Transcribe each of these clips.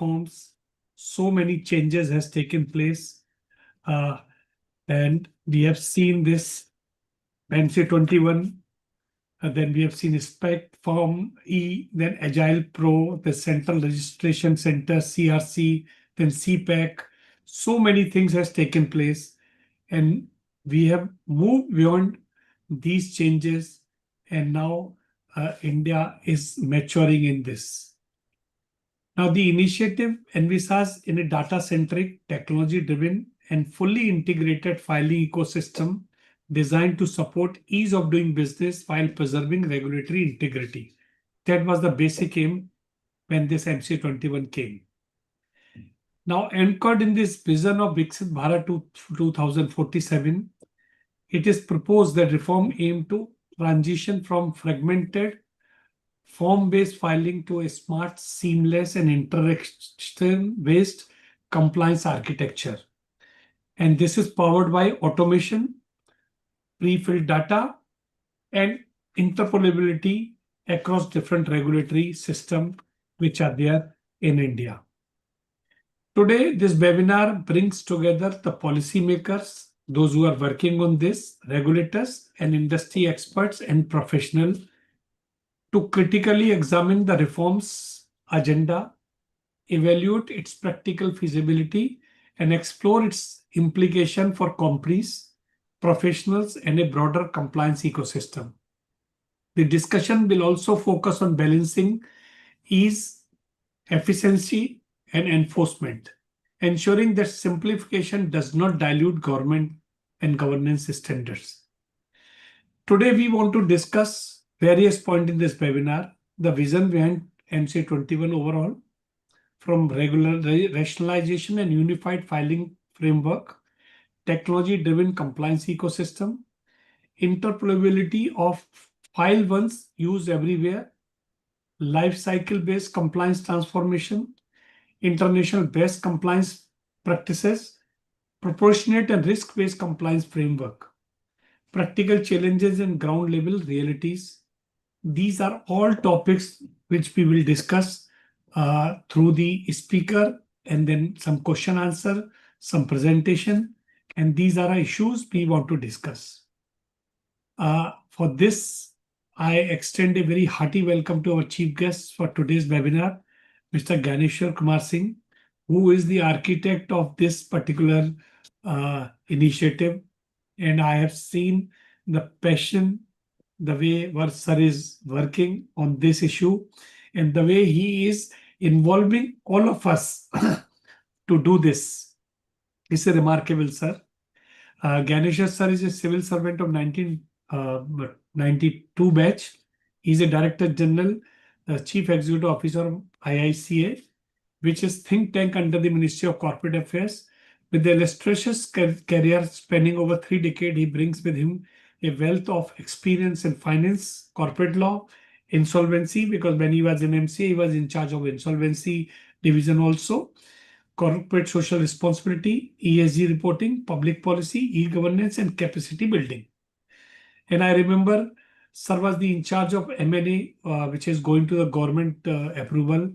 reforms, so many changes has taken place. And we have seen this MCA21, then we have seen SPEC, Form E, then Agile Pro, the Central Registration Center, CRC, then CPEC. So many things has taken place, and we have moved beyond these changes, and now India is maturing in this. Now, the initiative envisages in a data-centric, technology-driven, and fully integrated filing ecosystem designed to support ease of doing business while preserving regulatory integrity. That was the basic aim when this MCA21 came. Now, anchored in this vision of Viksit Bharat to 2047, it is proposed that reform aim to transition from fragmented form-based filing to a smart, seamless, and interaction-based compliance architecture. And this is powered by automation, pre-filled data, and interoperability across different regulatory systems which are there in India. Today, this webinar brings together the policymakers, those who are working on this, regulators, and industry experts and professionals to critically examine the reforms agenda, evaluate its practical feasibility, and explore its implication for companies, professionals, and a broader compliance ecosystem. The discussion will also focus on balancing ease, efficiency, and enforcement, ensuring that simplification does not dilute government and governance standards. Today, we want to discuss various points in this webinar, the vision behind MCA21 overall, from rationalization and unified filing framework, technology-driven compliance ecosystem, interoperability of file once, use everywhere, life cycle-based compliance transformation, international best compliance practices, proportionate and risk-based compliance framework, practical challenges and ground-level realities. These are all topics which we will discuss through the speaker, and then some question answer, some presentation, and these are issues we want to discuss. For this, I extend a very hearty welcome to our chief guest for today's webinar, Mr. Ganeshwar Kumar Singh, who is the architect of this particular initiative. And I have seen the passion, the way sir is working on this issue, and the way he is involving all of us to do this. It's a remarkable, sir. Ganeshwar sir is a civil servant of 1992 batch. He's a Director General, Chief Executive Officer of IICA, which is think tank under the Ministry of Corporate Affairs. With the illustrious career spanning over 3 decades, he brings with him a wealth of experience in finance, corporate law, insolvency, because when he was in MCA, he was in charge of insolvency division also, corporate social responsibility, ESG reporting, public policy, e-governance, and capacity building. And I remember sir was in charge of M&A, which is going to the government approval,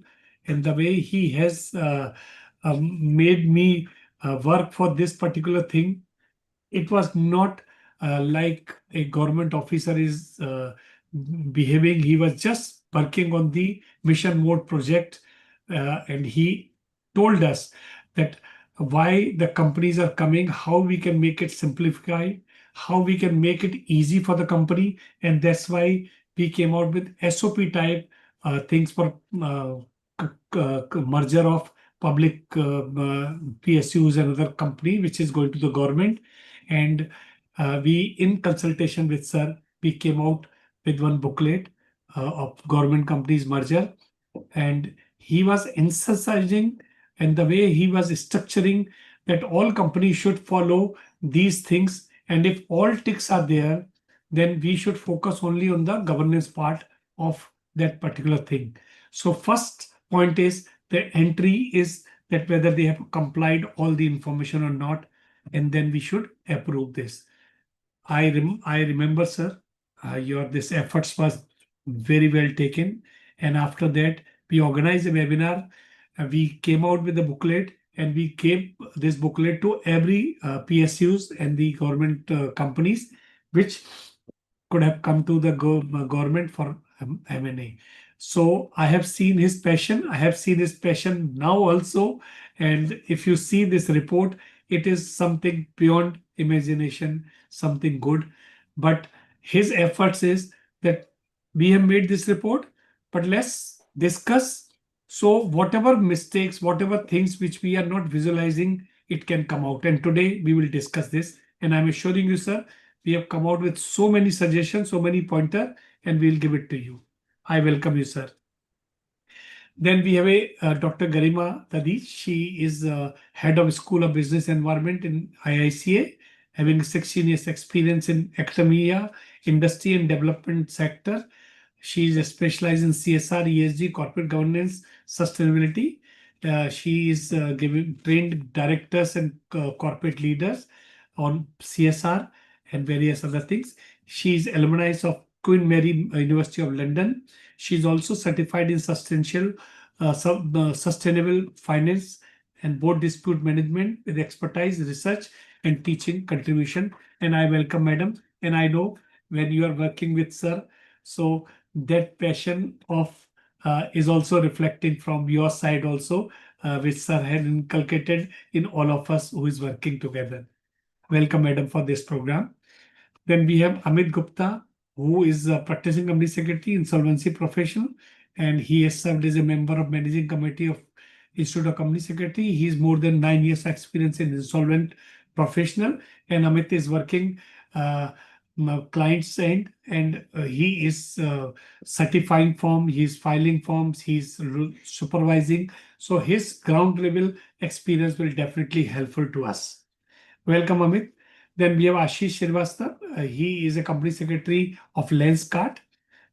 and the way he has made me work for this particular thing, it was not like a government officer is behaving. He was just working on the mission mode project, and he told us that why the companies are coming, how we can make it simplified, how we can make it easy for the company, and that's why we came out with SOP type things for merger of public PSUs and other company which is going to the government. And we, in consultation with sir, we came out with one booklet of government companies merger, and he was emphasizing, and the way he was structuring, that all companies should follow these things, and if all ticks are there, then we should focus only on the governance part of that particular thing. So first point is the entry is that whether they have complied all the information or not, and then we should approve this. I remember, sir, this efforts was very well taken, and after that we organized a webinar we came out with a booklet, and we gave this booklet to every PSUs and the government companies which could have come to the government for M&A. So I have seen his passion. I have seen his passion now also. And if you see this report, it is something beyond imagination, something good. But his efforts is that we have made this report, but let's discuss. So whatever mistakes, whatever things which we are not visualizing, it can come out. And today we will discuss this. And I'm assuring you, sir, we have come out with so many suggestions, so many pointers, and we'll give it to you. I welcome you, sir. Then we have a Dr. Garima Tadish. She is head of School of Business Environment in IICA, having 16 years experience in academia, industry and development sector. She is specialized in CSR, ESG, corporate governance, sustainability. She is giving trained directors and corporate leaders on CSR and various other things. She is alumni of Queen Mary University of London. She is also certified in sustainable finance and board dispute management with expertise, research, and teaching contribution. And I welcome Madam. And I know when you are working with Sir, so that passion of is also reflecting from your side also, which Sir had inculcated in all of us who is working together. Welcome, Madam, for this program. Then we have Amit Gupta, who is a practicing company secretary, insolvency professional, and he has served as a member of managing committee of Institute of Company Secretary. He has more than 9 years experience in insolvent professional, and Amit is working client side, and he is certifying form, he is filing forms, he is supervising. So his ground level experience will definitely helpful to us. Welcome, Amit. Then we have Ashish Srivastava. He is a company secretary of Lenskart,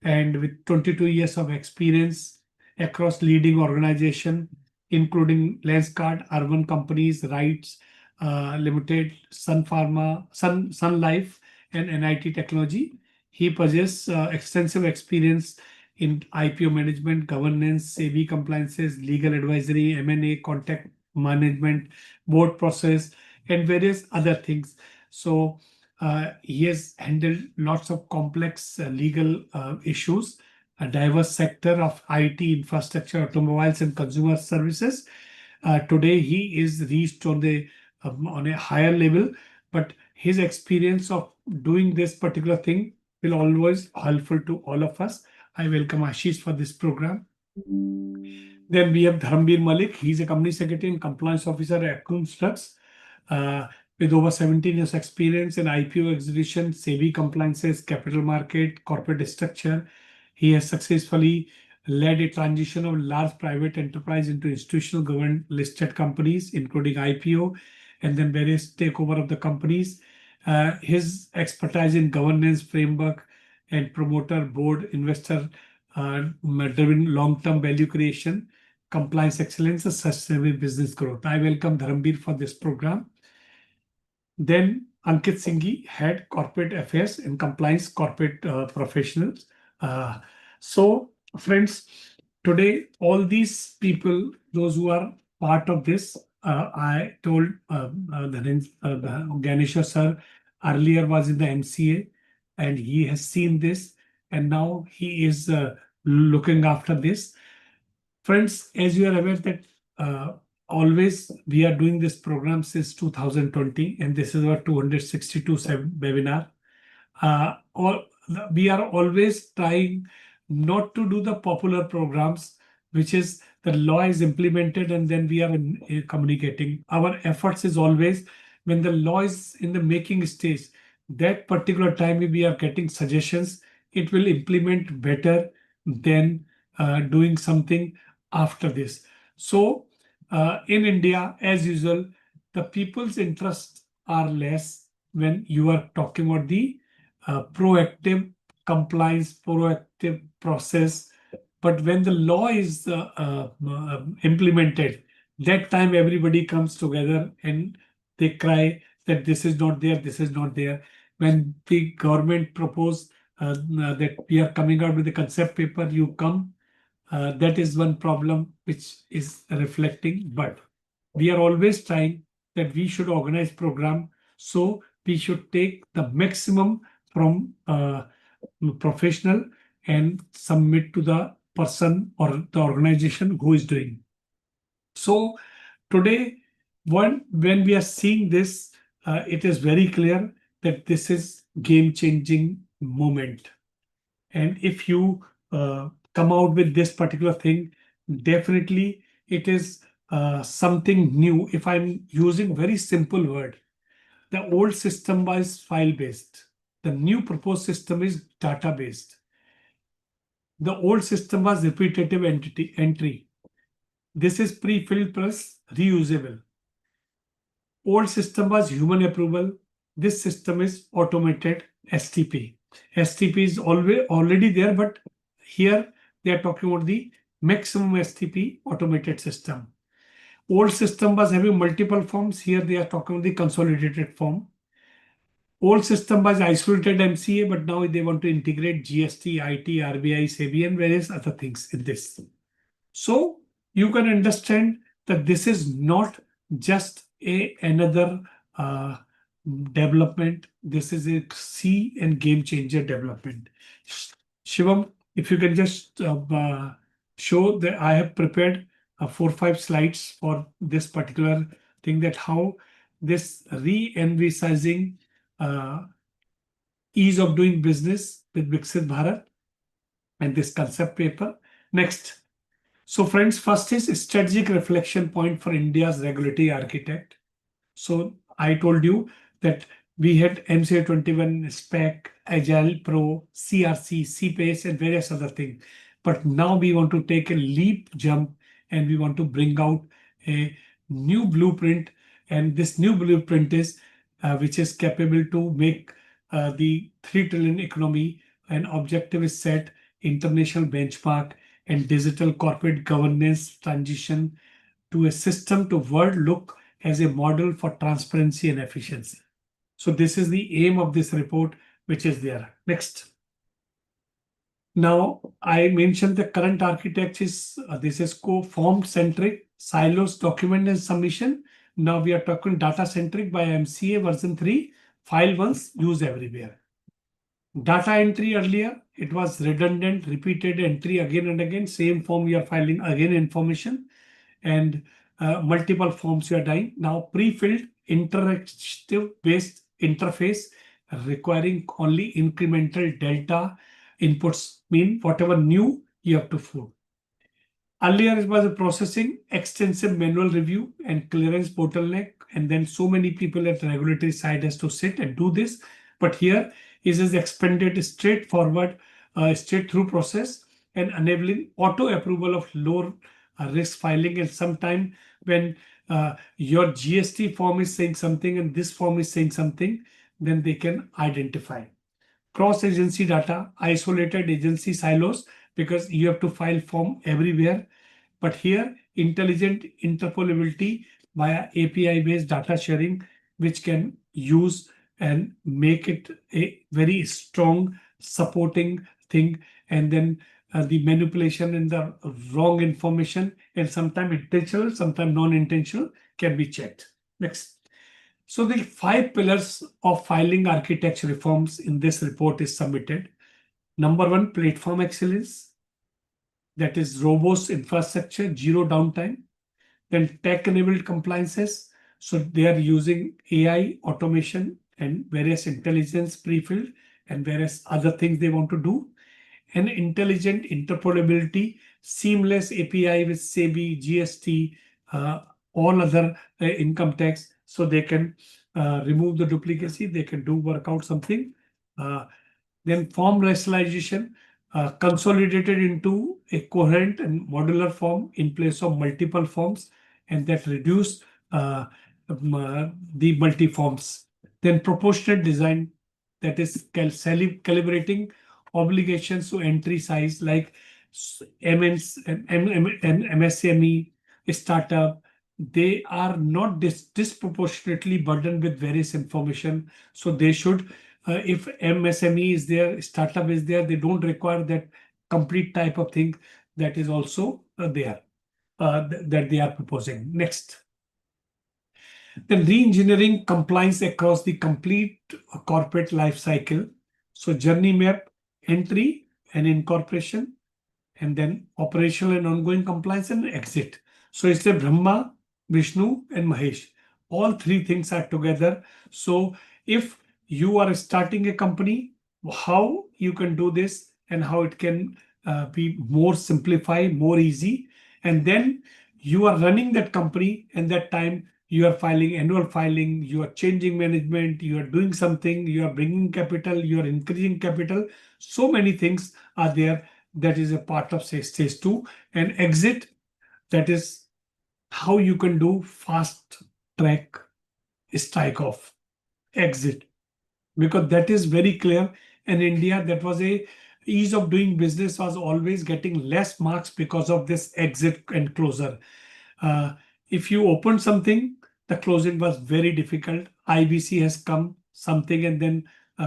and with 22 years of experience across leading organization, including Lenskart, Urban Companies, Rights Limited, Sun Pharma, Sun Life, and NIT Technology. He possesses extensive experience in IPO management, governance, SEBI compliances, legal advisory, M&A, contact management, board process, and various other things. So he has handled lots of complex legal issues, a diverse sector of IT, infrastructure, automobiles, and consumer services. Today, he is reached on a higher level, but his experience of doing this particular thing will always helpful to all of us. I welcome Ashish for this program. Then we have Dharambir Malik. He's a company secretary and compliance officer at Constructs. With over 17 years experience in IPO execution, SEBI compliances, capital market, corporate structure. He has successfully led a transition of large private enterprise into institutional government listed companies, including IPO, and then various takeover of the companies. His expertise in governance framework and promoter board investor driven long-term value creation, compliance excellence, and sustainable business growth. I welcome Dharambir for this program. Then Ankit Singhi, head corporate affairs and compliance corporate professionals. So friends, today all these people, those who are part of this, I told Ganesha sir earlier was in the MCA, and he has seen this, and now he is looking after this. Friends, as you are aware that always we are doing this program since 2020, and this is our 262 webinar. We are always trying not to do the popular programs, which is the law is implemented and then we are communicating. Our efforts is always when the law is in the making stage, that particular time we are getting suggestions, it will implement better than doing something after this. So in India, as usual, the people's interests are less when you are talking about the proactive compliance, proactive process. But when the law is implemented, that time everybody comes together and they cry that this is not there, this is not there. When the government propose that we are coming out with a concept paper, you come That is one problem which is reflecting, but we are always trying that we should organize program, so we should take the maximum from professional and submit to the person or the organization who is doing. So today, when we are seeing this, it is very clear that this is game-changing moment. And if you come out with this particular thing, definitely it is something new. If I'm using very simple word, the old system was file-based. The new proposed system is data-based. The old system was repetitive entry. This is pre-filled plus reusable. Old system was human approval. This system is automated STP. STP is already there, but here they are talking about the maximum STP automated system. Old system was having multiple forms. Here they are talking about the consolidated form. Old system was isolated MCA, but now they want to integrate GST, IT, RBI, SEBI, and various other things in this. So you can understand that this is not just another development. This is a sea and game changer development. Shivam, if you can just show that I have prepared 4 or 5 slides for this particular thing, that how this re-envisaging ease of doing business with Viksit Bharat and this concept paper. Next. So friends, first is strategic reflection point for India's regulatory architect. So I told you that we had MCA21, SPEC, Agile Pro, CRC, CPACE, and various other things. But now we want to take a leap jump and we want to bring out a new blueprint. And this new blueprint is which is capable to make the 3 trillion economy. An objective is set, international benchmark, and digital corporate governance transition to a system to world look as a model for transparency and efficiency. So this is the aim of this report, which is there. Next. Now, I mentioned the current architecture is this is form centric, silos, document and submission. Now we are talking data centric by MCA version 3, file once, use everywhere. Data entry earlier, it was redundant, repeated entry again and again, same form we are filing again information, and multiple forms you are doing. Now pre-filled interactive based interface requiring only incremental delta inputs, mean whatever new you have to fill. Earlier it was a processing, extensive manual review and clearance bottleneck, and then so many people at the regulatory side has to sit and do this. But here is expanded straightforward, straight through process and enabling auto approval of low risk filing. And sometime when your GST form is saying something and this form is saying something, then they can identify. Cross-agency data, isolated agency silos, because you have to file form everywhere. But here, intelligent interpolability via API-based data sharing, which can use and make it a very strong supporting thing. And then the manipulation and the wrong information, and sometimes intentional, sometimes non-intentional, can be checked. Next. So the 5 pillars of filing architecture reforms in this report is submitted. Number 1, platform excellence. That is robust infrastructure, zero downtime. Then tech-enabled compliances. So they are using AI, automation, and various intelligence pre-filled and various other things they want to do. And intelligent interpolability, seamless API with SEBI, GST, all other income tax, so they can remove the duplicacy, they can do work out something. Then form rationalization, consolidated into a coherent and modular form in place of multiple forms, and that reduce the multi-forms. Then proportionate design, that is calibrating obligations to entry size like MSME, startup. They are not disproportionately burdened with various information. So they should, if MSME is there, startup is there, they don't require that complete type of thing. that is also there that they are proposing. Next. Then re-engineering compliance across the complete corporate life cycle. So journey map, entry and incorporation, and then operational and ongoing compliance and exit. So it's a Brahma, Vishnu, and Mahesh. All three things are together. So if you are starting a company, how you can do this and how it can be more simplified, more easy, and then you are running that company, and that time you are filing annual filing, you are changing management, you are doing something, you are bringing capital, you are increasing capital. So many things are there. That is a part of say stage 2. And exit, that is how you can do fast track strike off exit, because that is very clear. In India, that was a ease of doing business was always getting less marks because of this exit and closure. uh, if you open something, the closing was very difficult. IBC has come something, and then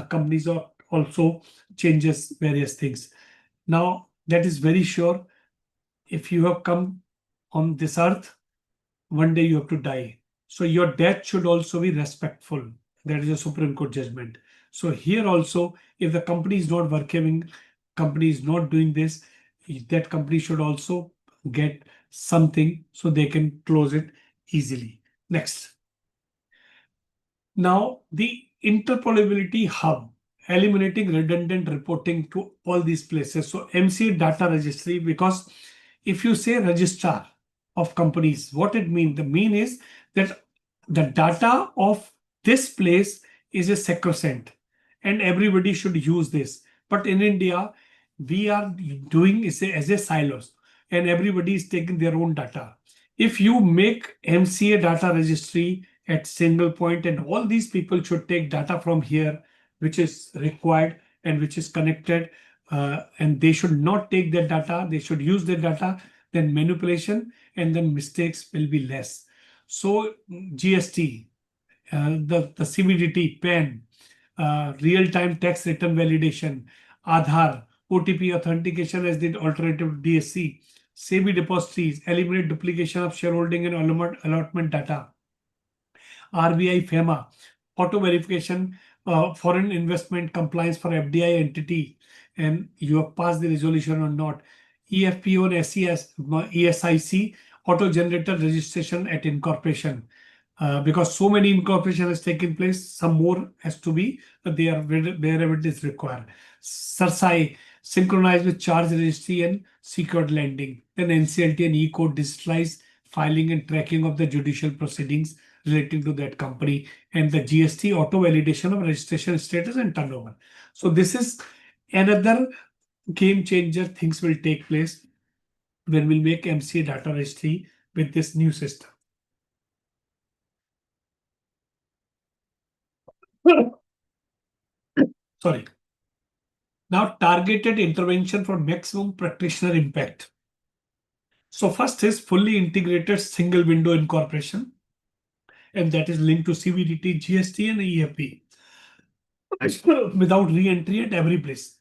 companies are also changes various things. Now that is very sure. If you have come on this earth, one day you have to die. So your death should also be respectful. That is a Supreme Court judgment. So here also, if the company is not working, company is not doing this, that company should also get something so they can close it easily. Next. Now, the interoperability hub, eliminating redundant reporting to all these places. So MCA data registry, because if you say registrar of companies, what it means? The mean is that the data of this place is a sacrosanct and everybody should use this. But in India, we are doing it as a silos, and everybody is taking their own data. If you make MCA data registry at single point, and all these people should take data from here, which is required and which is connected, and they should not take their data, they should use their data, then manipulation and then mistakes will be less. So GST, the CBDT, PAN, real-time tax return validation, Aadhaar, OTP authentication as the alternative DSC, SEBI depositories, eliminate duplication of shareholding and allotment data, RBI FEMA, auto verification, foreign investment compliance for FDI entity, and you have passed the resolution or not. EFPO and SES, ESIC, auto generator registration at incorporation. Because so many incorporation has taken place, some more has to be there wherever it is required. CERSAI, synchronized with charge registry and secured lending. Then NCLT and E-code, digitalize filing and tracking of the judicial proceedings relating to that company, and the GST auto validation of registration status and turnover. So this is another game changer. Things will take place when we'll make MCA data registry with this new system. Sorry. Now, targeted intervention for maximum practitioner impact. So first is fully integrated single window incorporation, and that is linked to CBDT, GST, and EFP without re-entry at every place.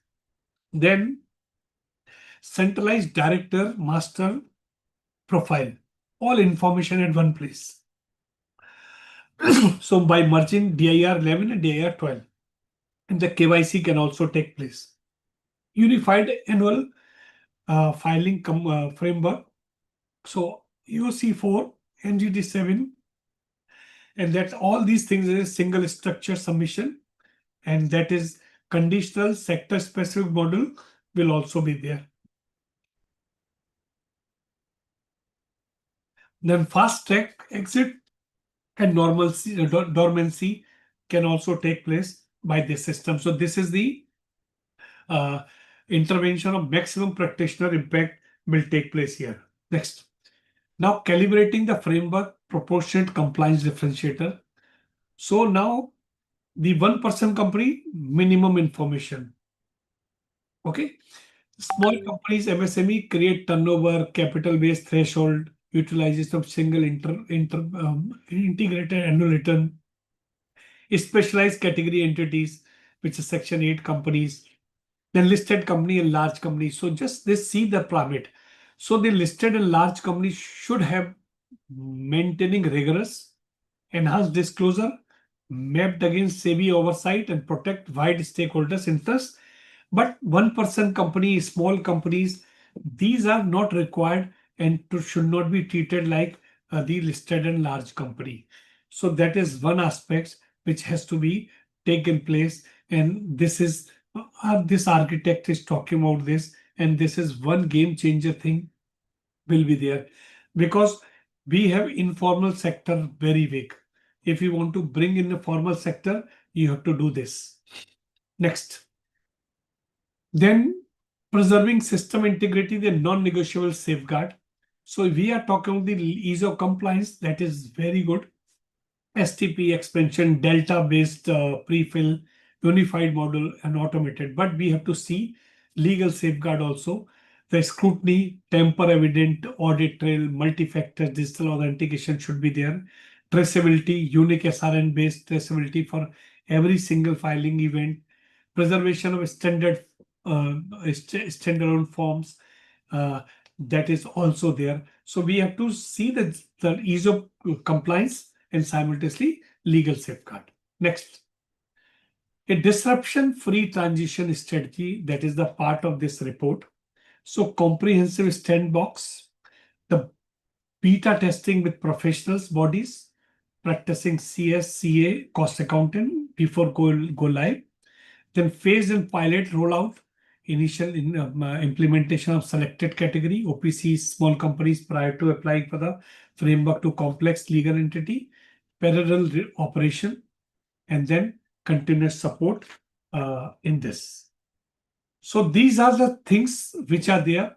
Then centralized director master profile, all information at one place. So by merging DIR 11 and DIR 12, and the KYC can also take place. Unified annual filing framework. So UC4, NGT 7, and that all these things is a single structure submission, and that is conditional sector specific model will also be there. Then fast track exit and normalcy, dormancy can also take place by this system. So this is the uh, intervention of maximum practitioner impact will take place here. Next. Now calibrating the framework proportionate compliance differentiator. So now the 1% company minimum information. Okay. Small companies, MSME, create turnover, capital base threshold, utilization of single integrated annual return, specialized category entities, which is Section 8 companies, then listed company and large companies. So just this see the pyramid. So the listed and large companies should have maintaining rigorous, enhanced disclosure, mapped against SEBI oversight and protect wide stakeholders' interests. But one-person company, small companies, these are not required and should not be treated like the listed and large company. So that is one aspect which has to be taken place. And this architect is talking about this, and this is one game changer thing will be there, because we have informal sector very weak. If you want to bring in the formal sector, you have to do this. Next. Then preserving system integrity, the non-negotiable safeguard. So we are talking about the ease of compliance. That is very good. STP expansion, delta-based pre-fill, unified model, and automated. But we have to see legal safeguard also. The scrutiny, tamper evident, audit trail, multi-factor digital authentication should be there. Traceability, unique SRN-based traceability for every single filing event. Preservation of standalone forms, that is also there. So we have to see the ease of compliance and simultaneously legal safeguard. Next, a disruption-free transition strategy, that is the part of this report. So comprehensive sandbox, the beta testing with professionals bodies, practicing CS, CA, cost accounting before go live. Then phase and pilot rollout, initial implementation of selected category, OPC small companies prior to applying for the framework to complex legal entity, parallel operation, and then continuous support in this. So these are the things which are there.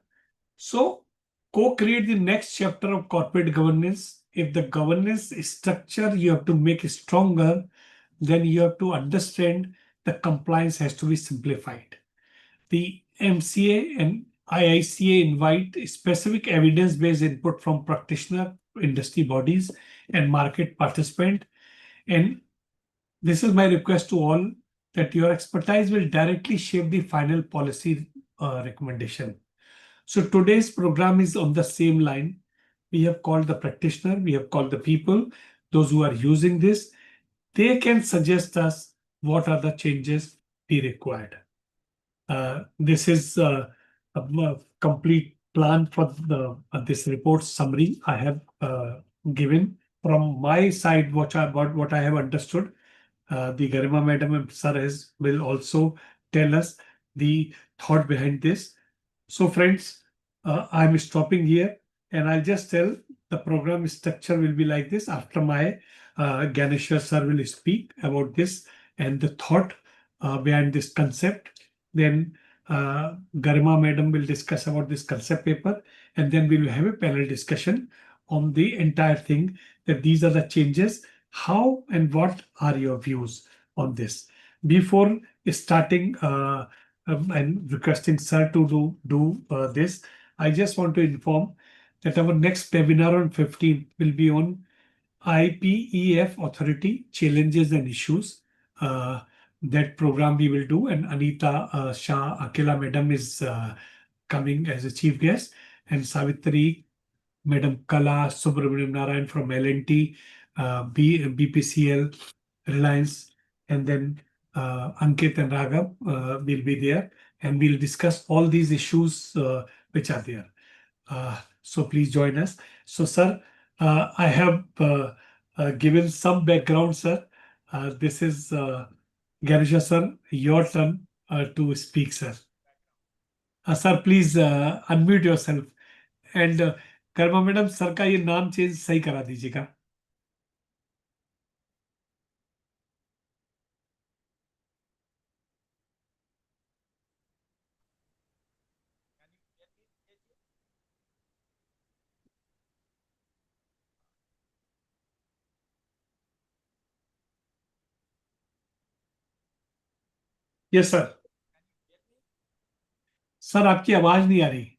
So co-create the next chapter of corporate governance. If the governance structure you have to make stronger, then you have to understand the compliance has to be simplified. The MCA and IICA invite specific evidence-based input from practitioner, industry bodies, and market participant. And this is my request to all, that your expertise will directly shape the final policy recommendation. So today's program is on the same line. We have called the practitioner, we have called the people, those who are using this. They can suggest us what are the changes be required. This is a complete plan for this report summary I have given. From my side, what I have understood, the Garima Madam and Sir will also tell us the thought behind this. So friends, I'm stopping here, and I'll just tell the program structure will be like this. After my Ganeshwar Sir will speak about this and the thought behind this concept. Then Garima Madam will discuss about this concept paper, and then we will have a panel discussion on the entire thing, that these are the changes, how and what are your views on this. Before starting and requesting Sir to do this, I just want to inform that our next webinar on 15th will be on IPEF Authority Challenges and Issues. That program we will do, and Anita Shah Akela Madam is coming as a chief guest, and Savitri Madam Kala Subramaniam Narayan from L&T, BPCL, Reliance, and then Ankit and Raghav will be there, and we'll discuss all these issues which are there. So please join us. So, sir, I have given some background, sir. This is Ganesha, sir, your turn to speak, sir. Sir, please unmute yourself. And Karma madam sir का ये नाम change सही करा दीजिएगा. Yes sir. Sir आपकी आवाज नहीं आ रही.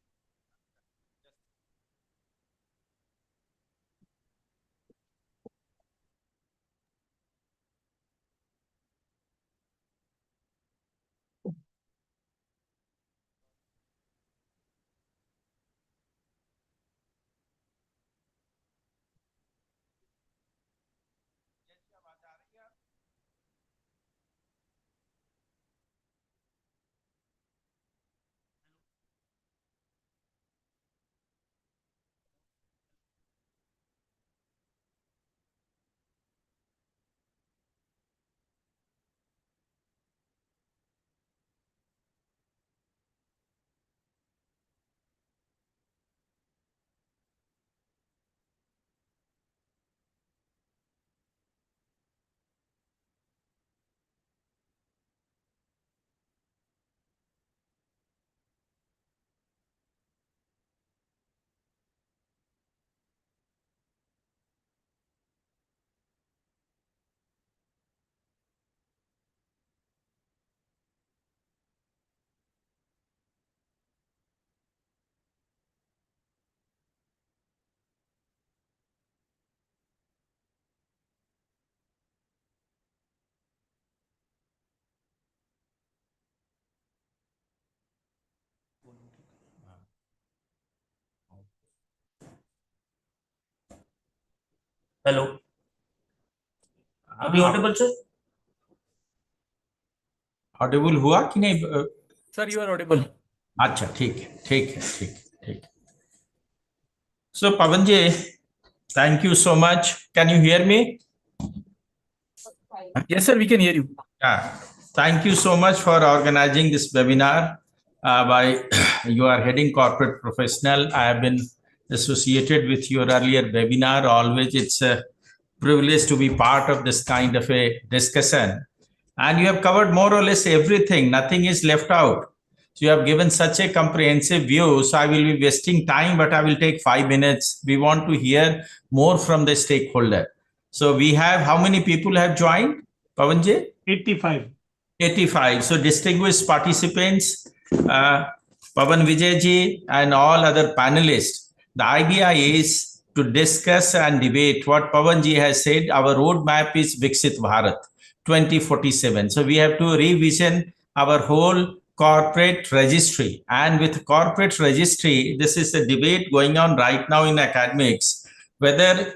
हेलो, अभी ऑडिबल सर? ऑडिबल हुआ कि नहीं? Sir you are audible. अच्छा, ठीक है, ठीक है, ठीक ठीक। So Pawan ji, thank you so much. Can you hear me? Yes sir, we can hear you. Yeah. Thank you so much for organizing this webinar. By you are heading corporate professional. I have been associated with your earlier webinar. Always, it's a privilege to be part of this kind of a discussion. And you have covered more or less everything. Nothing is left out. So you have given such a comprehensive view. So I will be wasting time, but I will take 5 minutes. We want to hear more from the stakeholder. So we have, how many people have joined, Pavanji? 85. 85. So distinguished participants, Pavan Vijayji and all other panelists, the idea is to discuss and debate what Pavanji has said. Our roadmap is Viksit Bharat 2047. So we have to revision our whole corporate registry. And with corporate registry, this is a debate going on right now in academics, whether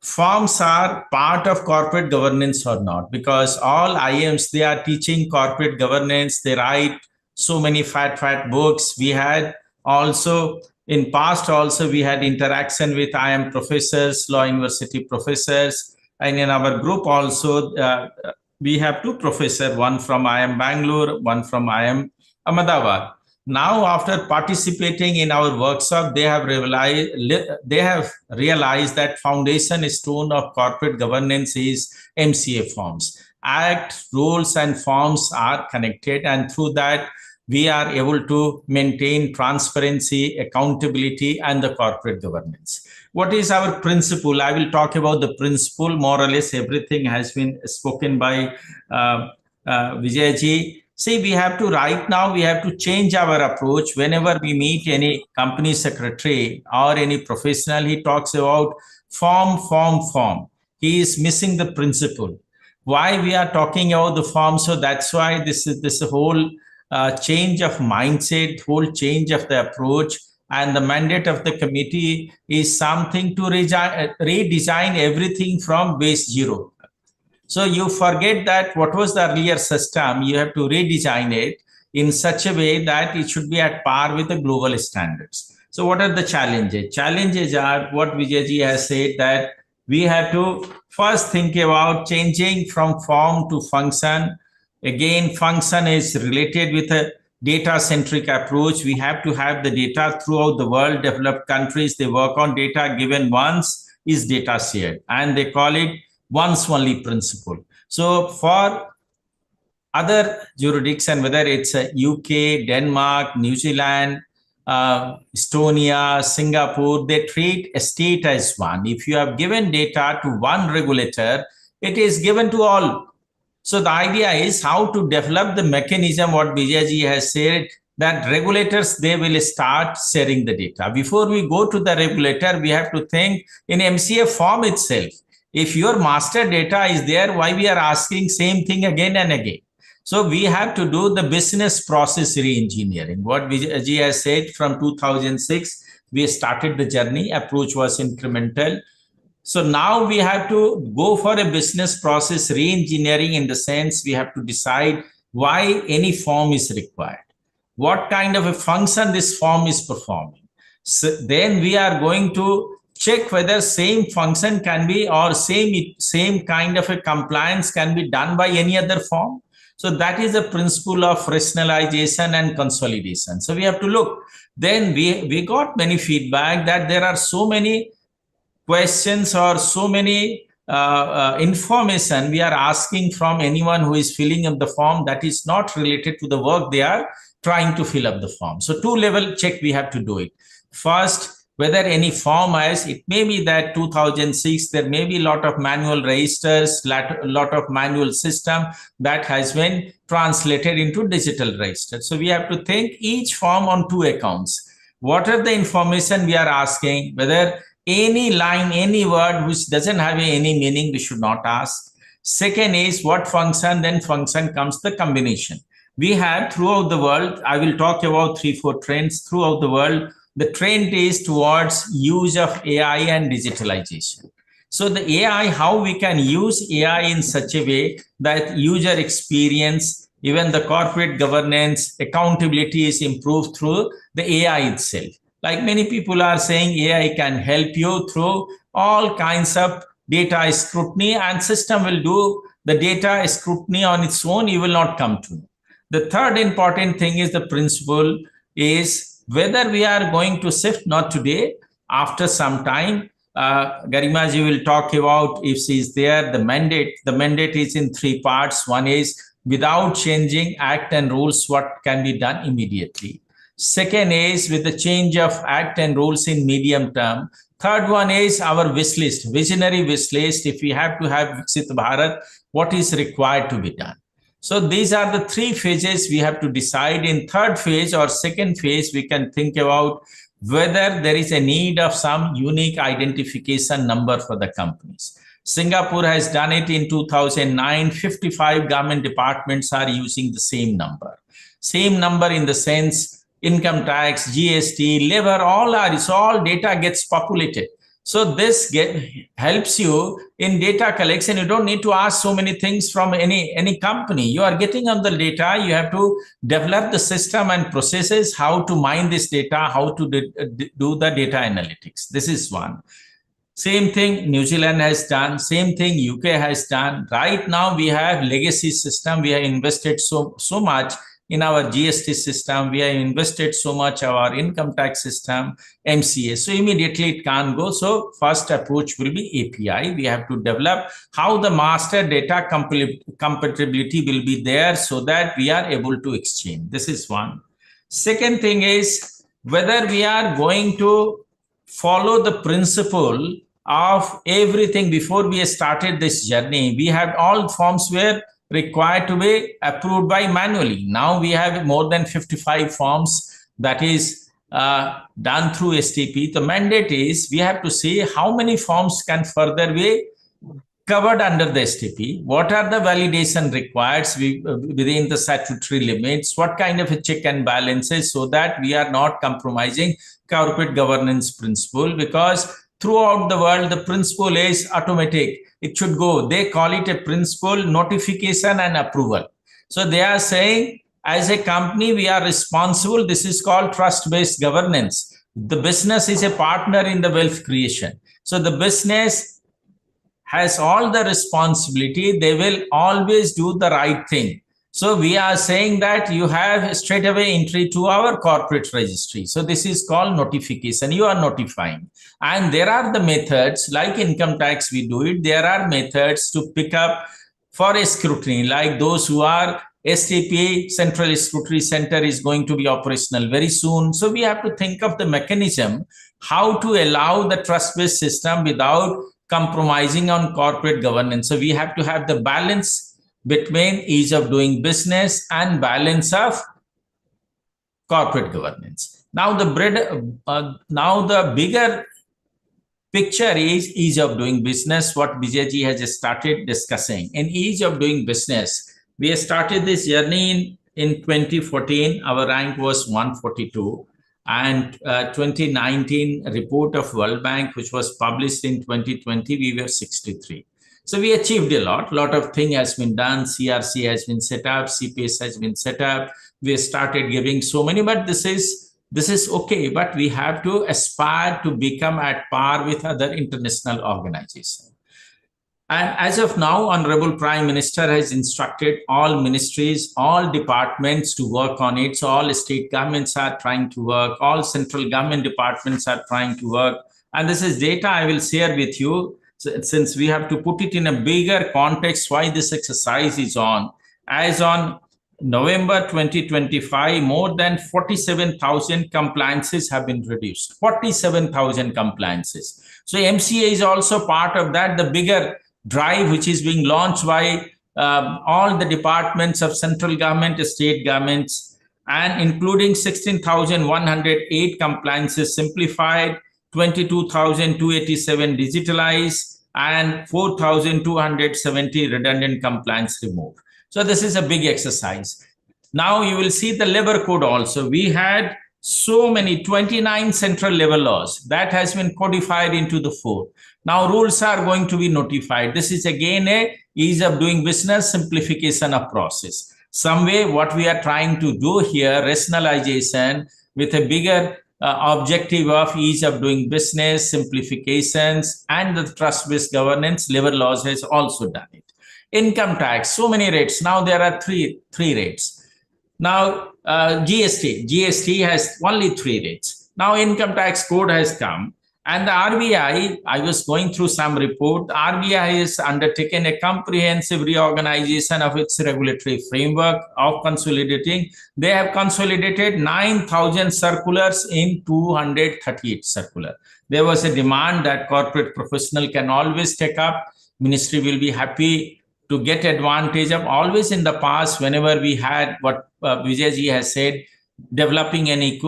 firms are part of corporate governance or not, because all IMs, they are teaching corporate governance. They write so many fat books. We had also in past also we had interaction with IM professors, law university professors, and in our group also we have two professors, one from IM Bangalore, one from IM Ahmedabad. Now, after participating in our workshop, they have realized that foundation stone of corporate governance is MCA forms. Act, rules, and forms are connected, and through that, we are able to maintain transparency, accountability, and the corporate governance. What is our principle? I will talk about the principle. More or less, everything has been spoken by Vijayji. See, we have to right now, we have to change our approach. Whenever we meet any company secretary or any professional, he talks about form. He is missing the principle. Why we are talking about the form? So that's why this whole change of mindset, whole change of the approach, and the mandate of the committee is something to redesign everything from base zero. So you forget that what was the earlier system, you have to redesign it in such a way that it should be at par with the global standards. So what are the challenges? Challenges are what Vijayji has said, that we have to first think about changing from form to function. Again, function is related with a data-centric approach. We have to have the data throughout the world. Developed countries, they work on data given once is data shared, and they call it once only principle. So for other jurisdiction, whether it's UK, Denmark, New Zealand, Estonia, Singapore, they treat a state as one. If you have given data to one regulator, it is given to all. So the idea is how to develop the mechanism, what Vijayji has said, that regulators, they will start sharing the data. Before we go to the regulator, we have to think in MCA form itself. If your master data is there, why we are asking same thing again and again? So we have to do the business process re-engineering. What Vijay has said, from 2006, we started the journey. Approach was incremental. So now we have to go for a business process re-engineering, in the sense we have to decide why any form is required, what kind of a function this form is performing. So then we are going to check whether same function can be, or same kind of a compliance can be done by any other form. So that is the principle of rationalization and consolidation. So we have to look. Then we got many feedback that there are so many questions or so many information we are asking from anyone who is filling up the form that is not related to the work they are trying to fill up the form. So two-level check we have to do it. First, whether any form has, it may be that 2006, there may be a lot of manual registers, lot of manual system that has been translated into digital register. So we have to think each form on two accounts. What are the information we are asking, whether any line, any word which doesn't have any meaning, we should not ask. Second is what function, then function comes the combination. We have throughout the world, I will talk about 3-4 trends throughout the world. The trend is towards use of AI and digitalization. So the AI, how we can use AI in such a way that user experience, even the corporate governance, accountability is improved through the AI itself. Like many people are saying, AI can help you through all kinds of data scrutiny, and system will do the data scrutiny on its own. You will not come to know. The third important thing is the principle is whether we are going to shift, not today, after some time. Garima ji will talk about, if she is there, the mandate. The mandate is in three parts. One is without changing act and rules, what can be done immediately. Second is with the change of act and rules in medium term. Third one is our wish list, visionary wish list. If we have to have Viksit Bharat, what is required to be done? So these are the three phases we have to decide. In third phase or second phase, we can think about whether there is a need of some unique identification number for the companies. Singapore has done it in 2009. 55 government departments are using the same number. Same number in the sense income tax, GST, labor, all data gets populated. So this helps you in data collection. You don't need to ask so many things from any company. You are getting on the data. You have to develop the system and processes, how to mine this data, how to do the data analytics. This is one. Same thing New Zealand has done. Same thing UK has done. Right now we have legacy system. We have invested so much in our GST system. We have invested so much our income tax system, MCA. So immediately it can't go. So first approach will be API. We have to develop how the master data compatibility will be there so that we are able to exchange. This is one. Second thing is whether we are going to follow the principle of everything. Before we started this journey, we had all forms were required to be approved by manually. Now we have more than 55 forms that is done through STP. The mandate is we have to see how many forms can further be covered under the STP. What are the validation required within the statutory limits? What kind of a check and balances so that we are not compromising corporate governance principle, because throughout the world, the principle is automatic. It should go. They call it a principle, notification and approval. So they are saying, as a company, we are responsible. This is called trust-based governance. The business is a partner in the wealth creation. So the business has all the responsibility. They will always do the right thing. So we are saying that you have straight away entry to our corporate registry. So this is called notification. You are notifying. And there are the methods like income tax, we do it. There are methods to pick up for a scrutiny, like those who are STP, Central Scrutiny Center is going to be operational very soon. So we have to think of the mechanism, how to allow the trust-based system without compromising on corporate governance. So we have to have the balance between ease of doing business and balance of corporate governance. Now the bigger picture is ease of doing business, what Vijayji has started discussing. In ease of doing business, we started this journey in 2014. Our rank was 142. And 2019 report of World Bank, which was published in 2020, we were 63. So we achieved a lot of things has been done. CRC has been set up, CPS has been set up. We started giving so many, but this is okay. But we have to aspire to become at par with other international organizations. And as of now, Honorable Prime Minister has instructed all ministries, all departments to work on it. So all state governments are trying to work, all central government departments are trying to work. And this is data I will share with you, since we have to put it in a bigger context why this exercise is on. As on November 2025, more than 47,000 compliances have been reduced. 47,000 compliances. So MCA is also part of that, the bigger drive which is being launched by all the departments of central government, state governments, and including 16,108 compliances simplified, 22,287 digitalized, and 4,270 redundant compliance removed. So this is a big exercise. Now you will see the labor code also. We had so many 29 central level laws that has been codified into the 4. Now rules are going to be notified. This is again a ease of doing business, simplification of process. Some way what we are trying to do here, rationalization with a bigger objective of ease of doing business, simplifications, and the trust-based governance. Labor laws has also done it. Income tax, so many rates. Now there are three rates. Now GST has only 3 rates. Now income tax code has come, and the RBI, I was going through some report, the RBI has undertaken a comprehensive reorganization of its regulatory framework of consolidating. They have consolidated 9,000 circulars in 238 circular. There was a demand that corporate professional can always take up. Ministry will be happy to get advantage of. Always in the past, whenever we had what Vijayji has said, developing any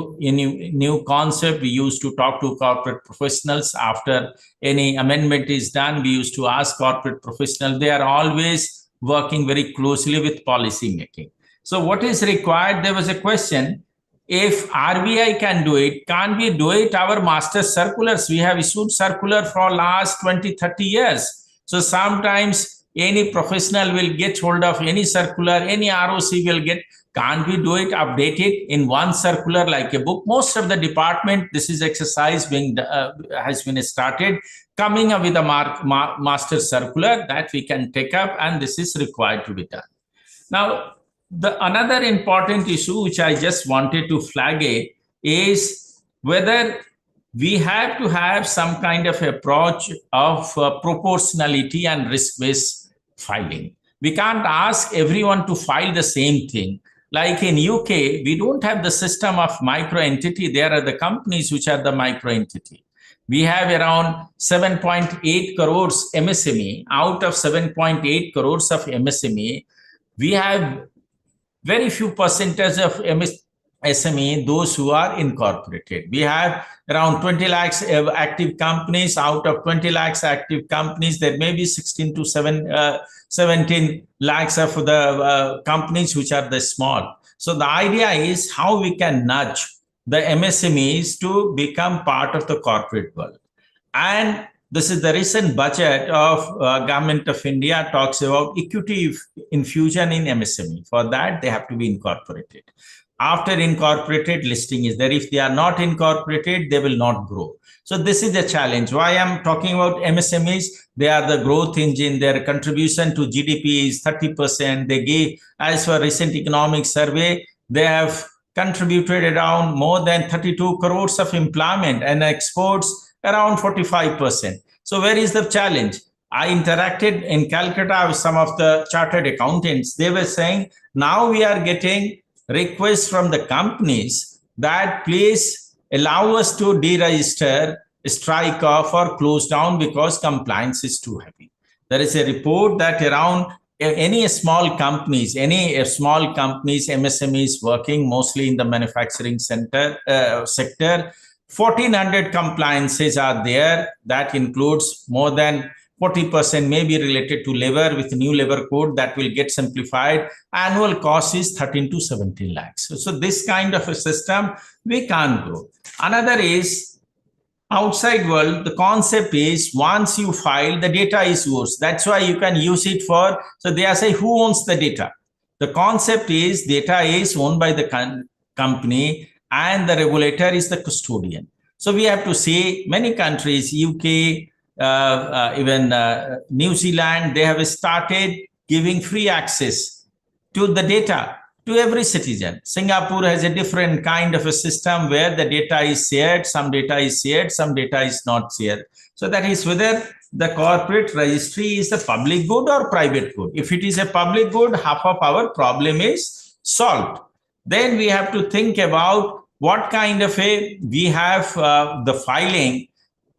new concept, we used to talk to corporate professionals. After any amendment is done, we used to ask corporate professionals. They are always working very closely with policy making. So what is required? There was a question, if RBI can do it, can't we do it? Our master circulars, we have issued circular for last 20-30 years. So sometimes any professional will get hold of any circular, any ROC will get. Can't we do it, update it in one circular like a book? Most of the department, this is exercise being has been started, coming up with a master circular that we can take up, and this is required to be done. Now, another important issue which I just wanted to flag is whether we have to have some kind of approach of proportionality and risk-based filing. We can't ask everyone to file the same thing. Like in UK, we don't have the system of micro entity. There are the companies which are the micro entity. We have around 7.8 crores MSME. Out of 7.8 crores of MSME, we have very few percentage of SME, those who are incorporated. We have around 20 lakhs active companies. Out of 20 lakhs active companies, there may be 16 to 17 lakhs of the companies which are the small. So the idea is how we can nudge the MSMEs to become part of the corporate world. And this is the recent budget of Government of India talks about equity infusion in MSME. For that, they have to be incorporated. After incorporated, listing is there. If they are not incorporated, they will not grow. So this is the challenge. Why I'm talking about MSMEs? They are the growth engine. Their contribution to GDP is 30%. They give, as for recent economic survey, they have contributed around more than 32 crores of employment and exports around 45%. So where is the challenge? I interacted in Calcutta with some of the chartered accountants. They were saying, now we are getting requests from the companies that please allow us to deregister, strike off, or close down because compliance is too heavy. There is a report that around any small companies, MSMEs working mostly in the manufacturing sector, 1,400 compliances are there. That includes more than 40% may be related to labor. With new labor code that will get simplified. Annual cost is 13 to 17 lakhs. So this kind of a system, we can't grow. Another is outside world, the concept is once you file, the data is yours. That's why you can use it for, so they are saying who owns the data? The concept is data is owned by the company and the regulator is the custodian. So we have to see many countries, UK, even New Zealand, they have started giving free access to the data to every citizen. Singapore has a different kind of a system where the data is shared, some data is shared, some data is not shared. So that is whether the corporate registry is a public good or private good. If it is a public good, half of our problem is solved. Then we have to think about what kind of a, we have the filing,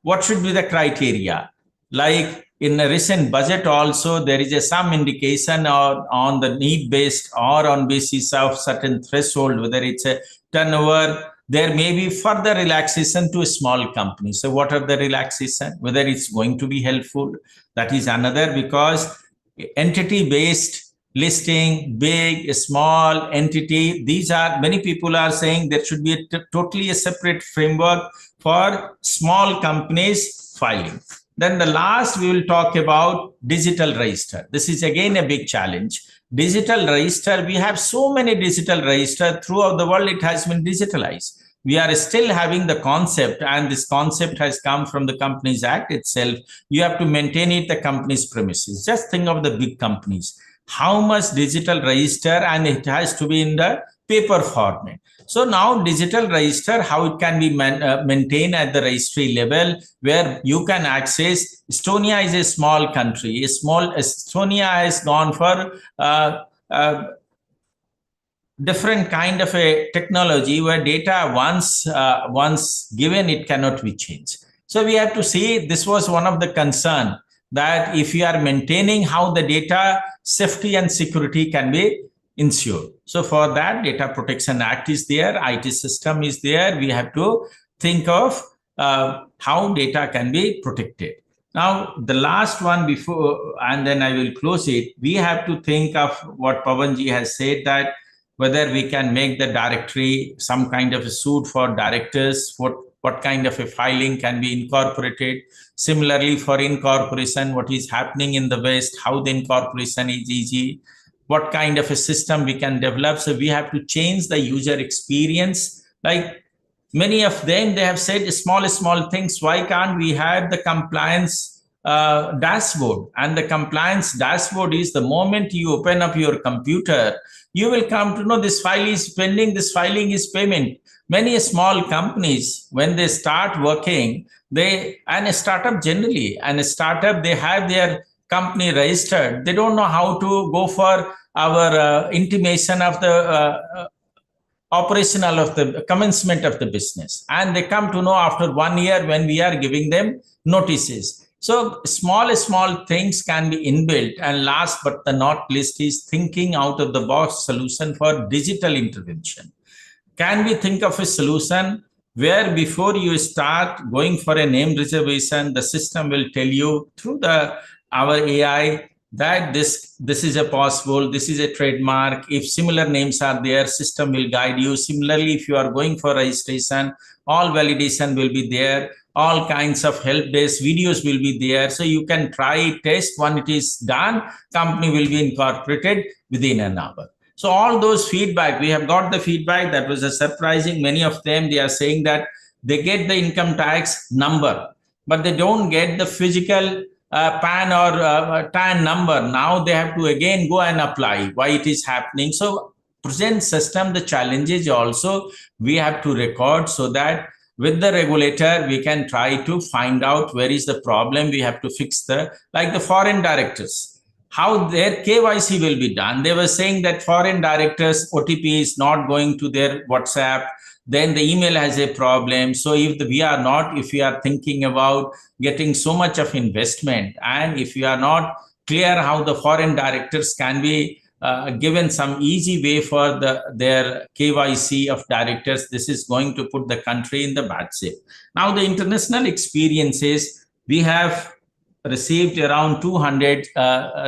what should be the criteria? Like in a recent budget also, there is some indication on the need-based or on basis of certain threshold, whether it's a turnover, there may be further relaxation to a small company. So what are the relaxation? Whether it's going to be helpful, that is another, because entity-based listing, big, small, entity. These are, many people are saying there should be totally a separate framework for small companies filing. Then the last we will talk about digital register. This is again a big challenge. Digital register, we have so many digital register throughout the world, it has been digitalized. We are still having the concept, and this concept has come from the Companies Act itself. You have to maintain it the company's premises. Just think of the big companies. How much digital register, and it has to be in the paper format. So now digital register, how it can be maintained at the registry level, where you can access. Estonia is a small country. Estonia has gone for different kind of a technology where data once given, it cannot be changed. So we have to see, this was one of the concern, that if you are maintaining, how the data safety and security can be ensured. So for that, Data Protection Act is there, IT system is there. We have to think of how data can be protected. Now, the last one before, and then I will close it, we have to think of what Pawanji has said, that whether we can make the directory some kind of a suit for directors, what kind of a filing can be incorporated. Similarly, for incorporation, what is happening in the West, how the incorporation is easy, what kind of a system we can develop. So we have to change the user experience. Like many of them, they have said small things. Why can't we have the compliance dashboard? And the compliance dashboard is the moment you open up your computer, you will come to know this file is pending, this filing is payment. Many small companies, when they start working, and a startup generally, and a startup, they have their company registered. They don't know how to go for our intimation of the operational of the commencement of the business. And they come to know after 1 year when we are giving them notices. So small things can be inbuilt. And last but not least is thinking out of the box solution for digital intervention. Can we think of a solution where before you start going for a name reservation, the system will tell you through our AI that this is a possible, this is a trademark. If similar names are there, system will guide you. Similarly, if you are going for registration, all validation will be there. All kinds of help desk videos will be there. So you can try, test. When it is done, company will be incorporated within an hour. So all those feedback, we have got the feedback that was a surprising. Many of them, they are saying that they get the income tax number, but they don't get the physical PAN or TAN number. Now they have to again go and apply. Why it is happening? So present system, the challenges also we have to record, so that with the regulator, we can try to find out where is the problem. We have to fix like the foreign directors, how their KYC will be done. They were saying that foreign directors, OTP is not going to their WhatsApp. Then the email has a problem. So if we are thinking about getting so much of investment, and if we are not clear how the foreign directors can be given some easy way for their KYC of directors, this is going to put the country in the bad shape. Now, the international experiences, we have received around 200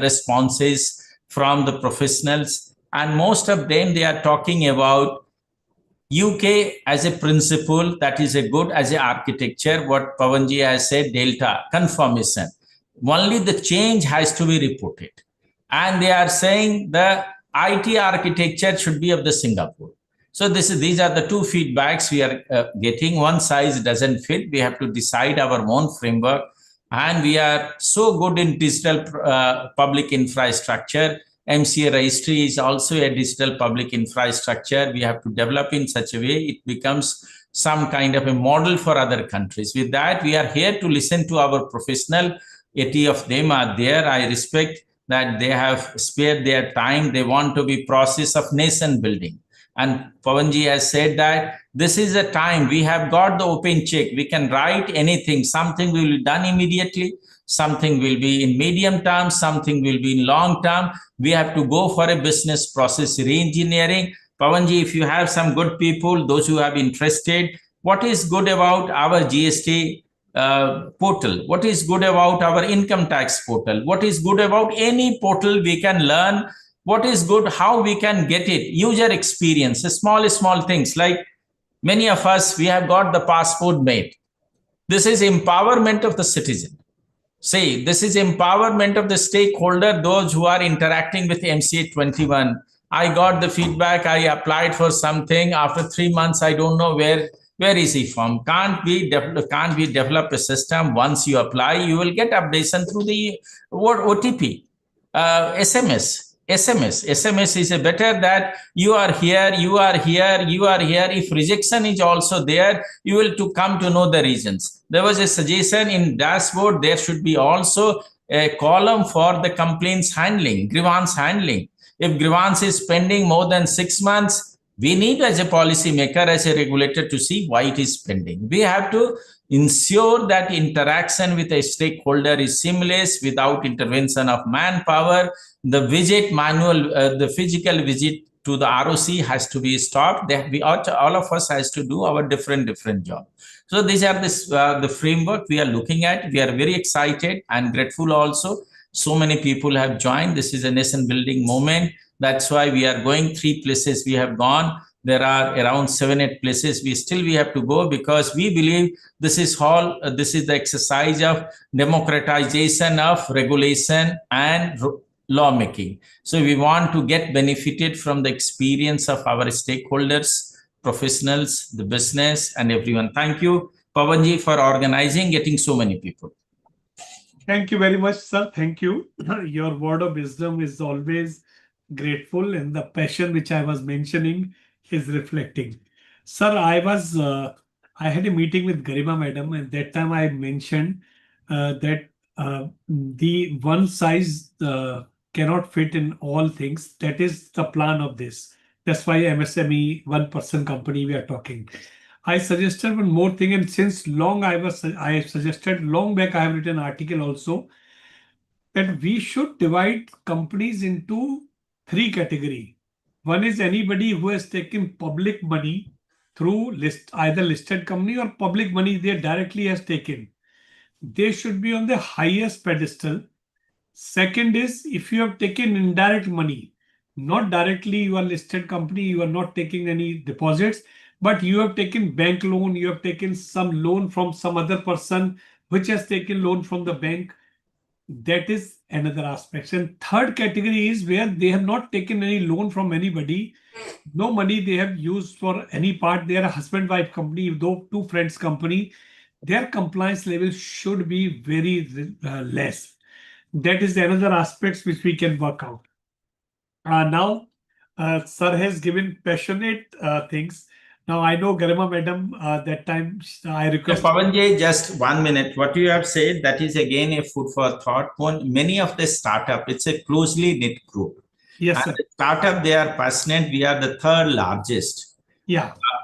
responses from the professionals, and most of them, they are talking about UK as a principle, that is a good as an architecture. What Pawanji has said, Delta confirmation, only the change has to be reported. And they are saying the IT architecture should be of the Singapore. So these are the two feedbacks we are getting. One size doesn't fit. We have to decide our own framework. And we are so good in digital public infrastructure. MCA registry is also a digital public infrastructure. We have to develop in such a way it becomes some kind of a model for other countries. With that, we are here to listen to our professional. 80 of them are there. I respect that they have spared their time. They want to be process of nation building. And Pawanji has said that this is a time we have got the open check. We can write anything. Something will be done immediately. Something will be in medium term. Something will be in long term. We have to go for a business process re-engineering. Pawanji, if you have some good people, those who have interested, what is good about our GST portal? What is good about our income tax portal? What is good about any portal we can learn? what is good, how we can get it, user experience, small things like many of us, we have got the passport made. This is empowerment of the citizen. See, this is empowerment of the stakeholder, those who are interacting with MCA21. I got the feedback, I applied for something. After 3 months, I don't know where is he from. Can't we develop a system? Once you apply, you will get updation through the OTP, SMS is a better that you are here. If rejection is also there, you will to come to know the reasons. There was a suggestion in dashboard, there should be also a column for the complaints handling, grievance handling. If grievance is pending more than 6 months, we need as a policy maker, as a regulator, to see why it is pending. We have to ensure that interaction with a stakeholder is seamless without intervention of manpower. The visit manual, the physical visit to the ROC has to be stopped. All of us has to do our different job. So these are the framework we are looking at. We are very excited and grateful also. So many people have joined. This is a nation building moment. That's why we are going 3 places we have gone. There are around 7-8 places we have to go, because we believe this is the exercise of democratization of regulation and lawmaking. So we want to get benefited from the experience of our stakeholders, professionals, the business, and everyone. Thank you, Pawanji, for organizing, getting so many people. Thank you very much, sir. Thank you. Your word of wisdom is always grateful, and the passion which I was mentioning is reflecting. Sir, I had a meeting with Garima Madam, and that time I mentioned that the one size cannot fit in all things. That is the plan of this. That's why MSME 1% company we are talking. I suggested one more thing, and since long I suggested long back, I have written an article also, that we should divide companies into 3 categories. One is anybody who has taken public money through either listed company or public money they directly has taken. They should be on the highest pedestal. Second is, if you have taken indirect money, not directly you are listed company, you are not taking any deposits, but you have taken bank loan, you have taken some loan from some other person which has taken loan from the bank. That is another aspect. And third category is where they have not taken any loan from anybody. No money they have used for any part. They are a husband-wife company, though 2 friends company. Their compliance level should be very less. That is another aspect which we can work out. Now, sir has given passionate things. Now, I know Garima Madam, that time I request. So, Pawanji, just 1 minute. What you have said, that is again a food for thought. Many of the startup, it's a closely knit group. Yes, and sir. The startup, they are passionate. We are the 3rd largest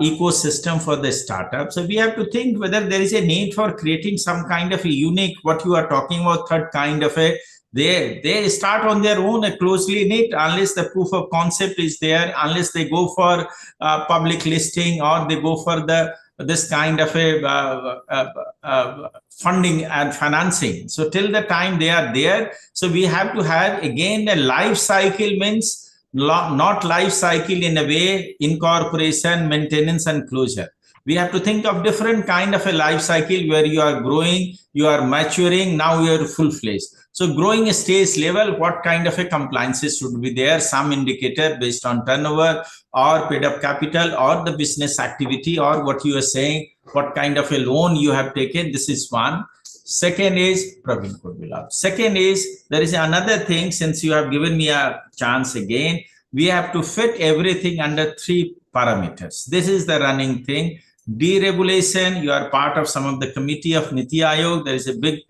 ecosystem for the startup. So we have to think whether there is a need for creating some kind of a unique, what you are talking about, third kind of a, they start on their own, a closely knit, unless the proof of concept is there, unless they go for public listing, or they go for this kind of a funding and financing. So till the time they are there, so we have to have again a life cycle, means not life cycle in a way, incorporation, maintenance, and closure. We have to think of different kind of a life cycle where you are growing, you are maturing, now you are full-fledged. So growing a stage level, what kind of a compliances should be there? Some indicator based on turnover or paid up capital or the business activity, or what you are saying, what kind of a loan you have taken. This is one. Second is, Praveen could be loud. Second is, there is another thing, since you have given me a chance again, we have to fit everything under 3 parameters. This is the running thing. Deregulation, you are part of some of the committee of Niti Aayog. There is a big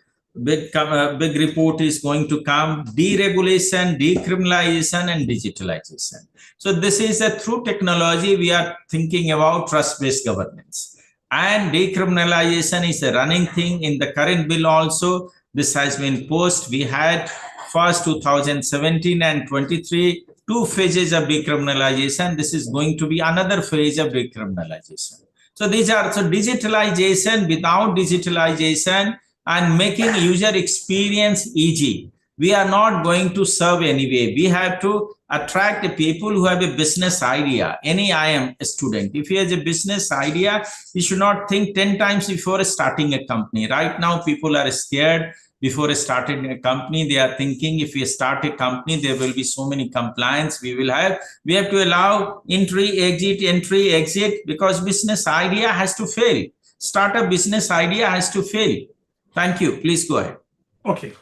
report is going to come. Deregulation, decriminalization, and digitalization. So this is a through technology we are thinking about trust-based governance. And decriminalization is a running thing in the current bill also. This has been posted. We had first 2017 and 23, 2 phases of decriminalization. This is going to be another phase of decriminalization. So these are, so digitalization, without digitalization and making user experience easy. we are not going to serve anyway. We have to attract the people who have a business idea. Any IM student, if he has a business idea, he should not think 10 times before starting a company. Right now, people are scared before starting a company. They are thinking if we start a company, there will be so many compliance we have to allow entry, exit, because business idea has to fail. Startup business idea has to fail. Thank you. Please go ahead. Okay.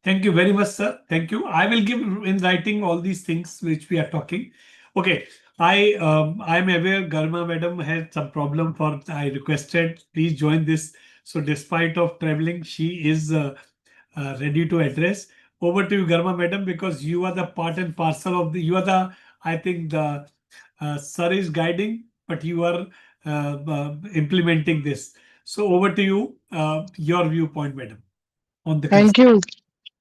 Thank you very much, sir. Thank you. I will give in writing all these things which we are talking. Okay. I'm aware Garma madam had some problem for I requested please join this. So despite of traveling, she is ready to address. Over to you, Garma madam, because you are the part and parcel of you are the, I think the sir is guiding, but you are implementing this. So over to you, your viewpoint, madam, on the Thank you.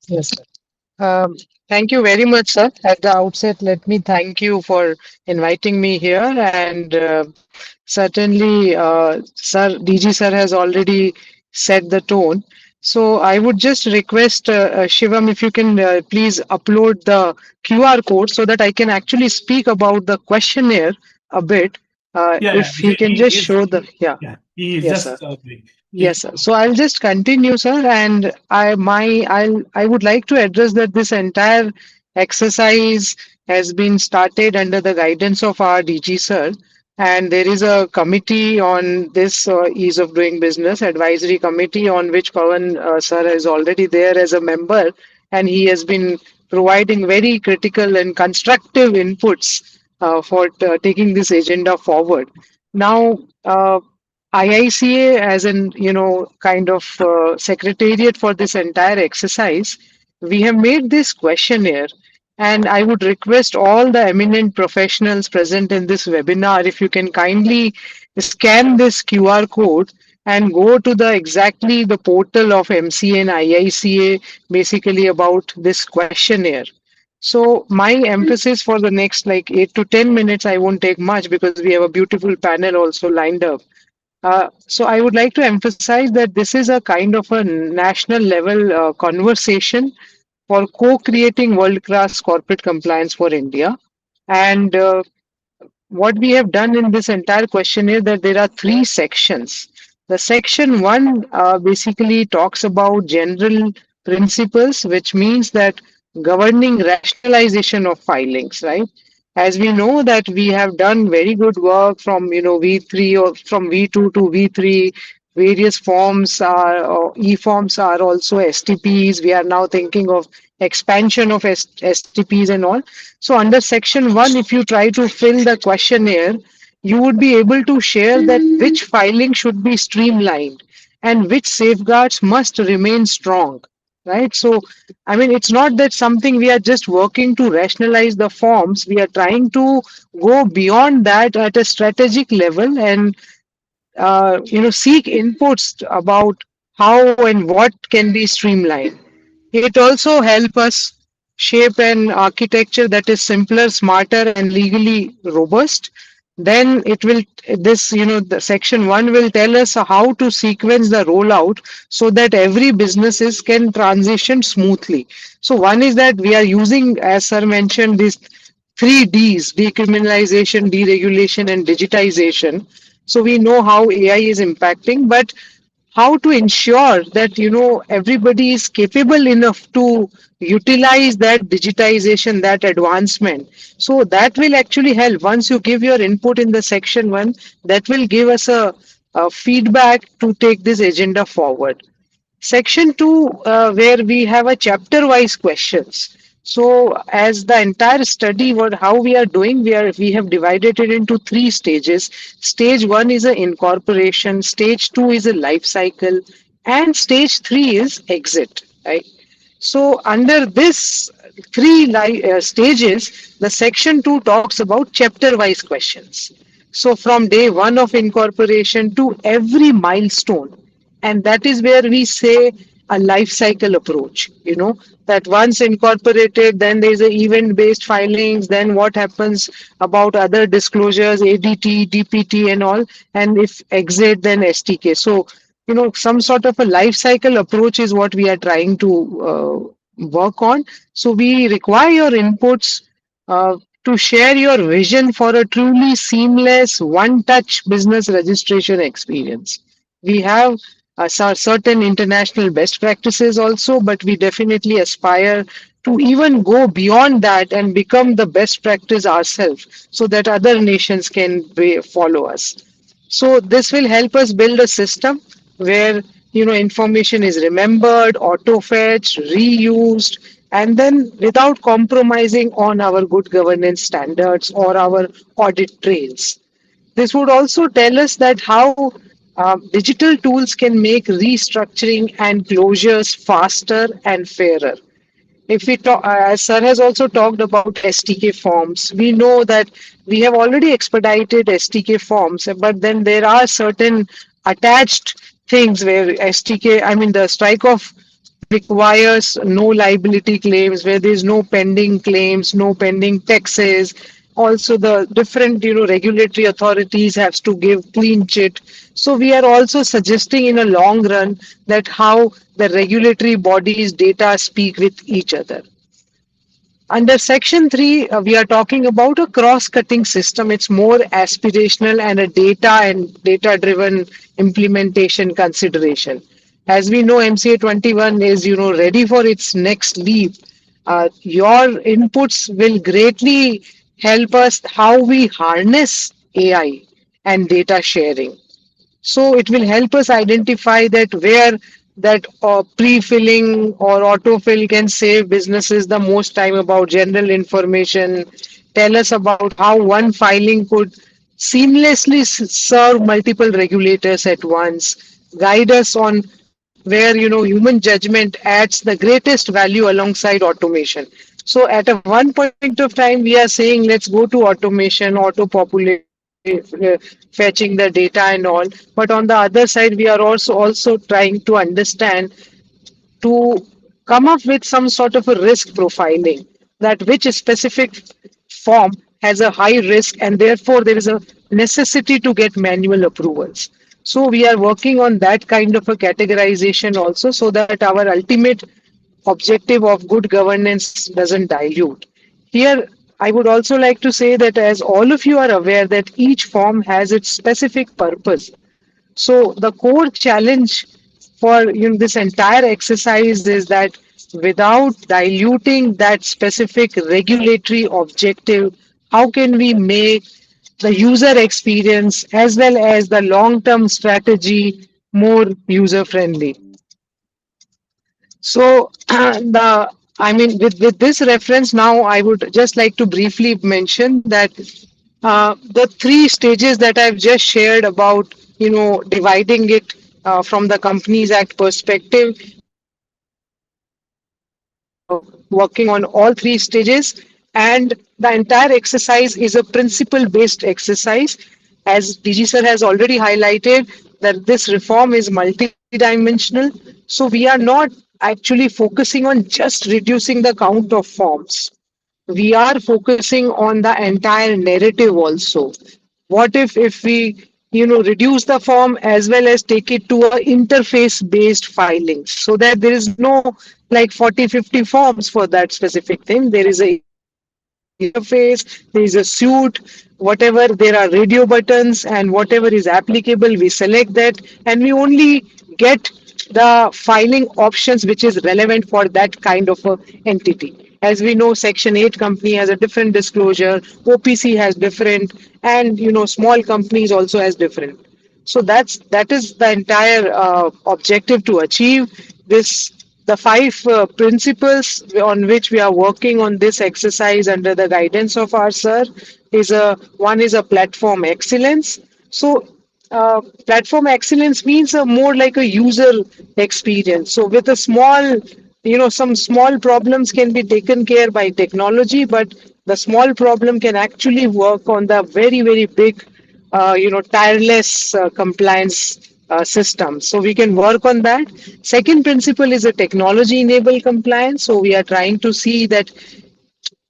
Yes, sir. Thank you very much, sir. At the outset, let me thank you for inviting me here. And certainly, sir, DG sir has already set the tone. So I would just request Shivam, if you can please upload the QR code so that I can actually speak about the questionnaire a bit. Yeah, If he can he just is. show the, yeah, Yeah, he is yes, sir. just doing. Yes, sir. So I'll just continue, sir, and I would like to address that this entire exercise has been started under the guidance of our DG, sir, and there is a committee on this ease of doing business advisory committee on which Pawan sir is already there as a member, and he has been providing very critical and constructive inputs for taking this agenda forward. Now. IICA as an kind of secretariat for this entire exercise, we have made this questionnaire, and I would request all the eminent professionals present in this webinar if you can kindly scan this QR code and go to the exactly the portal of MCA and IICA basically about this questionnaire. So my emphasis for the next like 8 to 10 minutes, I won't take much because we have a beautiful panel also lined up. So I would like to emphasize that this is a kind of a national level conversation for co-creating world-class corporate compliance for India. And what we have done in this entire questionnaire that there are three sections. The section one basically talks about general principles, which means that governing rationalization of filings, right? As we know that we have done very good work from V3 or from V2 to V3. Various forms are or e-forms are also STPs. We are now thinking of expansion of STPs and all. So under section one, if you try to fill the questionnaire, you would be able to share that which filing should be streamlined and which safeguards must remain strong. Right. So, I mean, it's not that something we are just working to rationalize the forms. We are trying to go beyond that at a strategic level and seek inputs about how and what can be streamlined. It also helps us shape an architecture that is simpler, smarter, and legally robust. Then it will the section one will tell us how to sequence the rollout so that every businesses can transition smoothly. So one is that we are using, as sir mentioned, these three Ds: decriminalization, deregulation, and digitization. So we know how AI is impacting, but how to ensure that everybody is capable enough to utilize that digitization, that advancement. So that will actually help. Once you give your input in the section one, that will give us a feedback to take this agenda forward. Section 2, where we have a chapter wise questions. So as the entire study, what how we are doing, we have divided it into three stages. Stage 1 is a incorporation, stage 2 is a life cycle, and stage 3 is exit, right? So under this stages, the section 2 talks about chapter wise questions. So from day one of incorporation to every milestone, and that is where we say a life cycle approach, that once incorporated, then there's a event based filings, then what happens about other disclosures, ADT, DPT and all, and if exit, then STK. So some sort of a life cycle approach is what we are trying to work on. So we require your inputs to share your vision for a truly seamless one-touch business registration experience. We have certain international best practices also, but we definitely aspire to even go beyond that and become the best practice ourselves so that other nations can follow us. So this will help us build a system where information is remembered, auto fetched, reused, and then without compromising on our good governance standards or our audit trails. This would also tell us that how digital tools can make restructuring and closures faster and fairer. If we talk, as Sir has also talked about STK forms, we know that we have already expedited STK forms, but then there are certain attached things where STK, I mean, the strike off requires no liability claims, where there is no pending claims, no pending taxes. Also, the different regulatory authorities have to give clean chit. So we are also suggesting in a long run that how the regulatory bodies data speak with each other. Under Section 3, we are talking about a cross-cutting system. It's more aspirational and a data and data-driven implementation consideration. As we know, MCA21 is, ready for its next leap. Your inputs will greatly help us how we harness AI and data sharing. So it will help us identify that where that pre-filling or autofill can save businesses the most time about general information, tell us about how one filing could seamlessly serve multiple regulators at once, guide us on where human judgment adds the greatest value alongside automation. So at a one point of time we are saying let's go to automation, auto populate, fetching the data and all, but on the other side we are also trying to understand to come up with some sort of a risk profiling, that which specific form has a high risk and therefore there is a necessity to get manual approvals. So we are working on that kind of a categorization also so that our ultimate objective of good governance doesn't dilute. Here, I would also like to say that as all of you are aware that each form has its specific purpose. So the core challenge for this entire exercise is that without diluting that specific regulatory objective, how can we make the user experience as well as the long-term strategy more user-friendly? So the I mean, with this reference now, I would just like to briefly mention that the three stages that I've just shared about, dividing it from the Companies Act perspective, working on all three stages, and the entire exercise is a principle-based exercise. As DG sir has already highlighted, that this reform is multidimensional. So we are not actually focusing on just reducing the count of forms. We are focusing on the entire narrative also. What if we reduce the form as well as take it to a interface based filing so that there is no like 40-50 forms for that specific thing. There is a interface, there is a suite, whatever, there are radio buttons, and whatever is applicable, we select that, and we only get the filing options which is relevant for that kind of a entity. As we know, Section 8 company has a different disclosure, OPC has different, and small companies also has different. So that is the entire objective to achieve this. The five principles on which we are working on this exercise under the guidance of our sir is one is a platform excellence. So platform excellence means a more like a user experience. So with a small, some small problems can be taken care by technology, but the small problem can actually work on the very, very big tireless compliance system. So we can work on that. Second principle is a technology enabled compliance. So we are trying to see that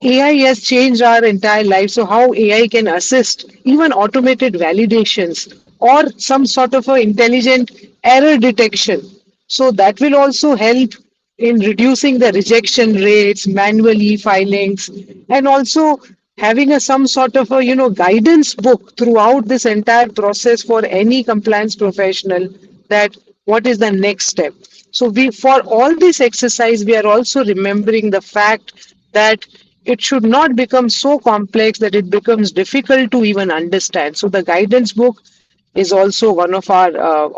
AI has changed our entire life. So how AI can assist even automated validations or some sort of a intelligent error detection. So that will also help in reducing the rejection rates, manual e-filings, and also having a some sort of a guidance book throughout this entire process for any compliance professional, that what is the next step. So we, for all this exercise, we are also remembering the fact that it should not become so complex that it becomes difficult to even understand. So the guidance book is also one of our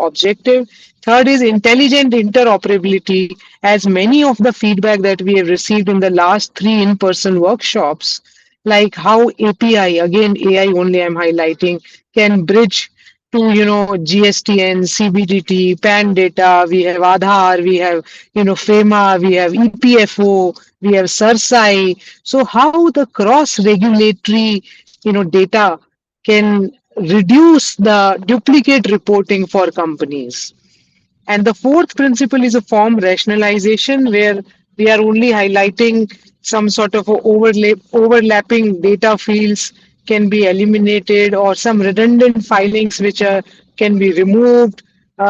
objective. Third is intelligent interoperability, as many of the feedback that we have received in the last 3 in-person workshops, like how API, again AI only I'm highlighting, can bridge to GSTN, CBDT, PAN data. We have Aadhaar, we have FEMA, we have EPFO, we have SARSAI. So how the cross regulatory data can reduce the duplicate reporting for companies. And the fourth principle is a form rationalization, where we are only highlighting some sort of overlapping data fields can be eliminated, or some redundant filings which can be removed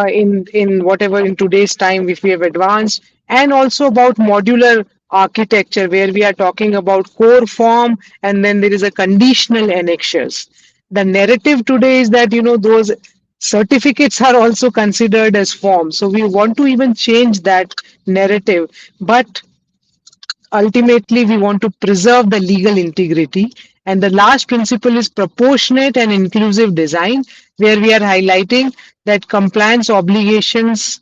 in whatever in today's time if we have advanced. And also about modular architecture, where we are talking about core form and then there is a conditional annexures. The narrative today is that those certificates are also considered as forms. So we want to even change that narrative. But ultimately, we want to preserve the legal integrity. And the last principle is proportionate and inclusive design, where we are highlighting that compliance obligations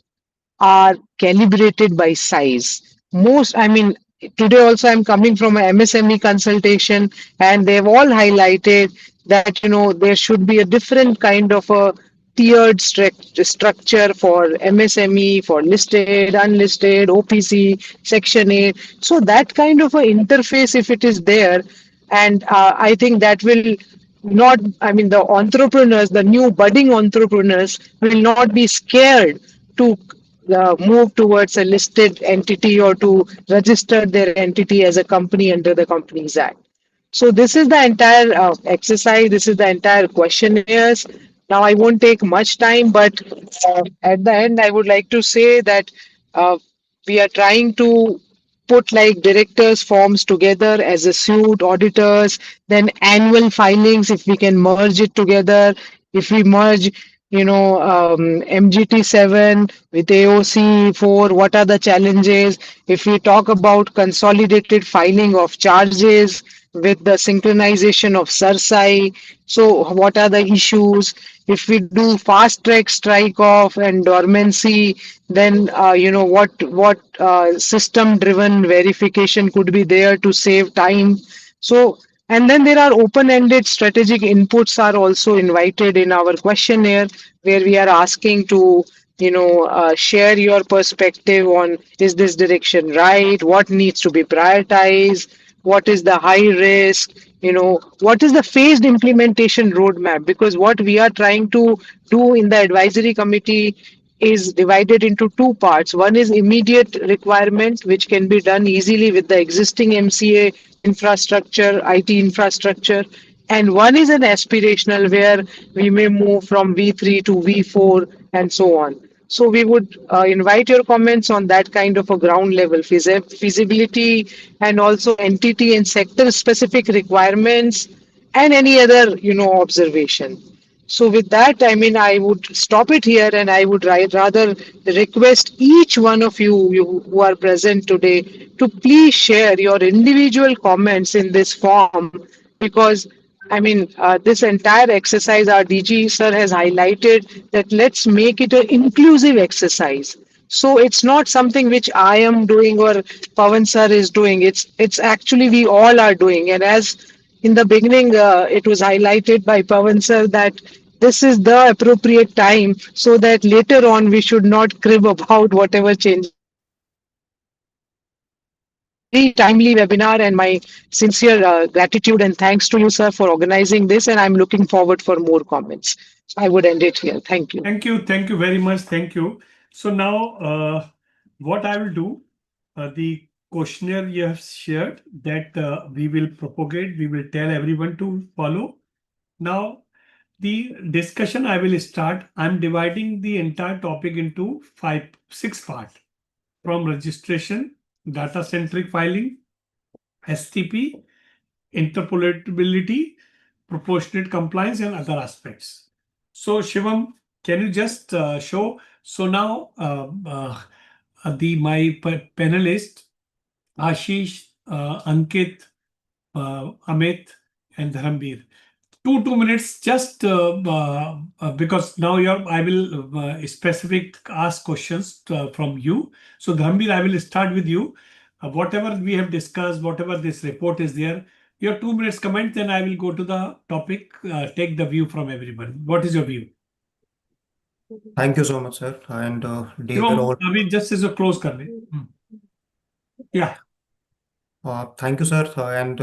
are calibrated by size. I mean, today also I'm coming from a MSME consultation, and they've all highlighted that, there should be a different kind of a tiered structure for MSME, for listed, unlisted, OPC, Section 8. So that kind of a interface, if it is there, and I think that will not, I mean, the entrepreneurs, the new budding entrepreneurs will not be scared to move towards a listed entity or to register their entity as a company under the Companies Act. So this is the entire exercise. This is the entire questionnaires. Now I won't take much time, but at the end I would like to say that we are trying to put like directors forms together as a suite, auditors, then annual filings, if we can merge it together. If we merge MGT7 with AOC4, what are the challenges? If we talk about consolidated filing of charges with the synchronization of SARSAI, so what are the issues? If we do fast track strike off and dormancy, then what system driven verification could be there to save time. So, and then there are open-ended strategic inputs are also invited in our questionnaire, where we are asking to share your perspective on, is this direction right, what needs to be prioritized, what is the high risk, what is the phased implementation roadmap. Because what we are trying to do in the advisory committee is divided into two parts. One is immediate requirement, which can be done easily with the existing MCA infrastructure, IT infrastructure. And one is an aspirational, where we may move from V3 to V4 and so on. So we would invite your comments on that kind of a ground level feasibility, and also entity and sector specific requirements, and any other observation. So with that, I mean, I would stop it here, and I would rather request each one of you who are present today to please share your individual comments in this form, because I mean, this entire exercise, our DG sir has highlighted that let's make it an inclusive exercise. So it's not something which I am doing or Pawan sir is doing. It's actually we all are doing. And as in the beginning, it was highlighted by Pawan sir that this is the appropriate time, so that later on we should not crib about whatever changes are there. So this is a very timely webinar, and my sincere gratitude and thanks to you, sir, for organizing this. And I'm looking forward for more comments. I would end it here. Thank you. Thank you very much. Thank you. So now, what I will do, the questionnaire you have shared, that we will propagate, we will tell everyone to follow. Now, the discussion I will start. I'm dividing the entire topic into 6 parts, from registration, data-centric filing, STP, interpolability, proportionate compliance, and other aspects. So Shivam, can you just show? So now my panelists, Ashish, Ankit, Amit, and Dharambir. 2 minutes, just because now I will specific ask questions from you. So Dharambir, I will start with you. Whatever we have discussed, whatever this report is there, your 2 minutes comment, then I will go to the topic, take the view from everyone. What is your view? Thank you so much, sir. And dear Shivam, all, अभी just as a close कर ले. Yeah. thank you, sir, and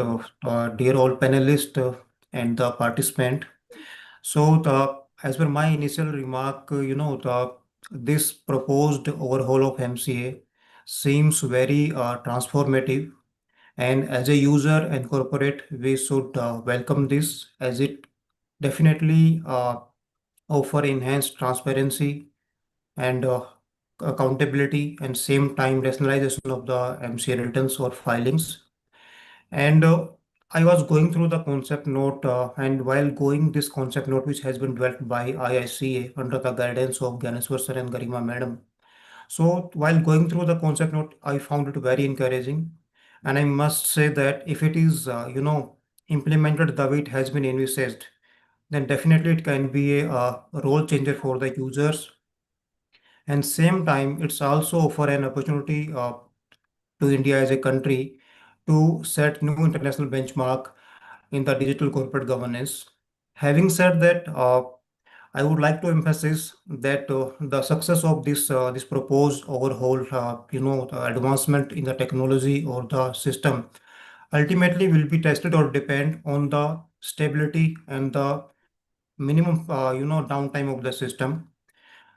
dear all panelists and the participant. So, as per my initial remark, this proposed overhaul of MCA seems very transformative, and as a user and corporate, we should welcome this as it definitely offer enhanced transparency and accountability and same time rationalization of the MCA returns or filings. And I was going through the concept note, and while going this concept note, which has been developed by IICA under the guidance of Gyaneshwar sir and Garima madam. So while going through the concept note, I found it very encouraging. And I must say that if it is, implemented the way it has been envisaged, then definitely it can be a role changer for the users. And same time, it's also offer an opportunity to India as a country to set new international benchmark in the digital corporate governance. Having said that, I would like to emphasize that the success of this proposed overhaul, the advancement in the technology or the system, ultimately will be tested or depend on the stability and the minimum, downtime of the system.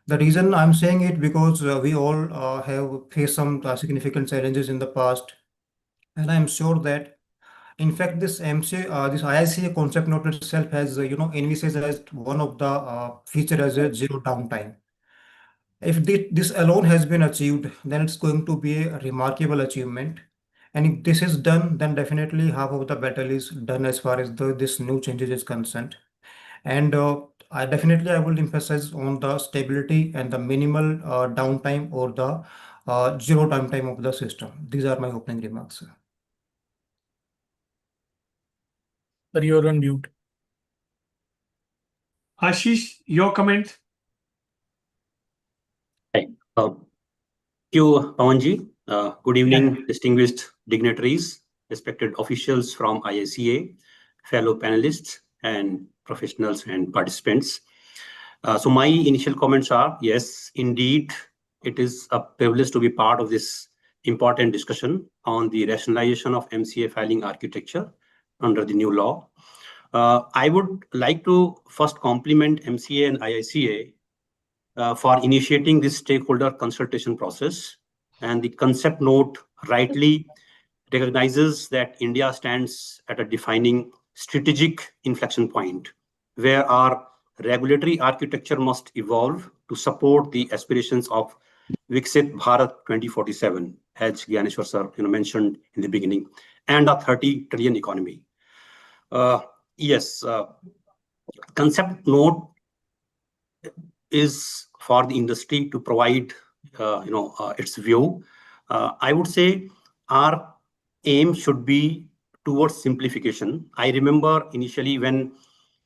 The reason I'm saying it because we all have faced some significant challenges in the past, and I'm sure that in fact this this IICA concept note itself has envisaged as one of the feature as a zero downtime. If this alone has been achieved, then it's going to be a remarkable achievement. And if this is done, then definitely half of the battle is done as far as this new changes is concerned. And I will emphasize on the stability and the minimal downtime or the zero downtime of the system. These are my opening remarks, sir. Sir, you are on mute. Ashish, your comment. Hi. Thank you, Pawanji. Good evening, distinguished dignitaries, respected officials from IICA, fellow panelists, and professionals and participants. So my initial comments are, yes, indeed, it is a privilege to be part of this important discussion on the rationalization of MCA filing architecture under the new law. I would like to first compliment MCA and IICA for initiating this stakeholder consultation process. And the concept note rightly recognizes that India stands at a defining strategic inflection point where our regulatory architecture must evolve to support the aspirations of Viksit Bharat 2047, as Gyaneshwar sir mentioned in the beginning, and a 30 trillion economy. Yes, concept note is for the industry to provide its view. I would say our aim should be towards simplification. I remember initially when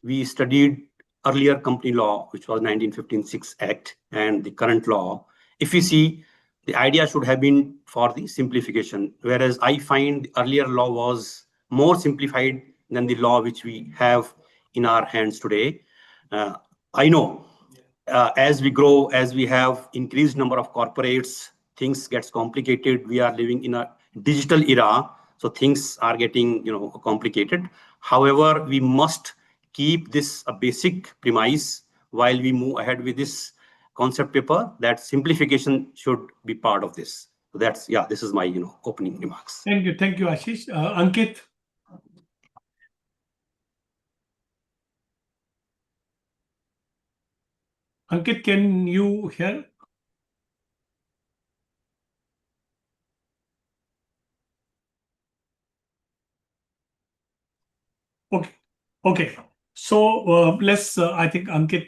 we studied earlier company law, which was 1915 Act, and the current law, if you see, the idea should have been for the simplification, whereas I find the earlier law was more simplified than the law which we have in our hands today. I know as we grow, as we have increased number of corporates, things gets complicated. We are living in a digital era, so things are getting complicated. However, we must keep this a basic premise while we move ahead with this concept paper, that simplification should be part of this. So that's, yeah, this is my opening remarks. Thank you, Ashish. Ankit. Ankit, can you hear? Okay. Okay. So let's. I think Ankit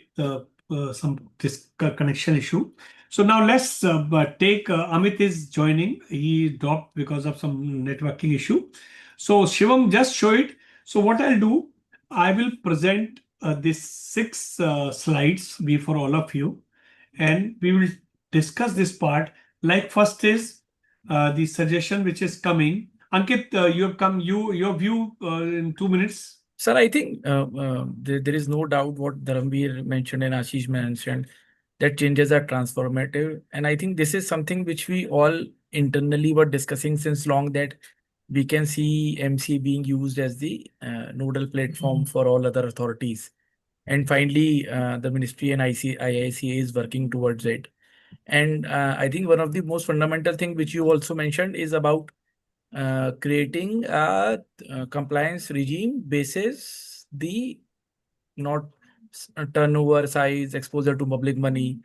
some connection issue. So now let's take Amit is joining. He dropped because of some networking issue. So Shivam, just show it. So what I'll do, I will present this 6 slides for all of you, and we will discuss this part. Like first is the suggestion which is coming. Ankit, you have come. Your view in 2 minutes. Sir, I think there is no doubt what Dharamveer mentioned and Ashish mentioned, that changes are transformative. And I think this is something which we all internally were discussing since long, that we can see MC being used as the nodal platform for all other authorities. And finally, the ministry and IICA is working towards it. And I think one of the most fundamental thing which you also mentioned is about creating a compliance regime basis the not turnover size, exposure to public money.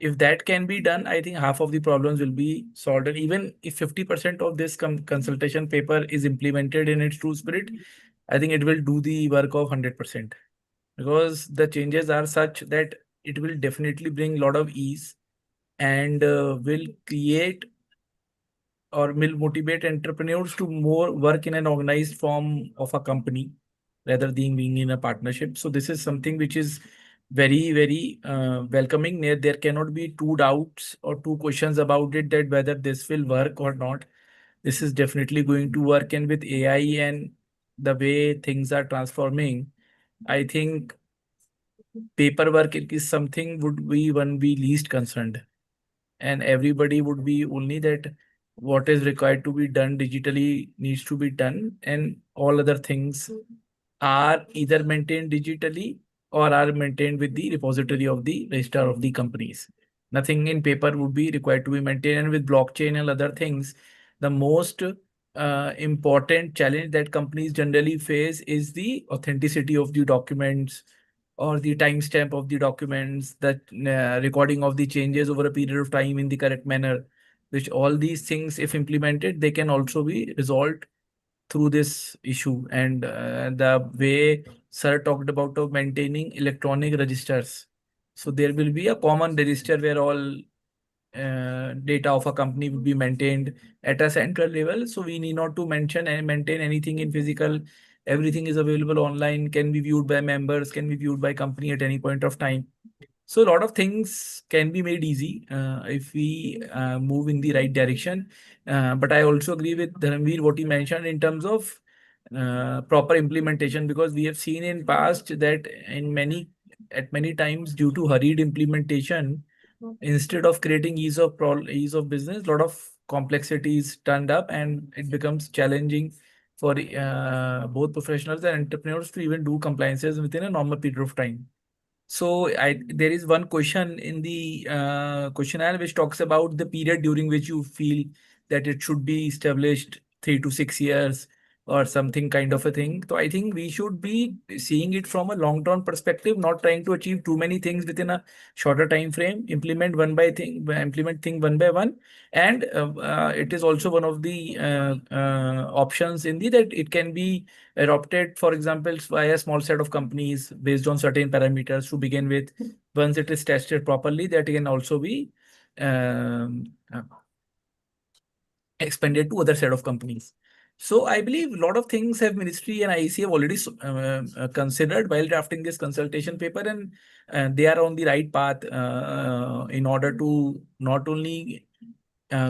If that can be done, I think half of the problems will be solved. And even if 50% of this consultation paper is implemented in its true spirit, I think it will do the work of 100%, because the changes are such that it will definitely bring a lot of ease and will create or will motivate entrepreneurs to more work in an organized form of a company rather than being in a partnership. So this is something which is very welcoming. There cannot be two doubts or two questions about it, that whether this will work or not. This is definitely going to work, and with AI and the way things are transforming, I think paperwork is something would be one be least concerned, and everybody would be only that what is required to be done digitally needs to be done, and all other things are either maintained digitally or are maintained with the repository of the registrar of the companies. Nothing in paper would be required to be maintained. And with blockchain and other things, the most important challenge that companies generally face is the authenticity of the documents or the timestamp of the documents, that recording of the changes over a period of time in the correct manner, which all these things, if implemented, they can also be resolved through this issue. And the way Sir talked about of maintaining electronic registers. So there will be a common register where all data of a company will be maintained at a central level. So we need not to mention and maintain anything in physical. Everything is available online, can be viewed by members, can be viewed by company at any point of time. So a lot of things can be made easy if we move in the right direction. But I also agree with Dharamveer what he mentioned in terms of proper implementation, because we have seen in past that at many times, due to hurried implementation, instead of creating ease of business, a lot of complexities turned up, and it becomes challenging for both professionals and entrepreneurs to even do compliances within a normal period of time. So there is one question in the questionnaire which talks about the period during which you feel that it should be established, 3 to 6 years or something kind of a thing. So I think we should be seeing it from a long-term perspective, not trying to achieve too many things within a shorter time frame. Implement thing one by one, and it is also one of the options in the that it can be adopted, for example, by a small set of companies based on certain parameters to begin with. Once it is tested properly, that can also be um, uh, expanded to other set of companies. So I believe a lot of things have ministry and IEC have already considered while drafting this consultation paper, and they are on the right path in order to not only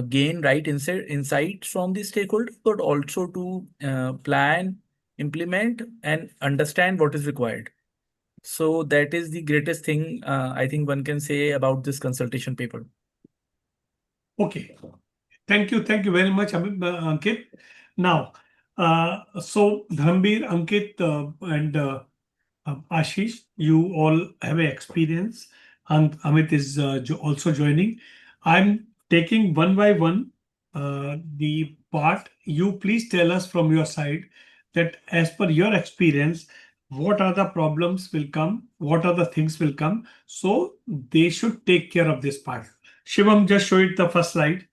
gain right insights from the stakeholders, but also to plan, implement, and understand what is required. So that is the greatest thing I think one can say about this consultation paper. Okay. Thank you very much, Ankit. Now, so Dhambir, Ankit, and Ashish, you all have a experience, and Amit is also joining. I'm taking one by one the part. You please tell us from your side that as per your experience, what are the problems will come, what are the things will come. So they should take care of this part. Shivam, just show it the first slide.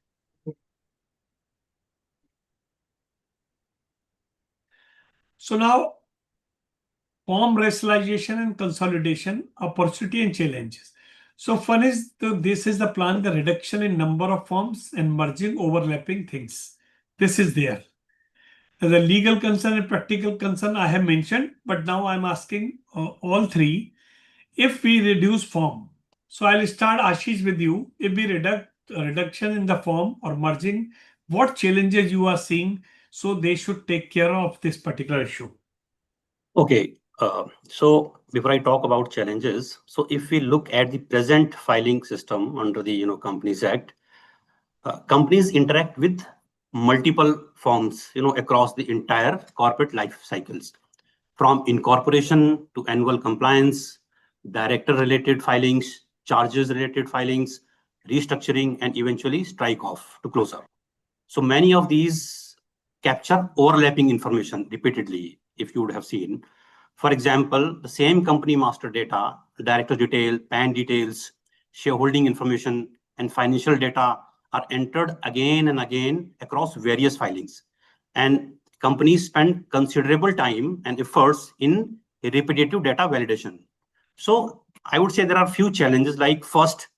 So now, form rationalization and consolidation, opportunity and challenges. So one is this is the plan, the reduction in number of forms and merging overlapping things. This is there. The legal concern and practical concern I have mentioned, but now I'm asking all three. If we reduce form, so I'll start Ashish with you. If we reduction in the form or merging, what challenges you are seeing? So they should take care of this particular issue. Okay, so before I talk about challenges, so if we look at the present filing system under the Companies Act, companies interact with multiple forms across the entire corporate life cycles, from incorporation to annual compliance, director related filings, charges related filings, restructuring, and eventually strike off to close up. So many of these capture overlapping information repeatedly, if you would have seen. For example, the same company master data, director detail, PAN details, shareholding information, and financial data are entered again and again across various filings. And companies spend considerable time and efforts in repetitive data validation. So I would say there are few challenges, like first,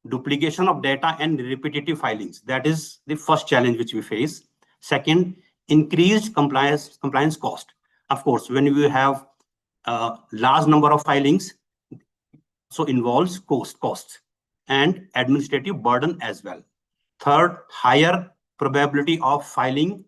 duplication of data and repetitive filings. That is the first challenge which we face. Second, increased compliance cost. Of course, when you have a large number of filings, so involves costs and administrative burden as well. Third, higher probability of filing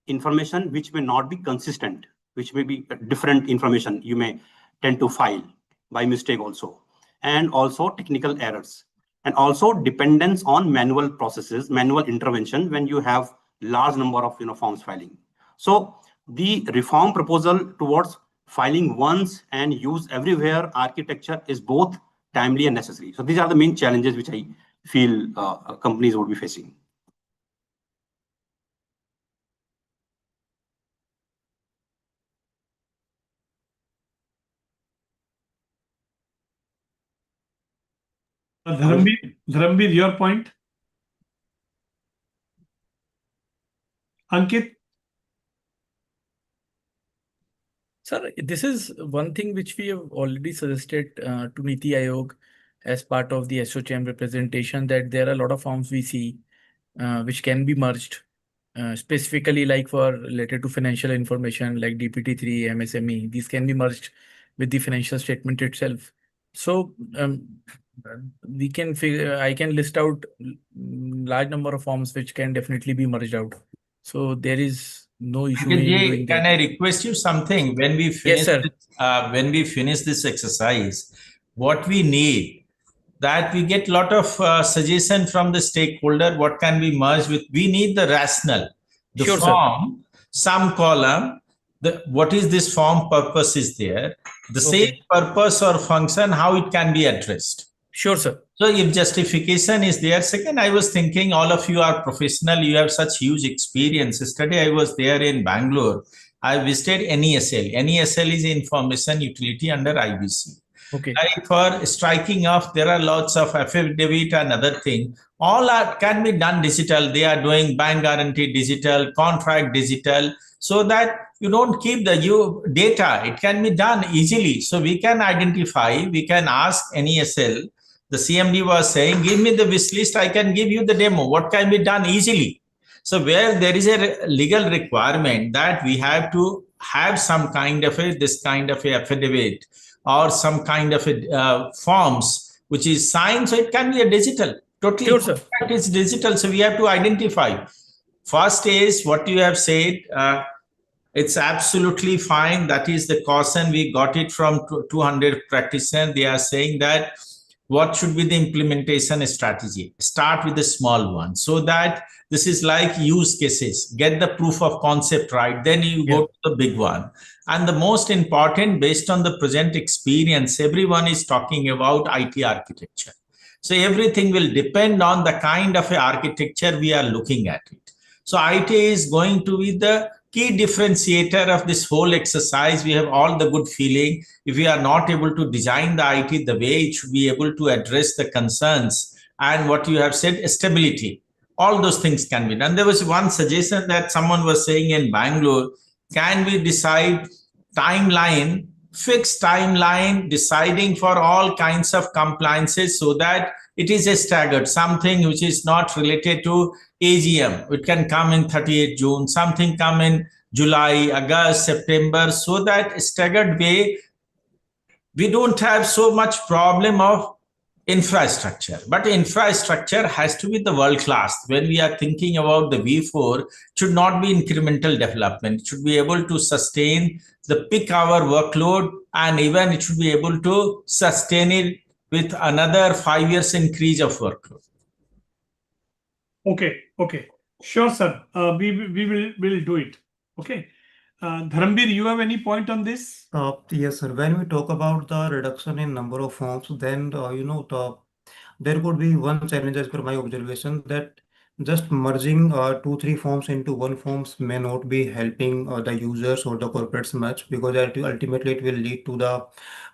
information which may not be consistent, which may be different information you may tend to file by mistake also, and also technical errors, and also dependence on manual processes, manual intervention when you have large number of forms filing. So the reform proposal towards filing once and use everywhere architecture is both timely and necessary. So these are the main challenges which I feel companies would be facing. Dharamveer, your point. Ankit. Sir, this is one thing which we have already suggested to Niti Aayog as part of the SOCHM representation, that there are a lot of forms we see which can be merged, specifically like for related to financial information like DPT3, MSME. These can be merged with the financial statement itself. So we can figure, I can list out large number of forms which can definitely be merged out. So there is no issue in doing Can that. I request you something? When we finish, this exercise, what we need, that we get a lot of suggestion from the stakeholder, what can be merged with. We need the rationale, the Sure, form, some column, what is this form purpose is there, the same purpose or function, how it can be addressed. Sure, sir. So if justification is there. Second, I was thinking all of you are professional, you have such huge experience. Yesterday I was there in Bangalore. I visited NESL. NESL is information utility under IBC. Okay. Like for striking off, there are lots of affidavit and other thing. All can be done digital. They are doing bank guarantee digital, contract digital, so that you don't keep the data. It can be done easily. So we can identify, we can ask NESL. The CMD was saying, give me the wish list, I can give you the demo. What can be done easily? So where there is a legal requirement that we have to have some kind of this kind of a affidavit or some kind of a forms which is signed, so it can be a digital. Totally, sure, sir. It's digital. So we have to identify. First is what you have said. It's absolutely fine. That is the caution. We got it from 200 practitioners. They are saying that what should be the implementation strategy? Start with the small one, so that this is like use cases, get the proof of concept right, then you go to the big one. And the most important, based on the present experience, everyone is talking about IT architecture. So everything will depend on the kind of architecture we are looking at it. So IT is going to be the key differentiator of this whole exercise. We have all the good feeling. If we are not able to design the IT the way it should be able to address the concerns and what you have said, stability, all those things can be done. There was one suggestion that someone was saying in Bangalore, can we decide timeline, fixed timeline, deciding for all kinds of compliances so that it is a staggered, something which is not related to AGM. It can come in 30th June, something come in July, August, September, so that staggered way, we don't have so much problem of infrastructure. But infrastructure has to be the world class. When we are thinking about the V4, it should not be incremental development. It should be able to sustain the peak hour workload, and even it should be able to sustain it with another 5 years increase of workload. Okay. Sure, sir. We will do it. Okay. Dharamveer, you have any point on this? Yes, sir. When we talk about the reduction in number of forms, then there could be one challenge as per my observation, that just merging 2-3 forms into one forms may not be helping the users or the corporates much, because ultimately it will lead to the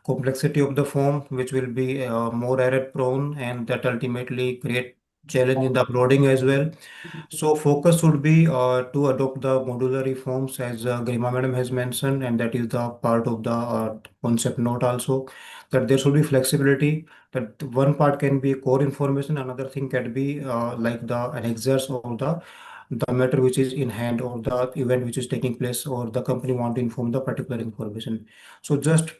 complexity of the form, which will be more error prone, and that ultimately create challenge in the uploading as well. So focus should be to adopt the modular reforms, as Garima madam has mentioned, and that is the part of the concept note also, that there should be flexibility, that one part can be core information, another thing can be like the annexures or the matter which is in hand, or the event which is taking place, or the company want to inform the particular information. So just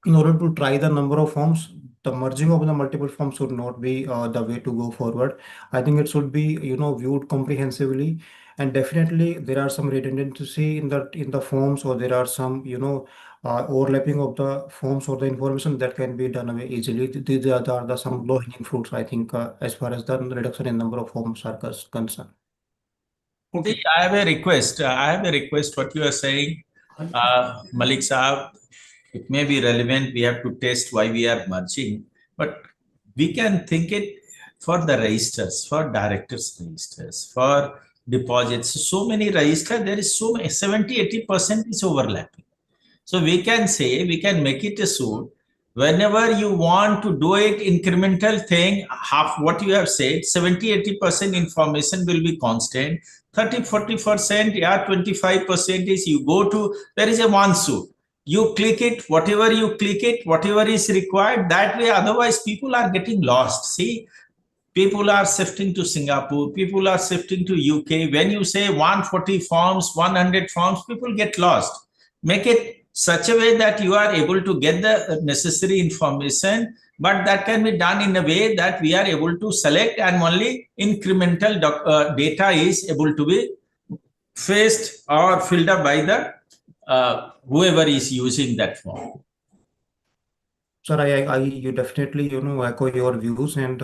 in order to try the number of forms, the merging of the multiple forms should not be the way to go forward. I think it should be, viewed comprehensively, and definitely there are some redundancy in the forms, or there are some, overlapping of the forms or the information that can be done away easily. These are the some low-hanging fruits, I think, as far as the reduction in number of forms are concerned. Okay. See, I have a request. What you are saying, Malik Saab, it may be relevant. We have to test why we are merging, but we can think it for the registers, for directors registers, for deposits. So many registers, there is so many, 70-80% is overlapping. So we can say, we can make it a suit. Whenever you want to do it incremental thing, half what you have said, 70-80% information will be constant. 30-40%, yeah, 25% is you go to, there is a one suit. You click it, whatever you click it, whatever is required, that way, otherwise people are getting lost. See, people are shifting to Singapore, people are shifting to UK. When you say 140 forms, 100 forms, people get lost. Make it such a way that you are able to get the necessary information, but that can be done in a way that we are able to select, and only incremental data is able to be faced or filled up by the whoever is using that form. Sir, you definitely, echo your views, and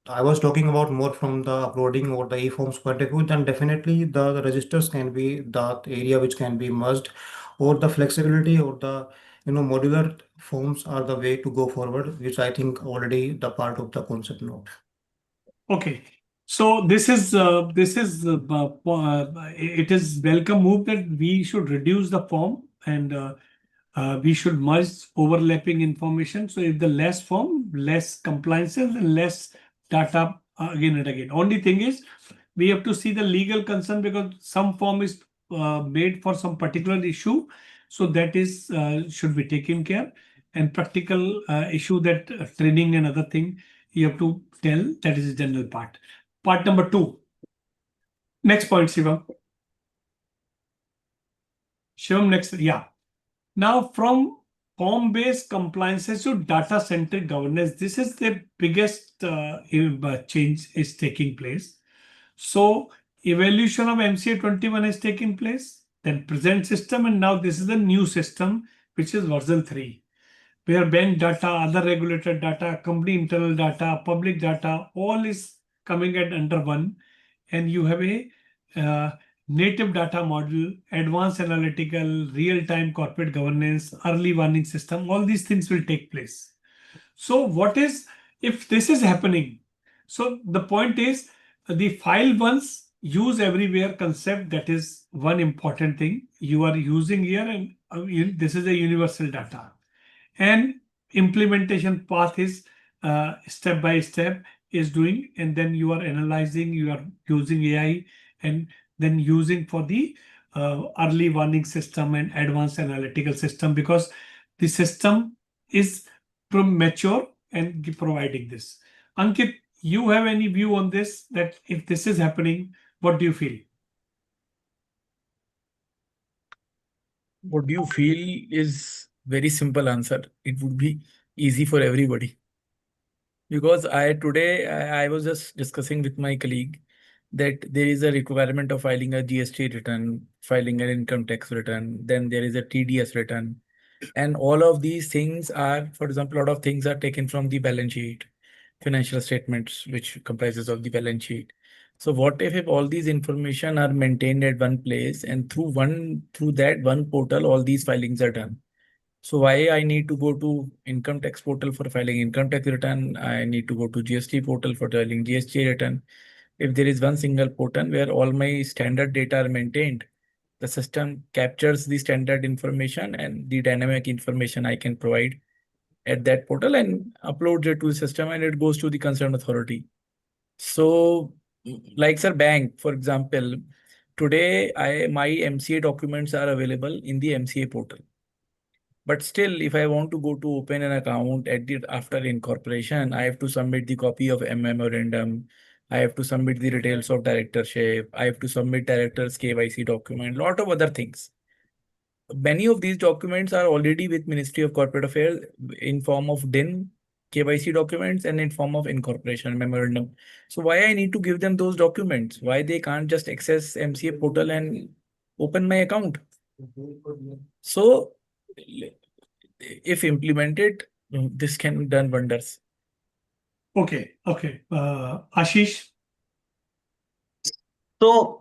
I was talking about more from the uploading or the e-forms point of view. Then definitely the registers can be the area which can be merged, or the flexibility, or the, modular forms are the way to go forward, which I think already the part of the concept note. Okay. So this is it is welcome move that we should reduce the form, and we should merge overlapping information. So if the less form, less compliances, and less data again and again. Only thing is, we have to see the legal concern, because some form is made for some particular issue. So that is should be taken care. And practical issue, that training and other thing, you have to tell, that is the general part. Part number 2. Next point, Shivam. Shivam, next. Yeah. Now, from form-based compliances to data-centric governance, this is the biggest change is taking place. So, evolution of MCA21 has taken place, then present system, and now this is the new system, which is version 3, where bank data, other regulated data, company internal data, public data, all is coming at under one, and you have a native data model, advanced analytical, real-time corporate governance, early warning system, all these things will take place. So what is, if this is happening, so the point is, the file once use everywhere concept, that is one important thing you are using here, and this is a universal data. And implementation path is step by step is doing, and then you are analyzing, you are using AI, and then using for the early warning system and advanced analytical system, because the system is mature and providing this. Ankit, you have any view on this, that if this is happening, what do you feel? What do you feel is very simple answer. It would be easy for everybody. Because I was just discussing with my colleague that there is a requirement of filing a GST return, filing an income tax return, then there is a TDS return. And all of these things are, for example, a lot of things are taken from the balance sheet, financial statements, which comprises of the balance sheet. So what if all these information are maintained at one place, and through that one portal, all these filings are done? So why I need to go to income tax portal for filing income tax return? I need to go to GST portal for filing GST return. If there is one single portal where all my standard data are maintained, the system captures the standard information and the dynamic information I can provide at that portal and uploads it to the system, and it goes to the concerned authority. So, like sir, bank, for example, today my MCA documents are available in the MCA portal. But still, if I want to go to open an account after incorporation, I have to submit the copy of memorandum. I have to submit the details of directorship. I have to submit director's KYC document, lot of other things. Many of these documents are already with Ministry of Corporate Affairs in form of DIN, KYC documents, and in form of incorporation memorandum. So why I need to give them those documents? Why they can't just access MCA portal and open my account? So if implemented, this can done wonders. Okay. Ashish? So,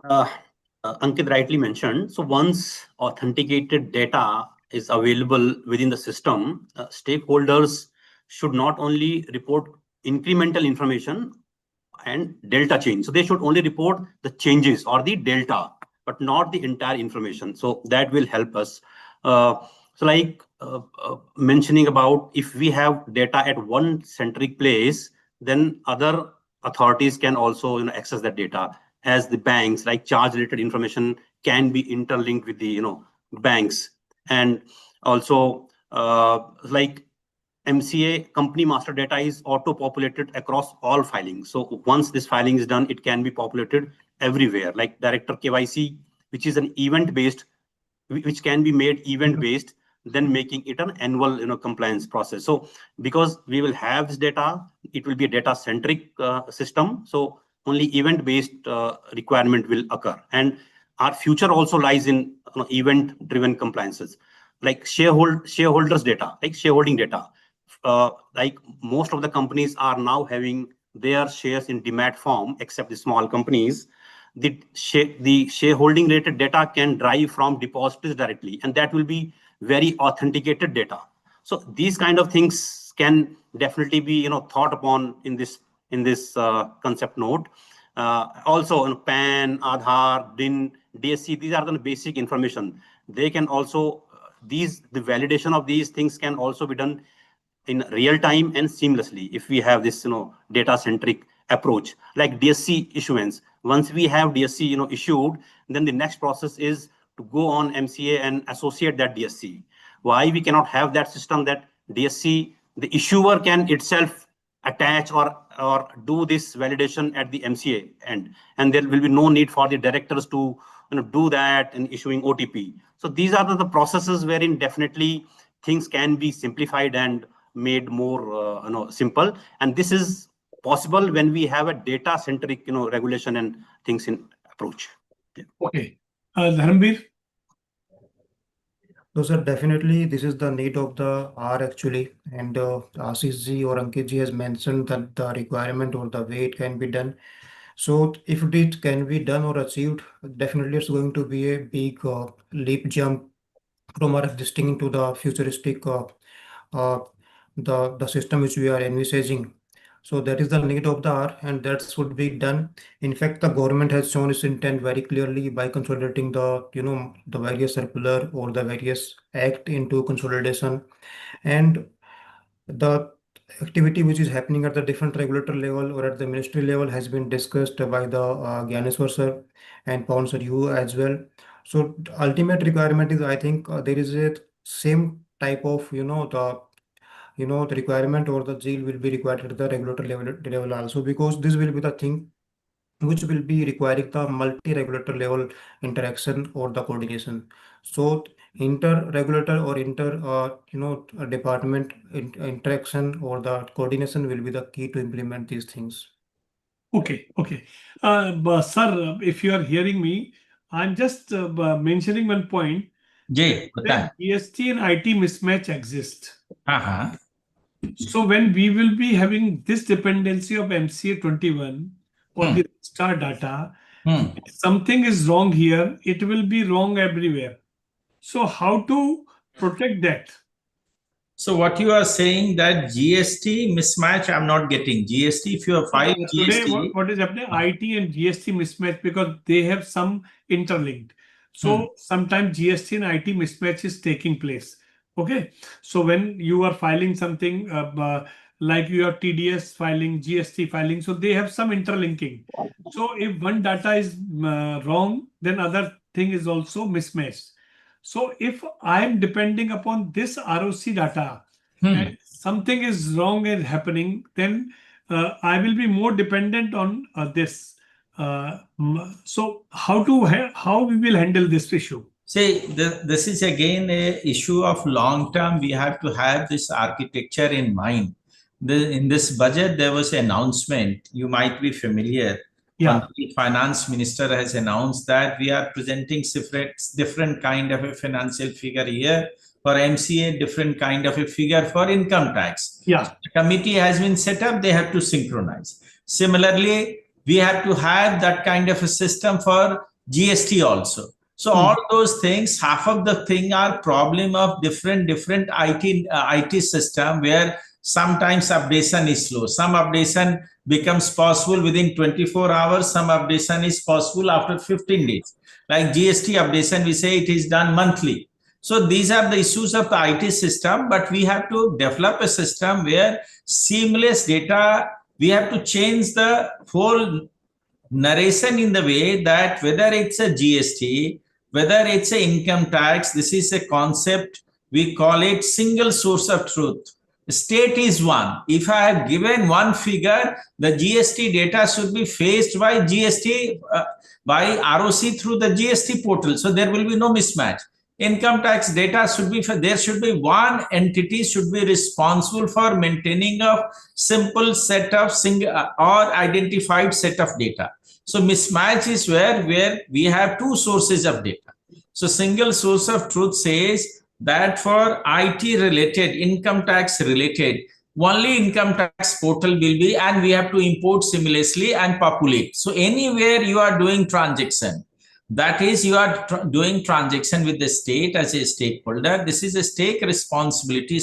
Ankit rightly mentioned, so once authenticated data is available within the system, stakeholders should not only report incremental information and delta change. So they should only report the changes or the delta, but not the entire information. So that will help us. Mentioning about, if we have data at one centric place, then other authorities can also access that data, as the banks, like charge related information can be interlinked with the banks. And also like MCA company master data is auto populated across all filings. So once this filing is done, it can be populated everywhere, like director KYC, which is an event based, which can be made event based, then making it an annual compliance process. So because we will have this data, it will be a data centric system. So only event based requirement will occur, and our future also lies in event driven compliances, like shareholders data, like shareholding data. Like most of the companies are now having their shares in demat form, except the small companies. The shareholding related data can drive from depositors directly, and that will be very authenticated data. So these kind of things can definitely be thought upon in this concept note. Also PAN, Aadhaar, DIN, DSC, these are the basic information. They can also the validation of these things can also be done in real time and seamlessly if we have this data centric approach, like DSC issuance. Once we have DSC issued, then the next process is to go on MCA and associate that DSC. Why we cannot have that system, that DSC, the issuer can itself attach or do this validation at the MCA end, and there will be no need for the directors to do that in issuing OTP. So these are the processes wherein definitely things can be simplified and made more simple, and this is possible when we have a data centric regulation and things in approach. Yeah. Okay. Dharmveer? So, sir, definitely this is the need of the hour actually. And Ashish ji or Ankit ji has mentioned that the requirement or the way it can be done. So if it can be done or achieved, definitely it's going to be a big leap jump from our existing to the futuristic uh, the system which we are envisaging. So that is the need of the hour, and that should be done. In fact, the government has shown its intent very clearly by consolidating the, the various circular or the various act into consolidation. And the activity which is happening at the different regulator level or at the ministry level has been discussed by the Gyaneshwar sir and Pawan sir, you as well. So the ultimate requirement is, I think, there is a same type of, the requirement or the zeal will be required at the regulator level also, because this will be the thing which will be requiring the multi-regulator level interaction or the coordination. So inter-regulator or department interaction or the coordination will be the key to implement these things. Okay, okay. But sir, if you are hearing me, I'm just mentioning one point. Jay, That GST and IT mismatch exist. uh-huh. So when we will be having this dependency of MCA21 or the star data, if something is wrong here, it will be wrong everywhere. So how to protect that? So what you are saying that GST mismatch, I'm not getting. GST, if you have filed Today, GST. what is happening? IT and GST mismatch, because they have some interlinked. So sometimes GST and IT mismatch is taking place. Okay. So when you are filing something like your TDS filing, GST filing, so they have some interlinking. So if one data is wrong, then other thing is also mismatched. So if I am depending upon this ROC data and something is wrong is happening, then I will be more dependent on this. So how we will handle this issue? See, this is again a issue of long term. We have to have this architecture in mind. In this budget, there was an announcement. You might be familiar. Yeah. The finance minister has announced that we are presenting different kind of a financial figure here for MCA, different kind of a figure for income tax. Yeah. The committee has been set up. They have to synchronize. Similarly, we have to have that kind of a system for GST also. So all those things, half of the thing are problem of different IT system, where sometimes updation is slow. Some updation becomes possible within 24 hours. Some updation is possible after 15 days. Like GST updation, we say it is done monthly. So these are the issues of the IT system, but we have to develop a system where seamless data, we have to change the whole narration in the way that whether it's a GST, whether it's a income tax, this is a concept, we call it single source of truth. State is one. If I have given one figure, the GST data should be faced by GST, by ROC through the GST portal. So there will be no mismatch. Income tax data should be, there should be one entity should be responsible for maintaining a simple set of or identified set of data. So mismatch is where we have two sources of data. So single source of truth says that for IT related, income tax related, only income tax portal will be, and we have to import seamlessly and populate. So anywhere you are doing transaction, that is, you are doing transaction with the state as a stakeholder. This is a state responsibility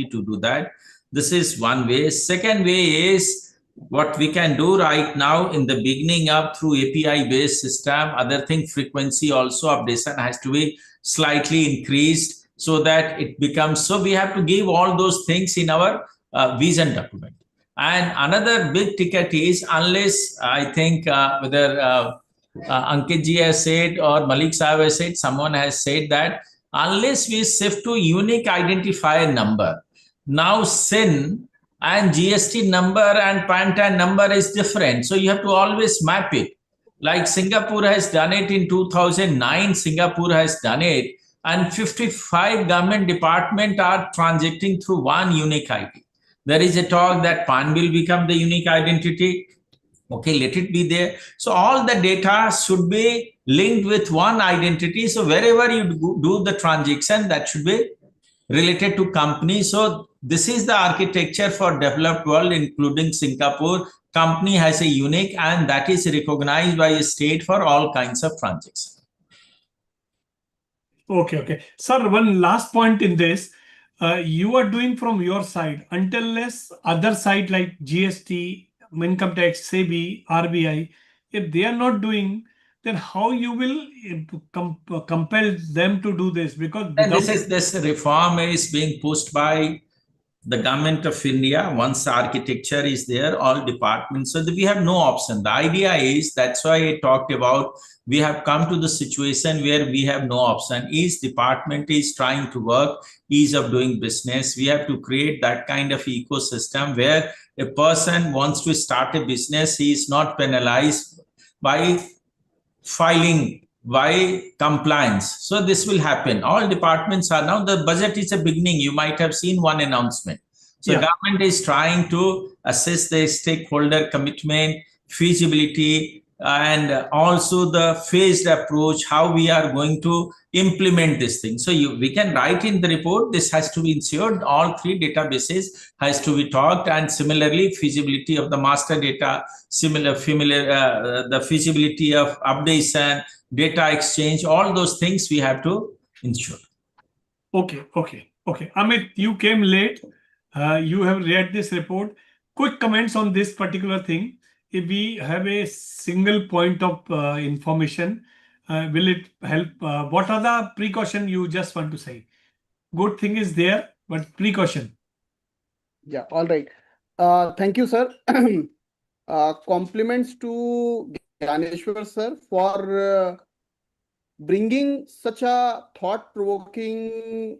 to do that. This is one way. Second way is what we can do right now in the beginning up through API based system. Other thing, frequency also updation has to be slightly increased so that it becomes, so we have to give all those things in our vision document. And another big ticket is, unless I think whether Ankit ji has said or Malik Sahab has said, someone has said that unless we shift to unique identifier number, now SIN and GST number and PAN number is different. So you have to always map it. Like Singapore has done it in 2009, Singapore has done it, and 55 government departments are transacting through one unique ID. There is a talk that PAN will become the unique identity. Okay, let it be there. So all the data should be linked with one identity. So wherever you do the transaction, that should be related to company. So this is the architecture for developed world, including Singapore. Company has a unique, and that is recognized by a state for all kinds of transactions. Okay, okay. Sir, one last point in this. you are doing from your side until unless other side like GST, income tax, SEBI, RBI, if they are not doing, then how you will compel them to do this? Because And without this reform is being pushed by the government of India. Once the architecture is there, all departments, so we have no option. The idea is, that's why I talked about, we have come to the situation where we have no option. Each department is trying to work, ease of doing business. We have to create that kind of ecosystem where a person wants to start a business, he is not penalized by filing, by compliance. So this will happen. All departments are now, the budget is a beginning. You might have seen one announcement. So Yeah. government is trying to assess the stakeholder commitment, feasibility, and also the phased approach, how we are going to implement this thing. So we can write in the report, this has to be ensured, all three databases has to be talked, and similarly feasibility of the master data, the feasibility of updation, data exchange, all those things we have to ensure. Okay. Amit, you came late. You have read this report. Quick comments on this particular thing. If we have a single point of information, will it help? What are the precaution you just want to say? Good thing is there, but precaution. Yeah, all right. Thank you, sir. Compliments to Gyaneshwar sir for bringing such a thought-provoking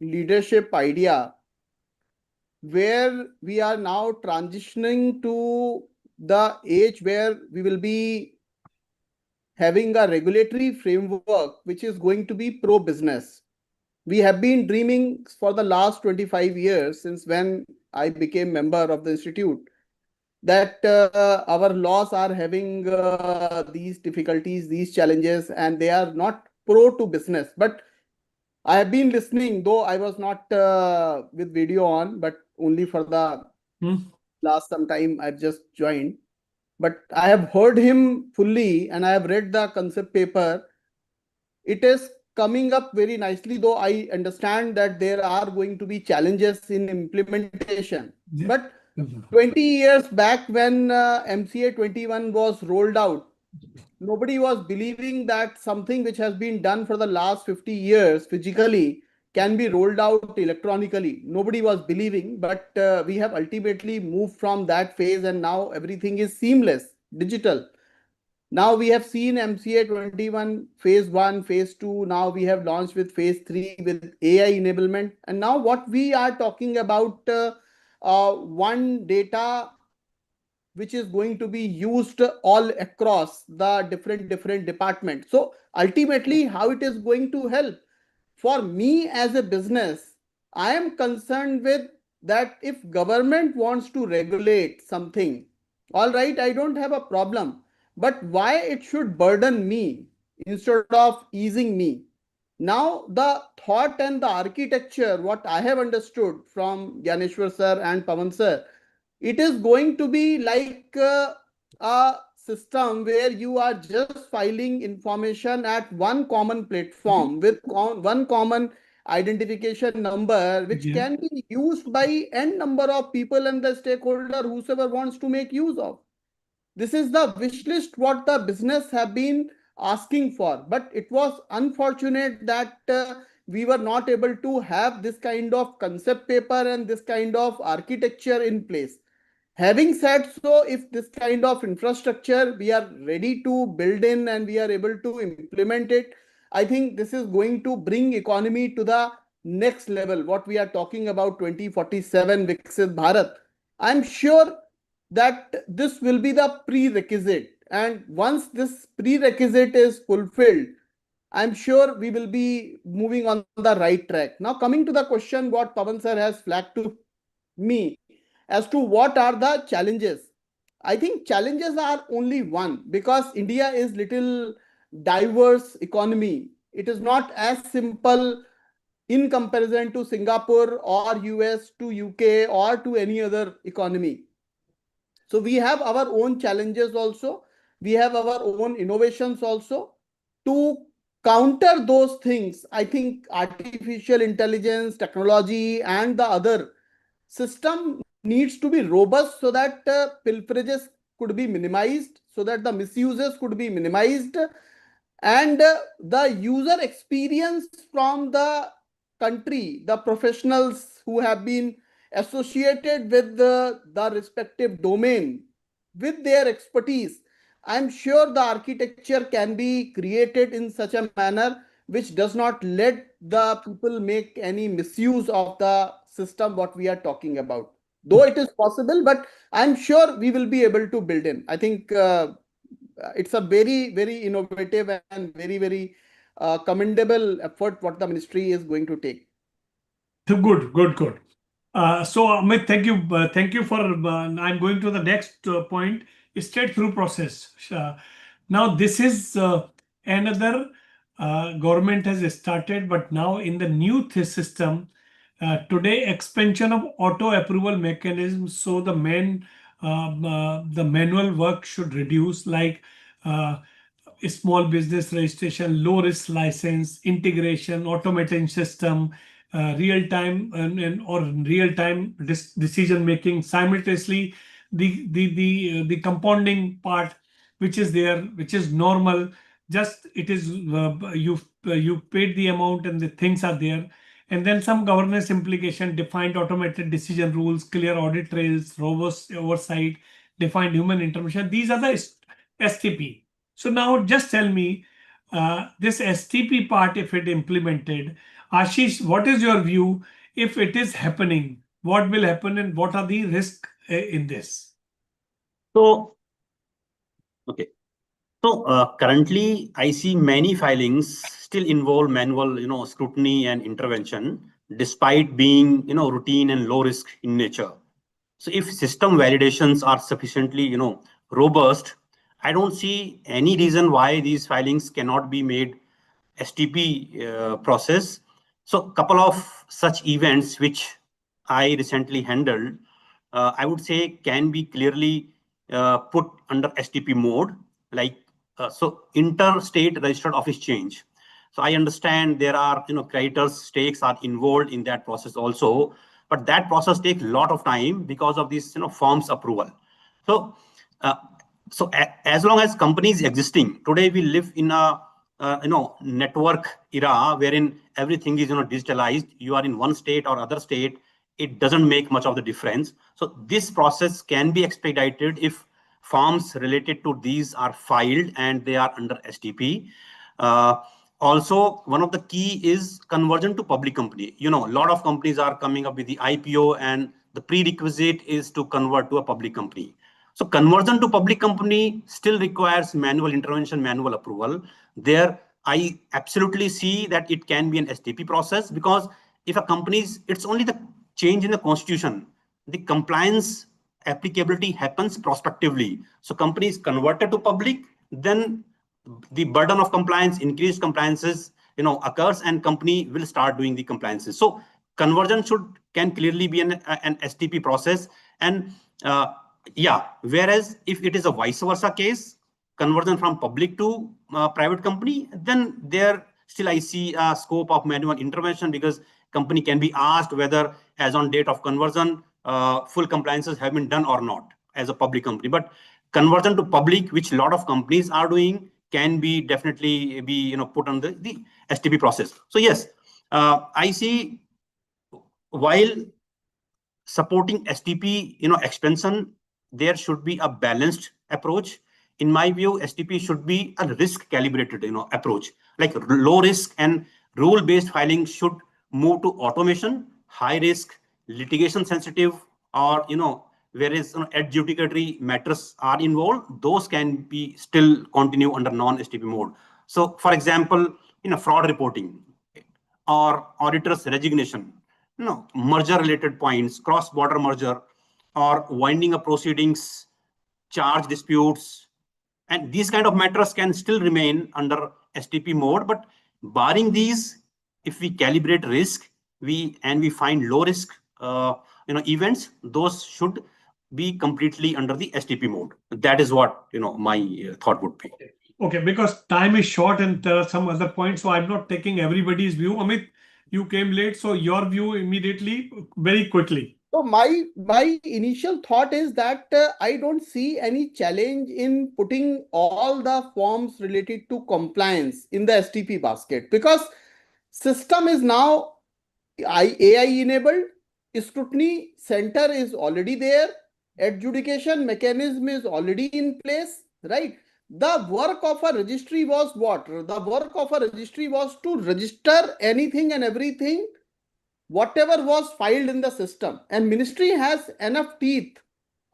leadership idea where we are now transitioning to the age where we will be having a regulatory framework which is going to be pro-business. We have been dreaming for the last 25 years since when I became member of the institute that our laws are having these difficulties, these challenges, and they are not pro to business. But I have been listening, though I was not with video on, but only for the last some time I've just joined. But I have heard him fully and I have read the concept paper. It is coming up very nicely, though I understand that there are going to be challenges in implementation. Yeah. But 20 years back when MCA21 was rolled out, nobody was believing that something which has been done for the last 50 years physically can be rolled out electronically. Nobody was believing, but we have ultimately moved from that phase and now everything is seamless, digital. Now we have seen MCA21 phase 1, phase 2. Now we have launched with phase 3 with AI enablement. And now what we are talking about one data which is going to be used all across the different departments. So ultimately, how it is going to help for me as a business, I am concerned with that if government wants to regulate something, all right, I don't have a problem. But why it should burden me instead of easing me? Now, the thought and the architecture, what I have understood from Gyaneshwar sir and Pawan sir, it is going to be like a system where you are just filing information at one common platform with one common identification number, which Yeah. can be used by n number of people and the stakeholder whosoever wants to make use of. This is the wish list what the business have been asking for, but it was unfortunate that we were not able to have this kind of concept paper and this kind of architecture in place. Having said so, if this kind of infrastructure we are ready to build in and we are able to implement it, I think this is going to bring economy to the next level. What we are talking about 2047 Viksit Bharat. I'm sure that this will be the prerequisite. And once this prerequisite is fulfilled, I'm sure we will be moving on the right track. Now, coming to the question what Pawan sir has flagged to me as to what are the challenges. I think challenges are only one because India is little diverse economy. It is not as simple in comparison to Singapore or US to UK or to any other economy. So we have our own challenges also. We have our own innovations also to counter those things, I think artificial intelligence, technology, and the other system needs to be robust so that pilferages could be minimized, so that the misuses could be minimized, and the user experience from the country, the professionals who have been associated with the respective domain with their expertise, I'm sure the architecture can be created in such a manner which does not let the people make any misuse of the system what we are talking about. Though it is possible, but I'm sure we will be able to build in. I think it's a very, very innovative and very, very commendable effort what the ministry is going to take. Good, good, good. So Amit, thank you for. I'm going to the next point. Straight through process. Now this is another government has started, but now in the new system today, expansion of auto approval mechanism. So the the manual work should reduce, like small business registration, low risk license, integration, automating system, real time or real time decision making. Simultaneously, the compounding part, which is there, which is normal. Just it is you paid the amount and the things are there. And then some governance implication, defined automated decision rules, clear audit trails, robust oversight, defined human intervention. These are the STP. So now just tell me this STP part, if it implemented, Ashish, what is your view if it is happening? What will happen and what are the risks in this? So, okay. So currently, I see many filings still involve manual, scrutiny and intervention, despite being, routine and low risk in nature. So if system validations are sufficiently, robust, I don't see any reason why these filings cannot be made STP process. So couple of such events which I recently handled, I would say can be clearly put under STP mode, like so interstate registered office change. So I understand there are, creditors' stakes are involved in that process also, but that process takes a lot of time because of this, forms approval. So, as long as companies existing today, we live in a network era wherein everything is digitalized. You are in one state or other state, it doesn't make much of the difference. So this process can be expedited if forms related to these are filed and they are under STP. Also, one of the key is conversion to public company. A lot of companies are coming up with the IPO, and the prerequisite is to convert to a public company. So conversion to public company still requires manual intervention, manual approval. There, I absolutely see that it can be an STP process, because if a company's, it's only the change in the constitution. The compliance applicability happens prospectively. So companies converted to public, then the burden of compliance, increased compliances, occurs, and company will start doing the compliances. So conversion can clearly be an STP process. And yeah, whereas if it is a vice versa case, conversion from public to private company, then there still I see a scope of manual intervention, because company can be asked whether as on date of conversion, full compliances have been done or not as a public company. But conversion to public, which a lot of companies are doing, can be definitely be put on the STP process. So yes, I see while supporting STP expansion, there should be a balanced approach. In my view, STP should be a risk calibrated approach. Like low risk and rule based filing should move to automation. High risk, litigation sensitive, or whereas adjudicatory matters are involved, those can be still continue under non-STP mode. So for example, fraud reporting or auditor's resignation, merger related points, cross-border merger, or winding up proceedings, charge disputes, and these kind of matters can still remain under STP mode. But barring these, if we calibrate risk, we find low risk events, those should be completely under the STP mode. That is what my thought would be. Okay, because time is short and there are some other points, so I'm not taking everybody's view. Amit, you came late, so your view immediately, very quickly. So my initial thought is that I don't see any challenge in putting all the forms related to compliance in the STP basket, because system is now AI enabled, scrutiny center is already there, adjudication mechanism is already in place, right? The work of a registry was what? The work of a registry was to register anything and everything whatever was filed in the system, and ministry has enough teeth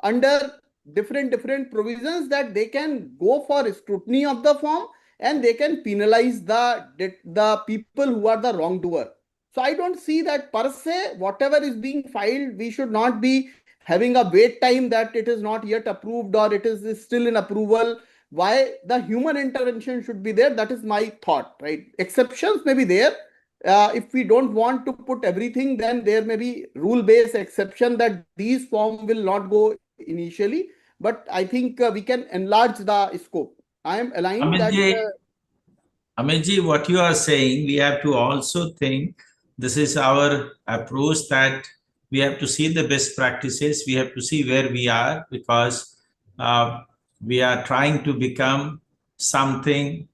under different provisions that they can go for scrutiny of the form, and they can penalize the people who are the wrongdoer. So I don't see that per se whatever is being filed, we should not be having a wait time that it is not yet approved or it is still in approval. Why the human intervention should be there, that is my thought, right? Exceptions may be there. If we don't want to put everything, then there may be rule based exception that these form will not go initially, but I think we can enlarge the scope. I am aligned that Amitji, what you are saying, we have to also think this is our approach, that we have to see the best practices, we have to see where we are, because we are trying to become something.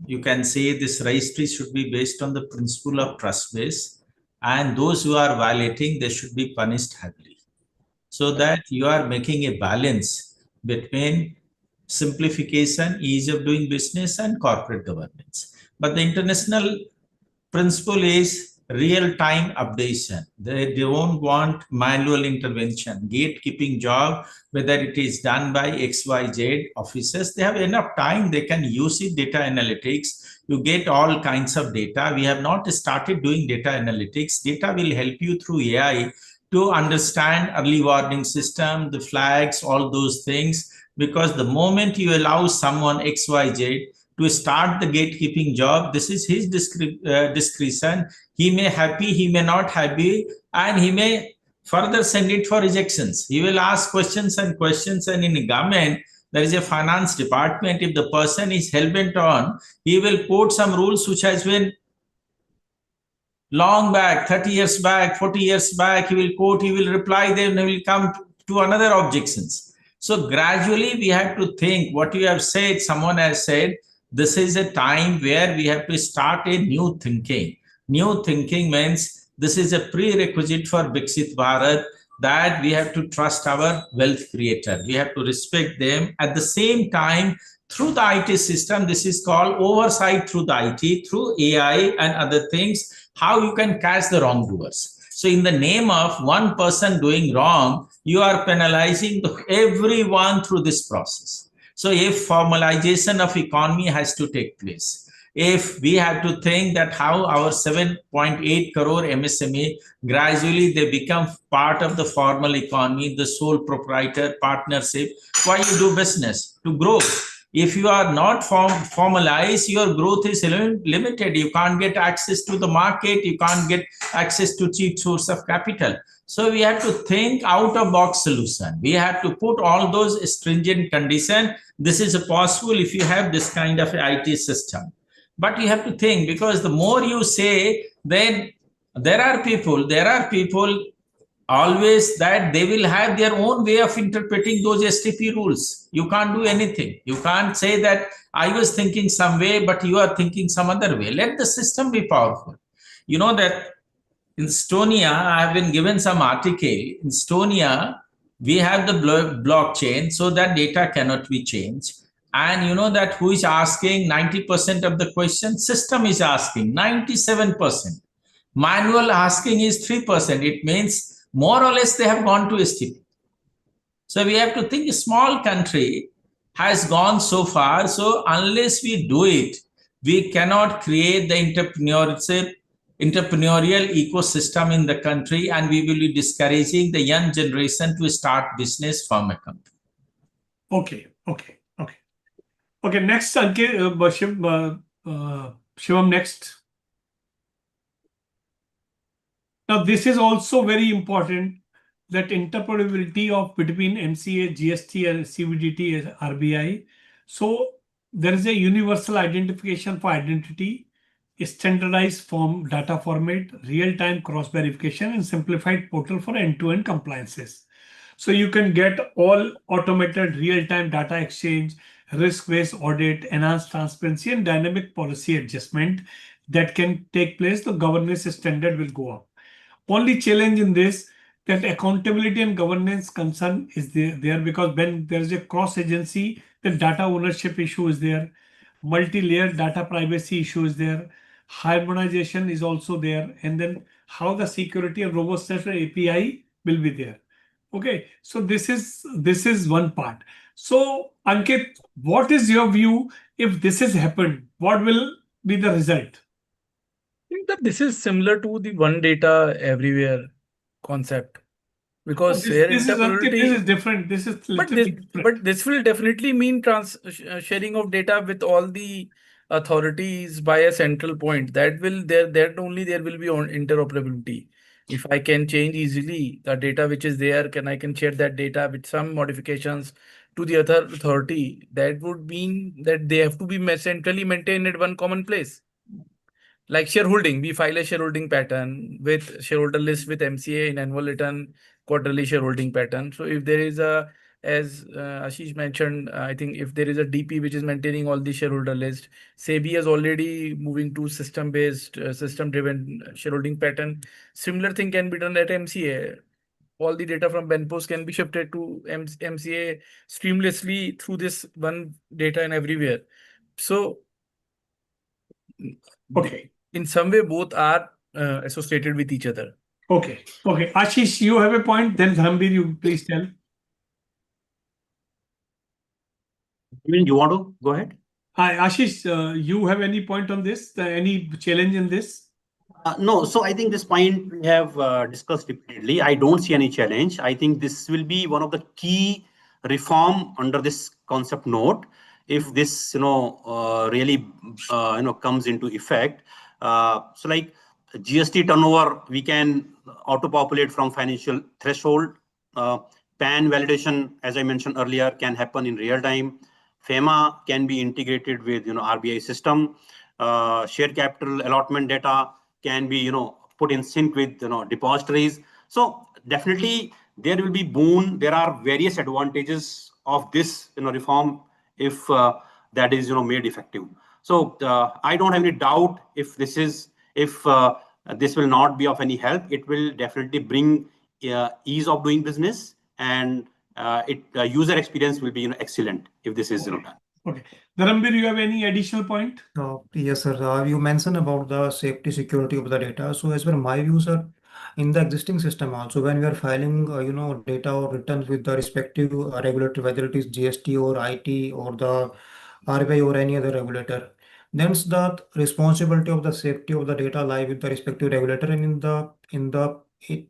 You can say this registry should be based on the principle of trust base, and those who are violating, they should be punished heavily, so that you are making a balance between simplification, ease of doing business, and corporate governance. But the international principle is real-time updation. They don't want manual intervention. Gatekeeping job, whether it is done by XYZ officers, they have enough time. They can use it, data analytics. You get all kinds of data. We have not started doing data analytics. Data will help you through AI to understand early warning system, the flags, all those things. Because the moment you allow someone XYZ to start the gatekeeping job, this is his discretion. He may happy, he may not happy, and he may further send it for rejections. He will ask questions and questions, and in a government, there is a finance department. If the person is hell-bent on, he will quote some rules which has been long back, 30 years back, 40 years back. He will quote, he will reply, then he will come to another objections. So gradually we have to think what you have said, someone has said, this is a time where we have to start a new thinking. New thinking means this is a prerequisite for Viksit Bharat, that we have to trust our wealth creator. We have to respect them. At the same time, through the IT system, this is called oversight through the IT, through AI and other things, how you can catch the wrongdoers. So in the name of one person doing wrong, you are penalizing everyone through this process. So if formalization of economy has to take place, if we have to think that how our 7.8 crore MSME, gradually they become part of the formal economy, the sole proprietor partnership. Why you do business? To grow. If you are not formalized, your growth is limited. You can't get access to the market. You can't get access to cheap source of capital. So we have to think out of box solution. We have to put all those stringent conditions. This is possible if you have this kind of IT system. But you have to think, because the more you say, then there are people always that they will have their own way of interpreting those STP rules. You can't do anything. You can't say that I was thinking some way, but you are thinking some other way. Let the system be powerful. You know that in Estonia, I have been given some article. In Estonia, we have the blockchain, so that data cannot be changed. And you know that who is asking 90% of the question? System is asking 97%. Manual asking is 3%. It means more or less they have gone to STP. So we have to think a small country has gone so far. So unless we do it, we cannot create the entrepreneurial ecosystem in the country, and we will be discouraging the young generation to start business from a country. Okay. Next, Shivam, next. Now, this is also very important, that interoperability of between MCA, GST, and CBDT, RBI. So there is a universal identification for identity, a standardized form data format, real-time cross-verification, and simplified portal for end-to-end compliances. So you can get all automated real-time data exchange, risk-based audit, enhanced transparency, and dynamic policy adjustment that can take place. The governance standard will go up. Only challenge in this that accountability and governance concern is there because when there is a cross agency, the data ownership issue is there, multi-layer data privacy issue is there, harmonization is also there, and then how the security and robustness of API will be there. Okay, so this is one part. So Ankit, what is your view if this has happened? What will be the result? think that this is similar to the one data everywhere concept because here This is Ankit, interoperability. this is different. This is literally different. But this will definitely mean sharing of data with all the authorities by a central point. That only there will be on interoperability. If I can change easily the data which is there, I can share that data with some modifications to the other authority. That would mean that they have to be centrally maintained at one common place. Like shareholding, we file a shareholding pattern with shareholder list with MCA in annual return, quarterly shareholding pattern. So if there is as Ashish mentioned, I think if there is a DP which is maintaining all the shareholder list, SEBI is already moving to system-based, system-driven shareholding pattern. Similar thing can be done at MCA. All the data from Benpost can be shifted to MCA seamlessly through this one data and everywhere. So, okay. In some way, both are associated with each other. Okay. Okay. Ashish, you have a point. Then Dhambir, you please tell. You want to go ahead? Hi, Ashish, you have any point on this? Any challenge in this? No, so I think this point we have discussed repeatedly. I don't see any challenge. I think this will be one of the key reform under this concept note. If this, really, comes into effect. So like GST turnover, we can auto-populate from financial threshold. PAN validation, as I mentioned earlier, can happen in real time. FEMA can be integrated with, RBI system. Share capital allotment data can be put in sync with depositories. So definitely there will be boon. There are various advantages of this reform if that is made effective. So I don't have any doubt if this will not be of any help. It will definitely bring ease of doing business, and user experience will be excellent if this is done. Okay. Dhambir, you have any additional point? Yes, sir. You mentioned about the safety security of the data. So as per my view, sir, in the existing system also, when we are filing, data or returns with the respective regulator, whether it is GST or IT or the RBI or any other regulator, then the responsibility of the safety of the data lie with the respective regulator, and in the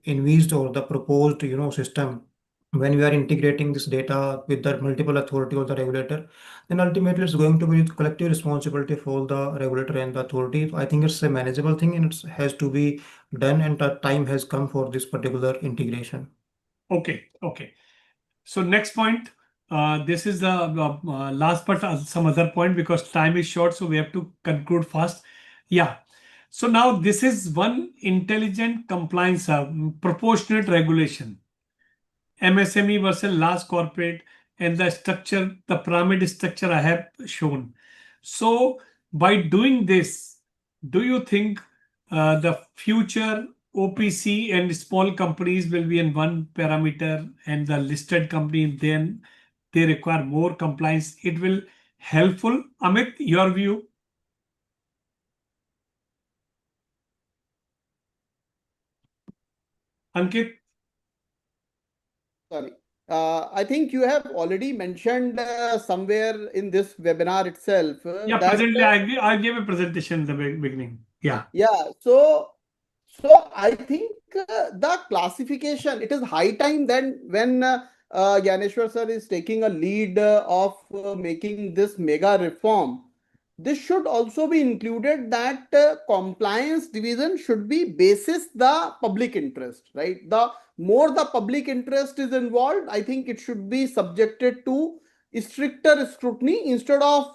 envisaged or the proposed, system, when we are integrating this data with the multiple authority or the regulator, then ultimately it's going to be collective responsibility for the regulator and the authority. I think it's a manageable thing and it has to be done, and the time has come for this particular integration. Okay. Okay. So next point. This is the last part. Some other point because time is short, so we have to conclude fast. Yeah. So now this is one intelligent compliance, proportionate regulation. MSME versus large corporate, and the structure, the pyramid structure I have shown. So by doing this, do you think the future OPC and small companies will be in one parameter, and the listed companies then they require more compliance? It will helpful. Amit, your view? Ankit? Sorry. I think you have already mentioned somewhere in this webinar itself Yeah, that presently I gave a presentation in the beginning. Yeah. yeah. So I think the classification, it is high time then when Gyaneshwar sir is taking a lead of making this mega reform. This should also be included that compliance division should be basis the public interest, right? The more the public interest is involved, I think it should be subjected to stricter scrutiny instead of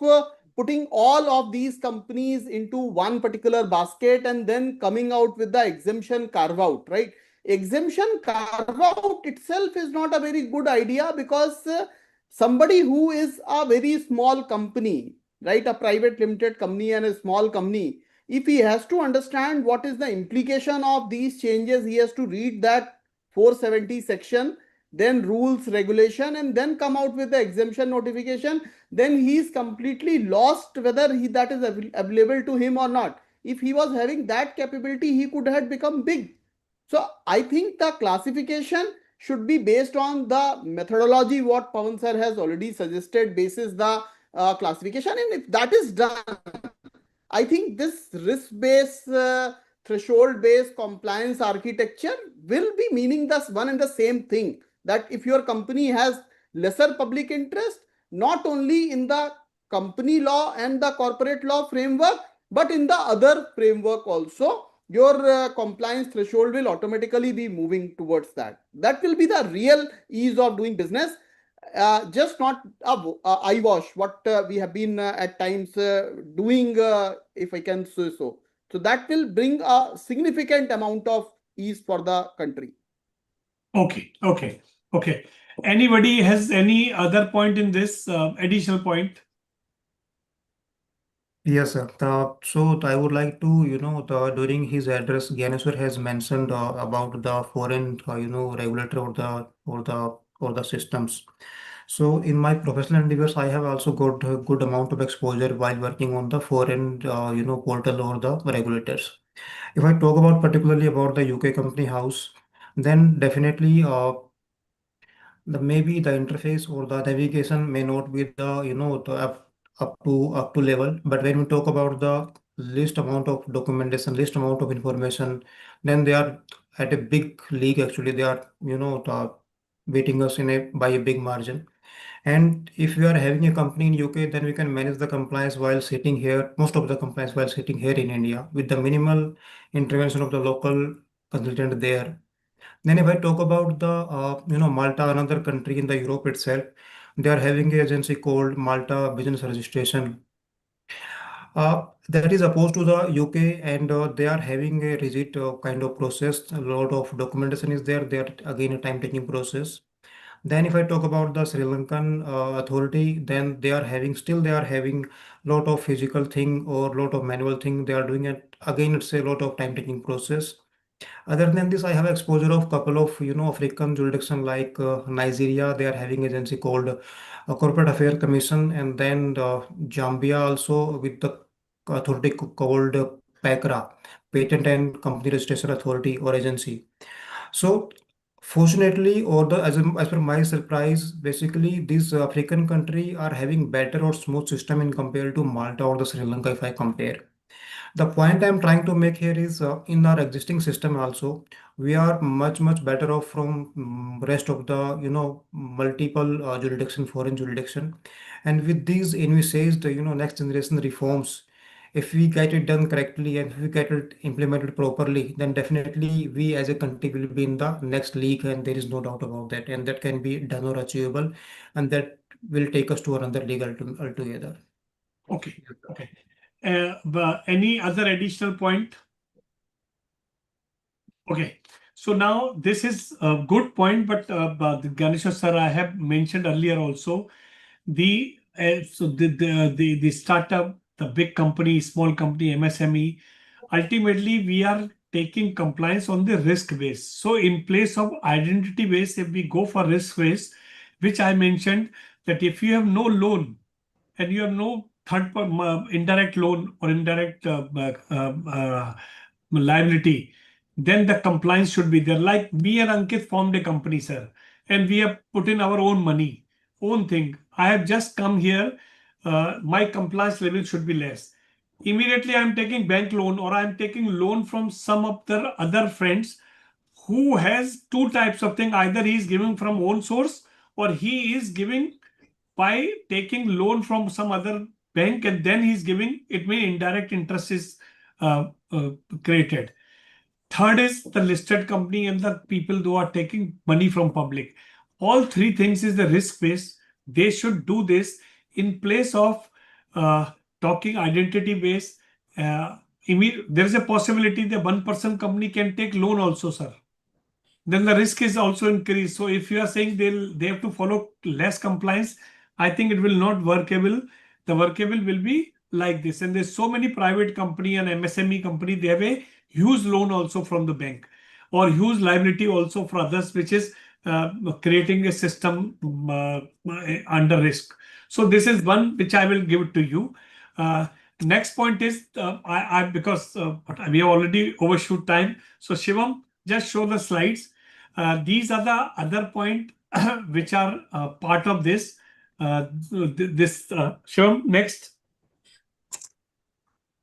putting all of these companies into one particular basket and then coming out with the exemption carve out, right? Exemption carve out itself is not a very good idea, because somebody who is a very small company, right, a private limited company and a small company, if he has to understand what is the implication of these changes, he has to read that 470 section, then rules, regulation, and then come out with the exemption notification. Then he is completely lost whether that is available to him or not. If he was having that capability, he could have become big. So I think the classification should be based on the methodology what Pawan sir has already suggested, basis the classification, and if that is done, I think this risk-based, threshold-based compliance architecture will be meaning the one and the same thing. That if your company has lesser public interest, not only in the company law and the corporate law framework, but in the other framework also, your compliance threshold will automatically be moving towards that. That will be the real ease of doing business. Just not a eyewash what we have been at times doing, if I can say so. So that will bring a significant amount of ease for the country. Okay. Anybody has any other point in this additional point? Yes, sir. So I would like to, during his address, Gyaneshwar has mentioned about the foreign, regulator or the systems. So in my professional endeavors, I have also got a good amount of exposure while working on the foreign, portal or the regulators. If I talk about particularly about the UK company house, then definitely the maybe the interface or the navigation may not be the the up to level, but when we talk about the least amount of documentation, least amount of information, then they are at a big league. Actually they are beating us in a by a big margin. And if we are having a company in UK, then we can manage the compliance while sitting here, most of the compliance while sitting here in India, with the minimal intervention of the local consultant there. Then if I talk about the Malta, another country in the Europe itself, they are having an agency called Malta Business Registration. That is opposed to the UK, and they are having a rigid kind of process. A lot of documentation is there. They are again a time-taking process. Then if I talk about the Sri Lankan authority, then they are having lot of physical thing or lot of manual thing. They are doing it again. It's a lot of time-taking process. Other than this, I have exposure of couple of African jurisdiction like Nigeria. They are having agency called Corporate Affairs Commission, and then Zambia also with the authority called PACRA, Patent and Company Registration Authority or agency. So fortunately, or as per my surprise, basically these African country are having better or smooth system in compared to Malta or the Sri Lanka if I compare. The point I'm trying to make here is in our existing system also, we are much better off from rest of the multiple jurisdiction, foreign jurisdiction. And with these envisaged next generation reforms, if we get it done correctly and if we get it implemented properly, then definitely we as a country will be in the next league, and there is no doubt about that. And that can be done or achievable, and that will take us to another league altogether. Okay. But any other additional point? Okay. So now this is a good point, but Ganesha sir, I have mentioned earlier also the startup, the big company, small company, MSME. Ultimately, we are taking compliance on the risk base. So in place of identity base, if we go for risk base, which I mentioned that if you have no loan and you have no indirect loan or indirect liability, then the compliance should be there. Like me and Ankit formed a company, sir, and we have put in our own money, own thing. I have just come here. My compliance level should be less. Immediately, I'm taking bank loan or I'm taking loan from some of the other friends who has two types of thing. Either he is giving from own source or he is giving by taking loan from some other bank, and then he's giving, it means indirect interest is created. Third is the listed company and the people who are taking money from public. All three things is the risk base. They should do this in place of talking identity base, there is a possibility that one person company can take loan also, sir. Then the risk is also increased. So if you are saying they have to follow less compliance, I think it will not workable. The workable will be like this. And there's so many private company and MSME company, they have a huge loan also from the bank or huge liability also for others, which is creating a system under risk. So this is one which I will give it to you. Next point is because we have already overshoot time. So Shivam, just show the slides. These are the other point which are part of this. Shivam, next.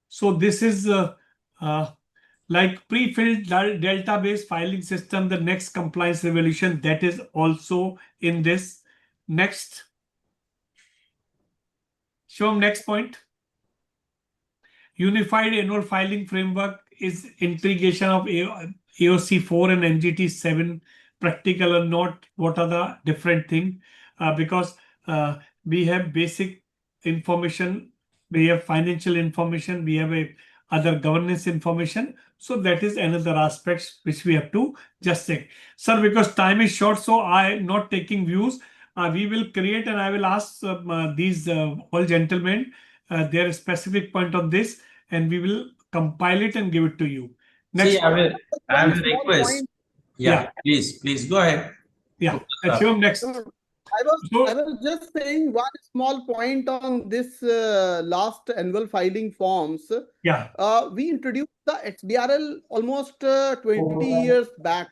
So this is like pre-filled database filing system, the next compliance revolution that is also in this. Next. Shivam, next point. Unified annual filing framework is integration of AOC 4 and NGT 7, practical or not, what are the different things? Because we have basic information, we have financial information, we have other governance information. So that is another aspect which we have to just check. Sir, because time is short, so I am not taking views. We will create and I will ask these all gentlemen their specific point on this, and we will compile it and give it to you. Next. See, I will request. Point. Yeah, please go ahead. Yeah, Shivam, next. I was just saying one small point on this last annual filing forms. Yeah. We introduced the XBRL almost 20 years back.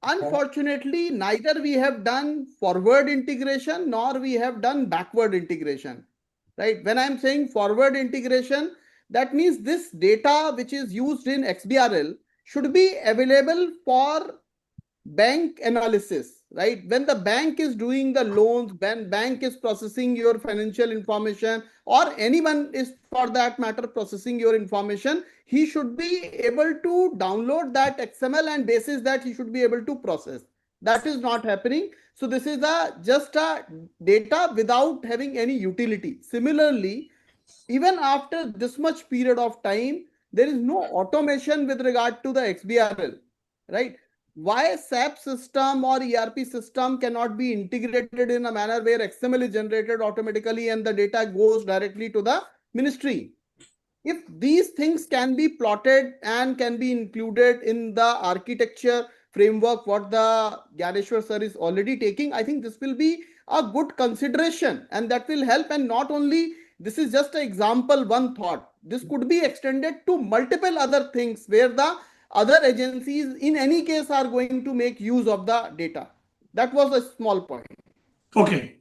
Unfortunately, neither we have done forward integration nor we have done backward integration. Right? When I'm saying forward integration, that means this data which is used in XBRL should be available for bank analysis, right? When the bank is doing the loans, when bank is processing your financial information, or anyone is for that matter processing your information, he should be able to download that XML and basis that he should be able to process. That is not happening. So this is just a data without having any utility. Similarly, even after this much period of time, there is no automation with regard to the XBRL, right? Why SAP system or ERP system cannot be integrated in a manner where XML is generated automatically and the data goes directly to the ministry? If these things can be plotted and can be included in the architecture framework, what the Gyaneshwar sir is already taking, I think this will be a good consideration and that will help. And not only this is just an example, one thought. This could be extended to multiple other things where the other agencies in any case are going to make use of the data. That was a small point. Okay.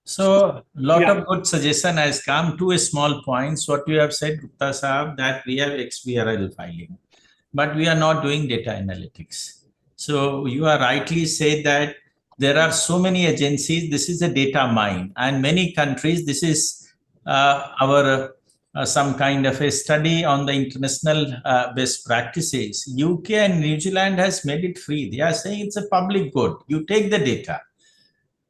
So lot of good suggestion has come. Two small points. What you have said, Gupta Sahab, that we have XBRL filing, but we are not doing data analytics. So you are rightly said that there are so many agencies. This is a data mine, and many countries. This is our some kind of a study on the international best practices. UK and New Zealand has made it free. They are saying it's a public good. You take the data.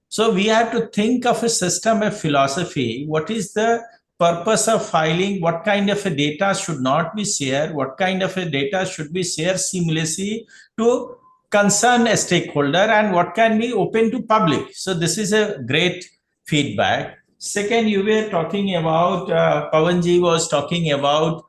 So we have to think of a system, a philosophy. What is the purpose of filing? What kind of a data should not be shared? What kind of a data should be shared seamlessly to concern a stakeholder, and what can be open to public? So this is a great feedback. Second, you were talking about, Pawanji was talking about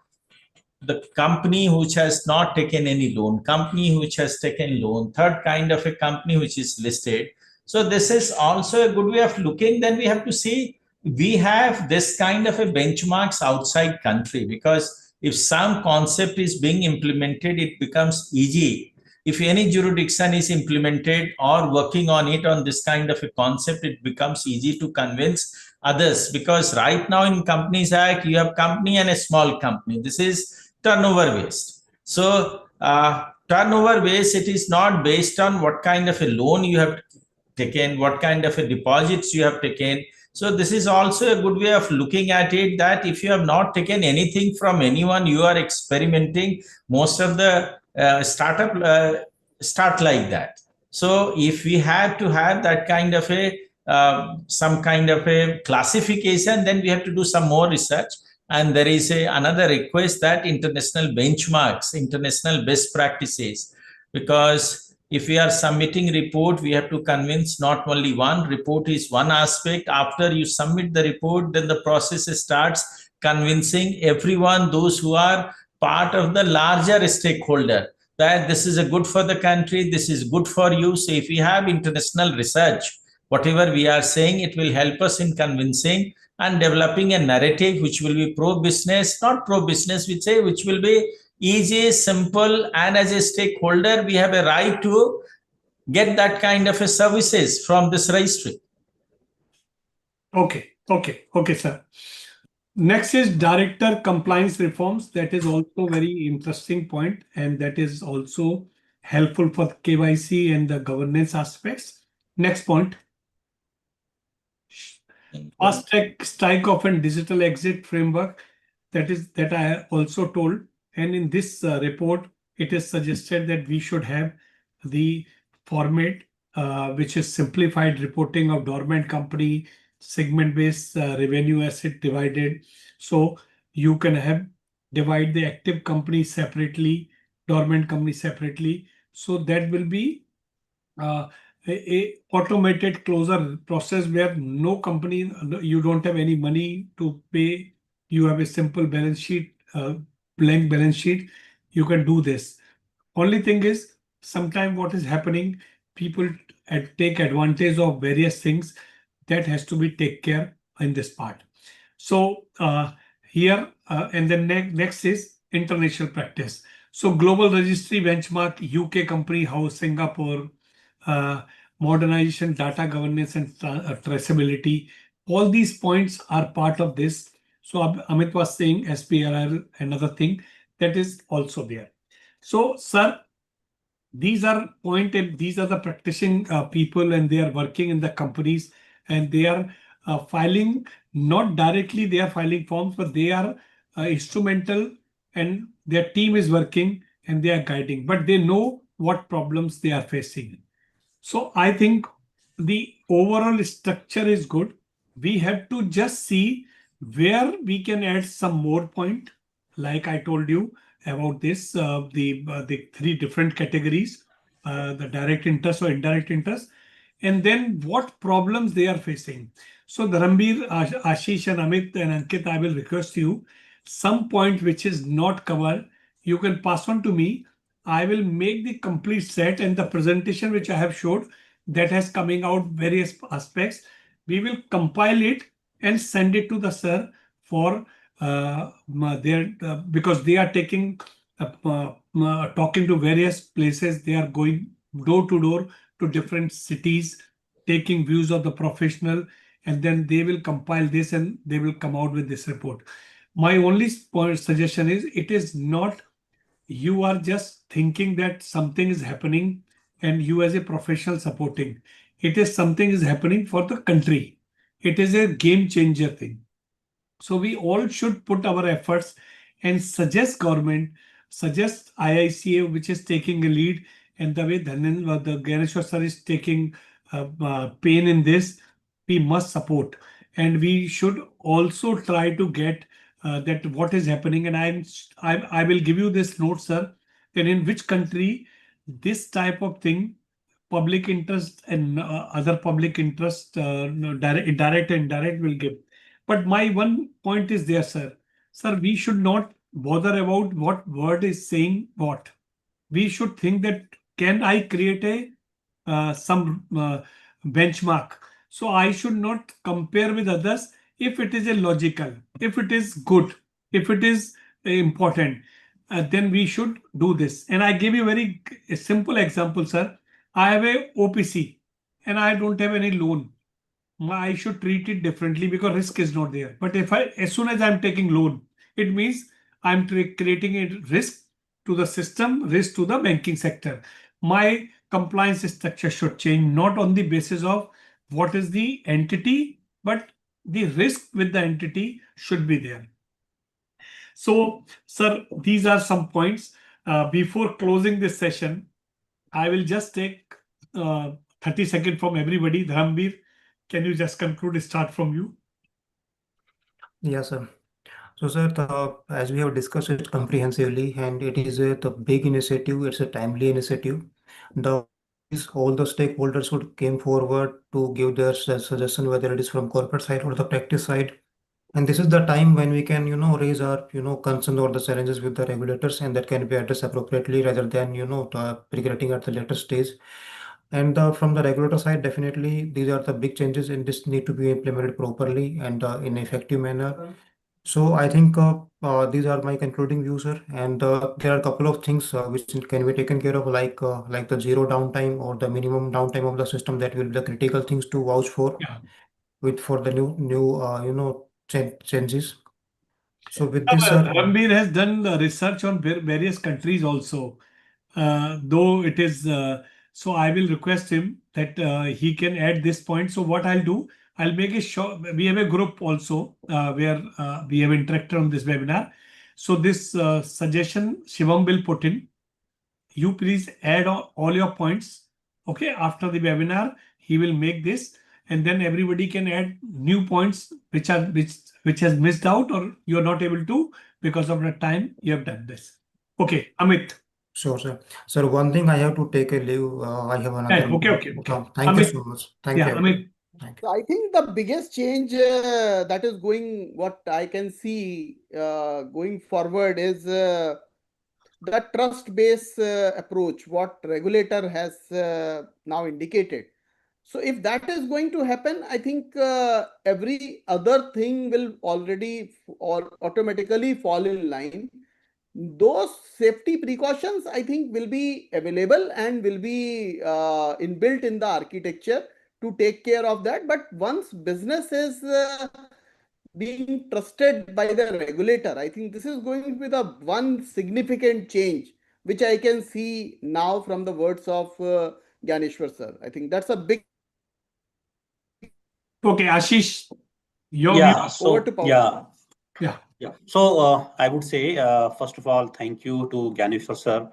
the company which has not taken any loan, company which has taken loan, third kind of a company which is listed. So this is also a good way of looking. Then we have to see, we have this kind of a benchmarks outside country, because if some concept is being implemented, it becomes easy. If any jurisdiction is implemented or working on it on this kind of a concept, it becomes easy to convince others, because right now in Companies Act, you have company and a small company. This is turnover based. So turnover based, it is not based on what kind of a loan you have taken, what kind of a deposits you have taken. So this is also a good way of looking at it, that if you have not taken anything from anyone, you are experimenting. Most of the startup start like that. So if we have to have that kind of a some kind of a classification, then we have to do some more research. And there is another request that international benchmarks, international best practices, because if we are submitting report, we have to convince not only one. Report is one aspect. After you submit the report, then the process starts convincing everyone, those who are part of the larger stakeholder, that this is a good for the country, this is good for you. So if we have international research, whatever we are saying, it will help us in convincing and developing a narrative which will be pro-business, not pro-business, which will be easy, simple, and as a stakeholder, we have a right to get that kind of a services from this registry. Okay, sir. Next is director compliance reforms. That is also very interesting point, and that is also helpful for KYC and the governance aspects. Next point. Fast track strike off and digital exit framework. That I also told. And in this report, it is suggested that we should have the format which is simplified reporting of dormant company, segment-based revenue asset divided. So you can divide the active company separately, dormant company separately. So that will be a automated closure process where no company, you don't have any money to pay. You have a simple balance sheet, blank balance sheet. You can do this. Only thing is, sometimes what is happening, people take advantage of various things that has to be take care in this part. So here and then next is international practice. So global registry benchmark, UK company house, Singapore, modernization, data governance, and traceability. All these points are part of this. So Amit was saying SPRR, another thing that is also there. So, sir, these are these are the practicing people, and they are working in the companies, and they are filing, not directly they are filing forms, but they are instrumental, and their team is working and they are guiding, but they know what problems they are facing. So I think the overall structure is good. We have to just see where we can add some more point. Like I told you about this, the three different categories, the direct interest or indirect interest, and then what problems they are facing. So Dharamveer, Ashish, and Amit and Ankit, I will request you, some point which is not covered, you can pass on to me. I will make the complete set, and the presentation which I have showed that has coming out various aspects. We will compile it and send it to the sir for because they are taking talking to various places. They are going door to door to different cities, taking views of the professional, and then they will compile this and they will come out with this report. My only suggestion is, it is not you are just thinking that something is happening and you as a professional supporting. It is something is happening for the country. It is a game changer thing. So we all should put our efforts and suggest government, suggest IICA, which is taking a lead, and the way the Ganeshwar sir is taking pain in this, we must support. And we should also try to get that what is happening. And I will give you this note, sir, that in which country this type of thing, public interest and other public interest, direct and indirect, will give. But my one point is there, sir. Sir, we should not bother about what word is saying what. We should think that, can I create a some benchmark? So I should not compare with others. If it is illogical, if it is good, if it is important, then we should do this. And I give you a simple example, sir. I have a OPC and I don't have any loan. I should treat it differently because risk is not there. But as soon as I'm taking loan, it means I'm creating a risk to the system, risk to the banking sector. My compliance structure should change, not on the basis of what is the entity, but the risk with the entity should be there. So, sir, these are some points. Before closing this session, I will just take 30 seconds from everybody. Dharamveer, can you just conclude, start from you? Yes, sir. So, sir, as we have discussed it comprehensively, and it is the big initiative, it's a timely initiative. The all the stakeholders would came forward to give their suggestion, whether it is from corporate side or the practice side. And this is the time when we can, raise our, concerns or the challenges with the regulators, and that can be addressed appropriately rather than, regretting at the later stage. And from the regulator side, definitely these are the big changes, and this need to be implemented properly and in effective manner. So I think these are my concluding views, sir. And there are a couple of things which can be taken care of, like the zero downtime or the minimum downtime of the system. That will be the critical things to vouch for Yeah. for the new changes. So with this, sir, Ranbir has done research on various countries also. Though it is, so I will request him that he can add this point. So what I'll do, I'll make a show. We have a group also where we have interacted on this webinar. So this suggestion Shivam will put in. You please add all your points. Okay, after the webinar, he will make this, and then everybody can add new points which has missed out or you are not able to because of the time you have done this. Okay, Amit. sure, sir. Sir, one thing I have to take a leave. I have another. Okay. Thank you Amit. so much. Thank Yeah, you. Amit. Thank you. So I think the biggest change that is going, what I can see going forward is the trust-based approach, what regulator has now indicated. So if that is going to happen, I think every other thing will already or automatically fall in line. Those safety precautions, I think, will be available and will be inbuilt in the architecture to take care of that. But once business is being trusted by the regulator, I think this is going to be the one significant change which I can see now from the words of Gyaneshwar sir. I think that's a big. Okay, Ashish, your Yeah, view. so Over to Pawan. Yeah. So I would say, first of all, thank you to Gyaneshwar sir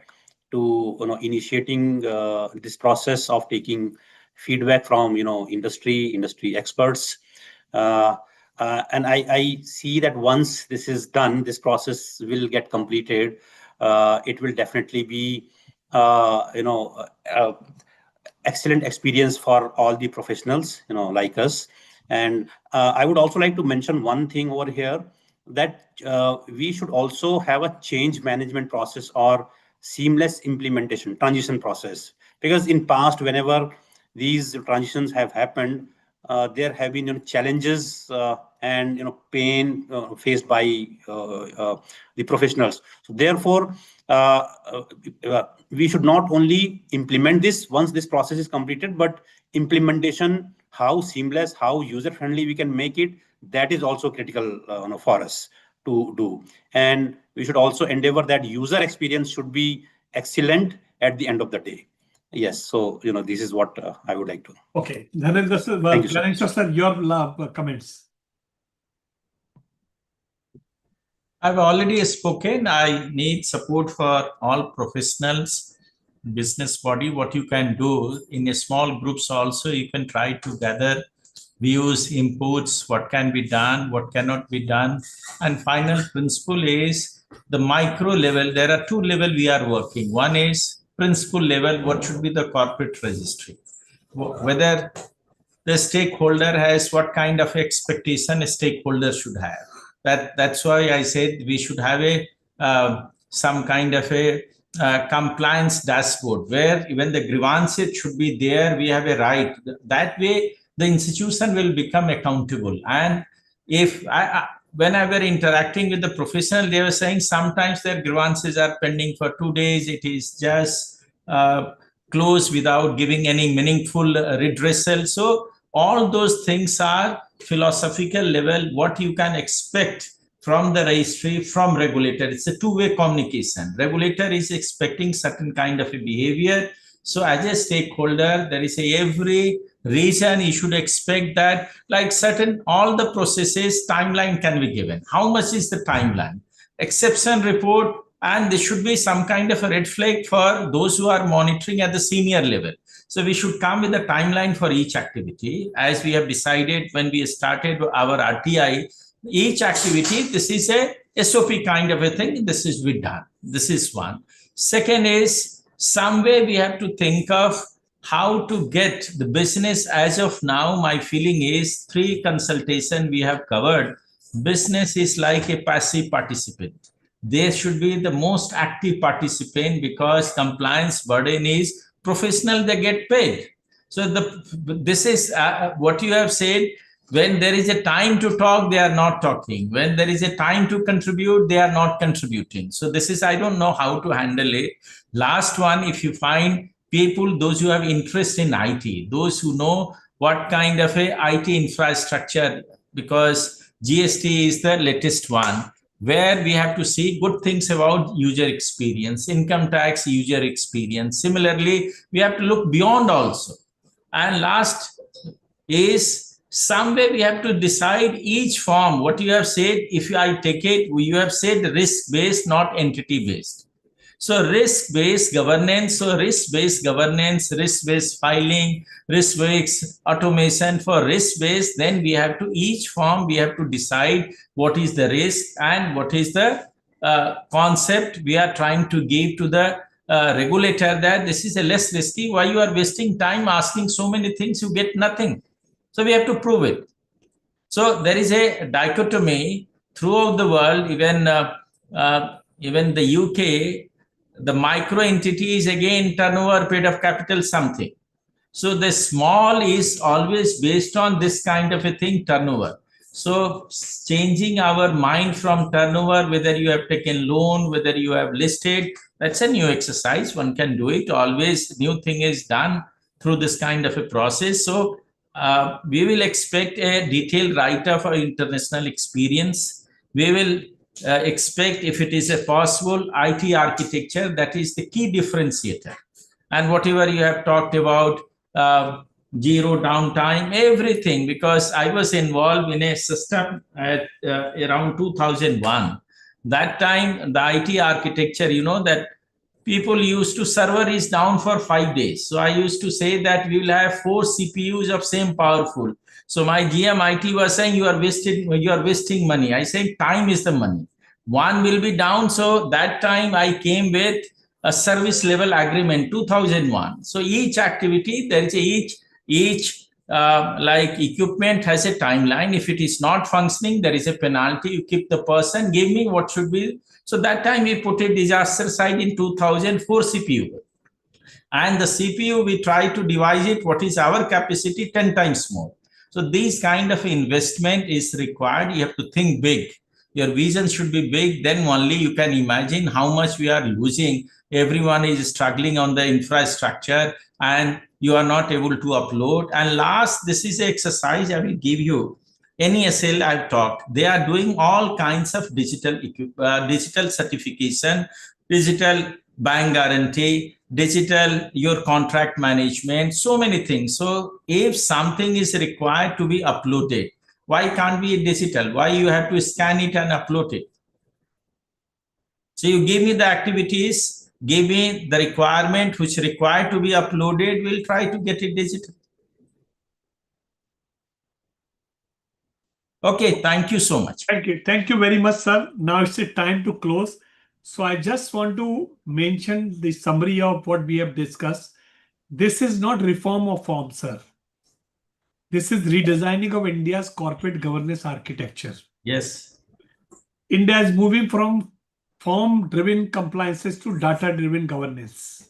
to initiating this process of taking feedback from industry experts. And I see that once this is done, this process will get completed. It will definitely be excellent experience for all the professionals like us. And I would also like to mention one thing over here, that we should also have a change management process or seamless implementation transition process, because in past, whenever these transitions have happened, there have been challenges and pain faced by the professionals. So therefore we should not only implement this once this process is completed, but implementation, how seamless, how user friendly we can make it, that is also critical for us to do. And we should also endeavor that user experience should be excellent at the end of the day. Yes, so this is what I would like to. Okay, Dhanendra sir, Thank you, sir. Gyaneshwar sir, your comments. I've already spoken. I need support for all professionals, business body. What you can do in a small groups also, you can try to gather views, inputs, what can be done, what cannot be done. And final principle is the micro level. There are two levels we are working. One is principle level, what should be the corporate registry? Whether the stakeholder has what kind of expectation a stakeholder should have. That's why I said we should have a some kind of a compliance dashboard where even the grievances should be there. We have a right. That way, the institution will become accountable. And if whenever interacting with the professional, they were saying sometimes their grievances are pending for 2 days. It is just closed without giving any meaningful redressal. So all those things are philosophical level, what you can expect from the registry, from regulator. It's a two-way communication. Regulator is expecting certain kind of a behavior. So as a stakeholder, there is every reason you should expect that, like certain, all the processes, timeline can be given. How much is the timeline? Exception report, And there should be some kind of a red flag for those who are monitoring at the senior level. So we should come with a timeline for each activity. As we have decided when we started our RTI, each activity, this is a SOP kind of a thing, this is be done. This is one. Second is, some way we have to think of how to get the business. As of now, my feeling is 3 consultation we have covered. Business is like a passive participant. They should be the most active participant, because compliance burden is professional, they get paid. So this is what you have said. When there is a time to talk, they are not talking. When there is a time to contribute, they are not contributing. So this is, I don't know how to handle it. Last one, if you find people, those who have interest in IT, those who know what kind of a IT infrastructure, because GST is the latest one, where we have to see good things about user experience, income tax user experience. Similarly, we have to look beyond also. And last is, some way we have to decide each form. What you have said, if I take it, you have said risk-based, not entity-based. So risk-based governance, risk-based filing, risk-based automation. For risk-based, then we have to, each form we have to decide what is the risk and what is the concept we are trying to give to the regulator, that this is a less risky. Why you are wasting time asking so many things, you get nothing. So we have to prove it. So there is a dichotomy throughout the world, even the UK, the micro entity is again turnover, paid of capital, something. So the small is always based on this kind of a thing, turnover. So changing our mind from turnover, whether you have taken loan, whether you have listed, that's a new exercise. One can do it. Always new thing is done through this kind of a process. So we will expect a detailed write-up of international experience. We will expect, if it is a possible, IT architecture. That is the key differentiator. And whatever you have talked about, zero downtime, everything, because I was involved in a system at around 2001. That time, the IT architecture, you know, that people used to, server is down for 5 days. So I used to say that we will have 4 CPUs of same powerful. So my GM IT was saying, you are wasting money. I say, time is the money. One will be down. So that time I came with a service level agreement, 2001. So each activity, there is each like equipment has a timeline. If it is not functioning, there is a penalty. You keep the person, give me what should be. So that time we put a disaster side in 2004 CPU. And the CPU, we try to devise it, what is our capacity, 10 times more. So this kind of investment is required. You have to think big. Your vision should be big. Then only you can imagine how much we are losing. Everyone is struggling on the infrastructure and you are not able to upload. And last, this is an exercise I will give you. NESL, I've talked, they are doing all kinds of digital certification, digital bank guarantee, digital your contract management, so many things. So if something is required to be uploaded, why can't be digital? Why you have to scan it and upload it? So you give me the activities, give me the requirement which required to be uploaded, we'll try to get it digital. Okay, thank you so much. Thank you very much, sir. Now it's a time to close. So I just want to mention the summary of what we have discussed. This is not reform of form, sir. This is redesigning of India's corporate governance architecture. Yes. India is moving from form-driven compliances to data-driven governance.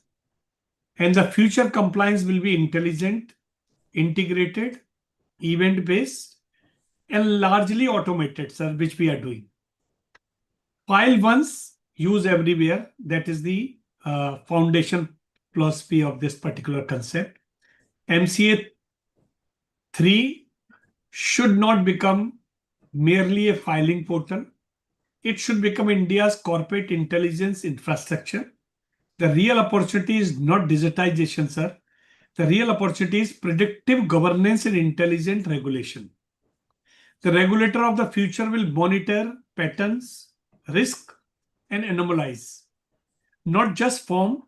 And the future compliance will be intelligent, integrated, event-based, and largely automated, sir, which we are doing. File once, use everywhere. That is the foundation philosophy of this particular concept. MCA3 should not become merely a filing portal. It should become India's corporate intelligence infrastructure. The real opportunity is not digitization, sir. The real opportunity is predictive governance and intelligent regulation. The regulator of the future will monitor patterns, risk, and anomalies. not just form.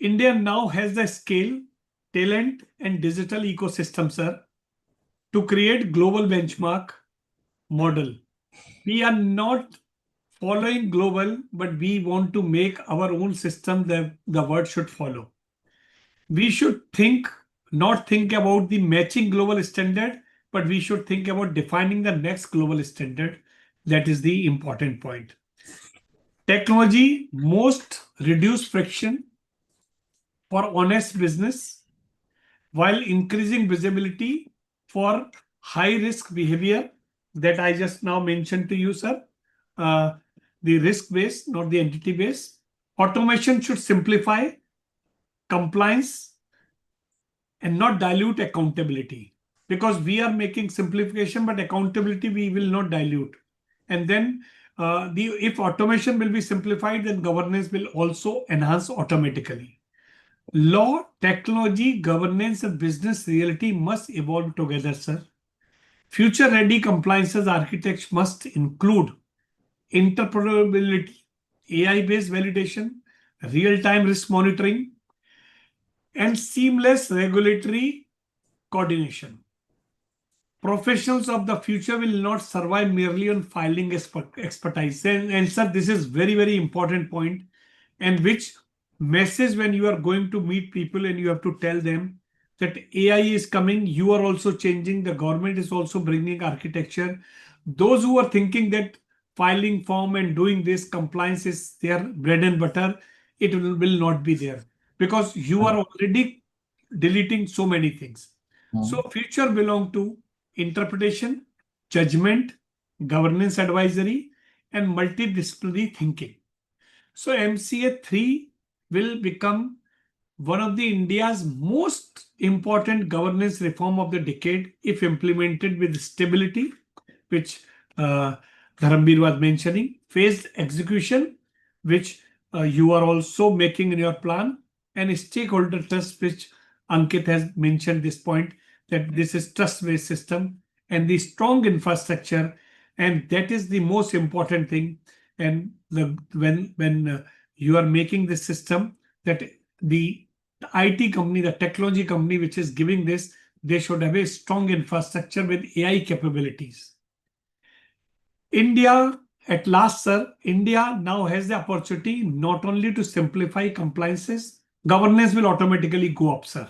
India now has the scale, talent, and digital ecosystem, sir, to create global benchmark model. We are not following global, but we want to make our own system that the world should follow. We should not think about the matching global standard, but we should think about defining the next global standard. That is the important point. Technology most reduce friction for honest business while increasing visibility for high risk behavior that I just now mentioned to you, sir. The risk based, not the entity based. Automation should simplify compliance and not dilute accountability, because we are making simplification, but accountability we will not dilute. And then if automation will be simplified, then governance will also enhance automatically. Law, technology, governance, and business reality must evolve together, sir. Future-ready compliances architects must include interoperability, AI-based validation, real-time risk monitoring, and seamless regulatory coordination. Professionals of the future will not survive merely on filing expertise. And sir, this is very, very important point, and which message when you are going to meet people and you have to tell them that AI is coming, you are also changing, the government is also bringing architecture. Those who are thinking that filing form and doing this compliance is their bread and butter, it will not be there, because you are already deleting so many things. So future belong to interpretation, judgment, governance advisory, and multidisciplinary thinking. So MCA3 will become one of the India's most important governance reform of the decade if implemented with stability, which Dharambir was mentioning, phased execution, which you are also making in your plan, and stakeholder trust, which Ankit has mentioned this point, that this is trust-based system, and the strong infrastructure, and that is the most important thing. And when you are making this system, that the IT company, the technology company which is giving this, they should have a strong infrastructure with AI capabilities. India, at last, sir, India now has the opportunity not only to simplify compliances, governance will automatically go up, sir,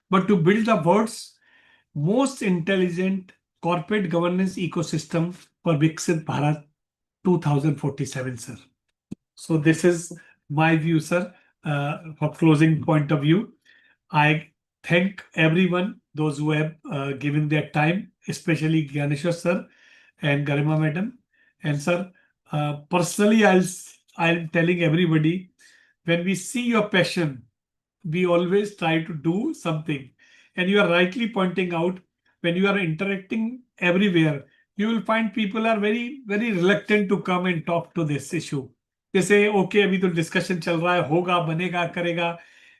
but to build the world's most intelligent corporate governance ecosystem for Viksit Bharat 2047, sir. So this is my view, sir, for closing point of view. I thank everyone, those who have given their time, especially Gyaneshwar sir and Garima madam. And sir, personally, I'm telling everybody, when we see your passion, we always try to do something. And you are rightly pointing out, when you are interacting everywhere, you will find people are very, very reluctant to come and talk to this issue. They say, okay, अभी तो discussion चल रहा है, होगा, बनेगा, करेगा,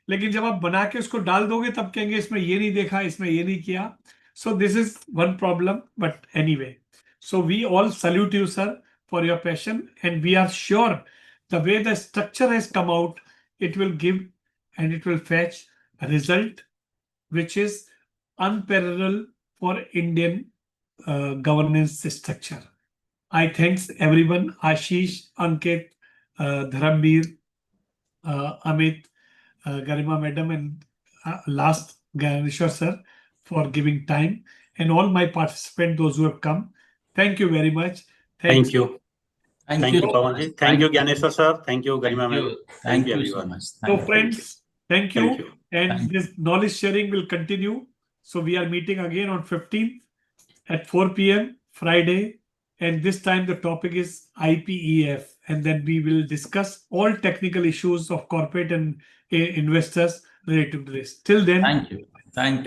लेकिन जब आप बना के उसको डाल दोगे तब कहेंगे इसमें ये नहीं देखा, इसमें ये नहीं किया. So this is one problem, but anyway. So we all salute you, sir, for your passion, and we are sure the way the structure has come out, it will give and it will fetch a result which is unparalleled for Indian governance structure. I thanks everyone, Ashish, Ankit, Dharambir, Amit, Garima madam, and last Ganeshwar sir, for giving time, and all my participants, those who have come. Thank you very much. Thank you. Thank you, Pawanji. Thank you, Ganeshwar sir. Thank you, Garima madam. Thank you so everyone. much. So friends, thank you. Thank you. And Thank this knowledge sharing will continue. So we are meeting again on 15th at 4 p.m. Friday. And this time the topic is IPEF. And then we will discuss all technical issues of corporate and investors related to this. Till then. Thank you. Thank you.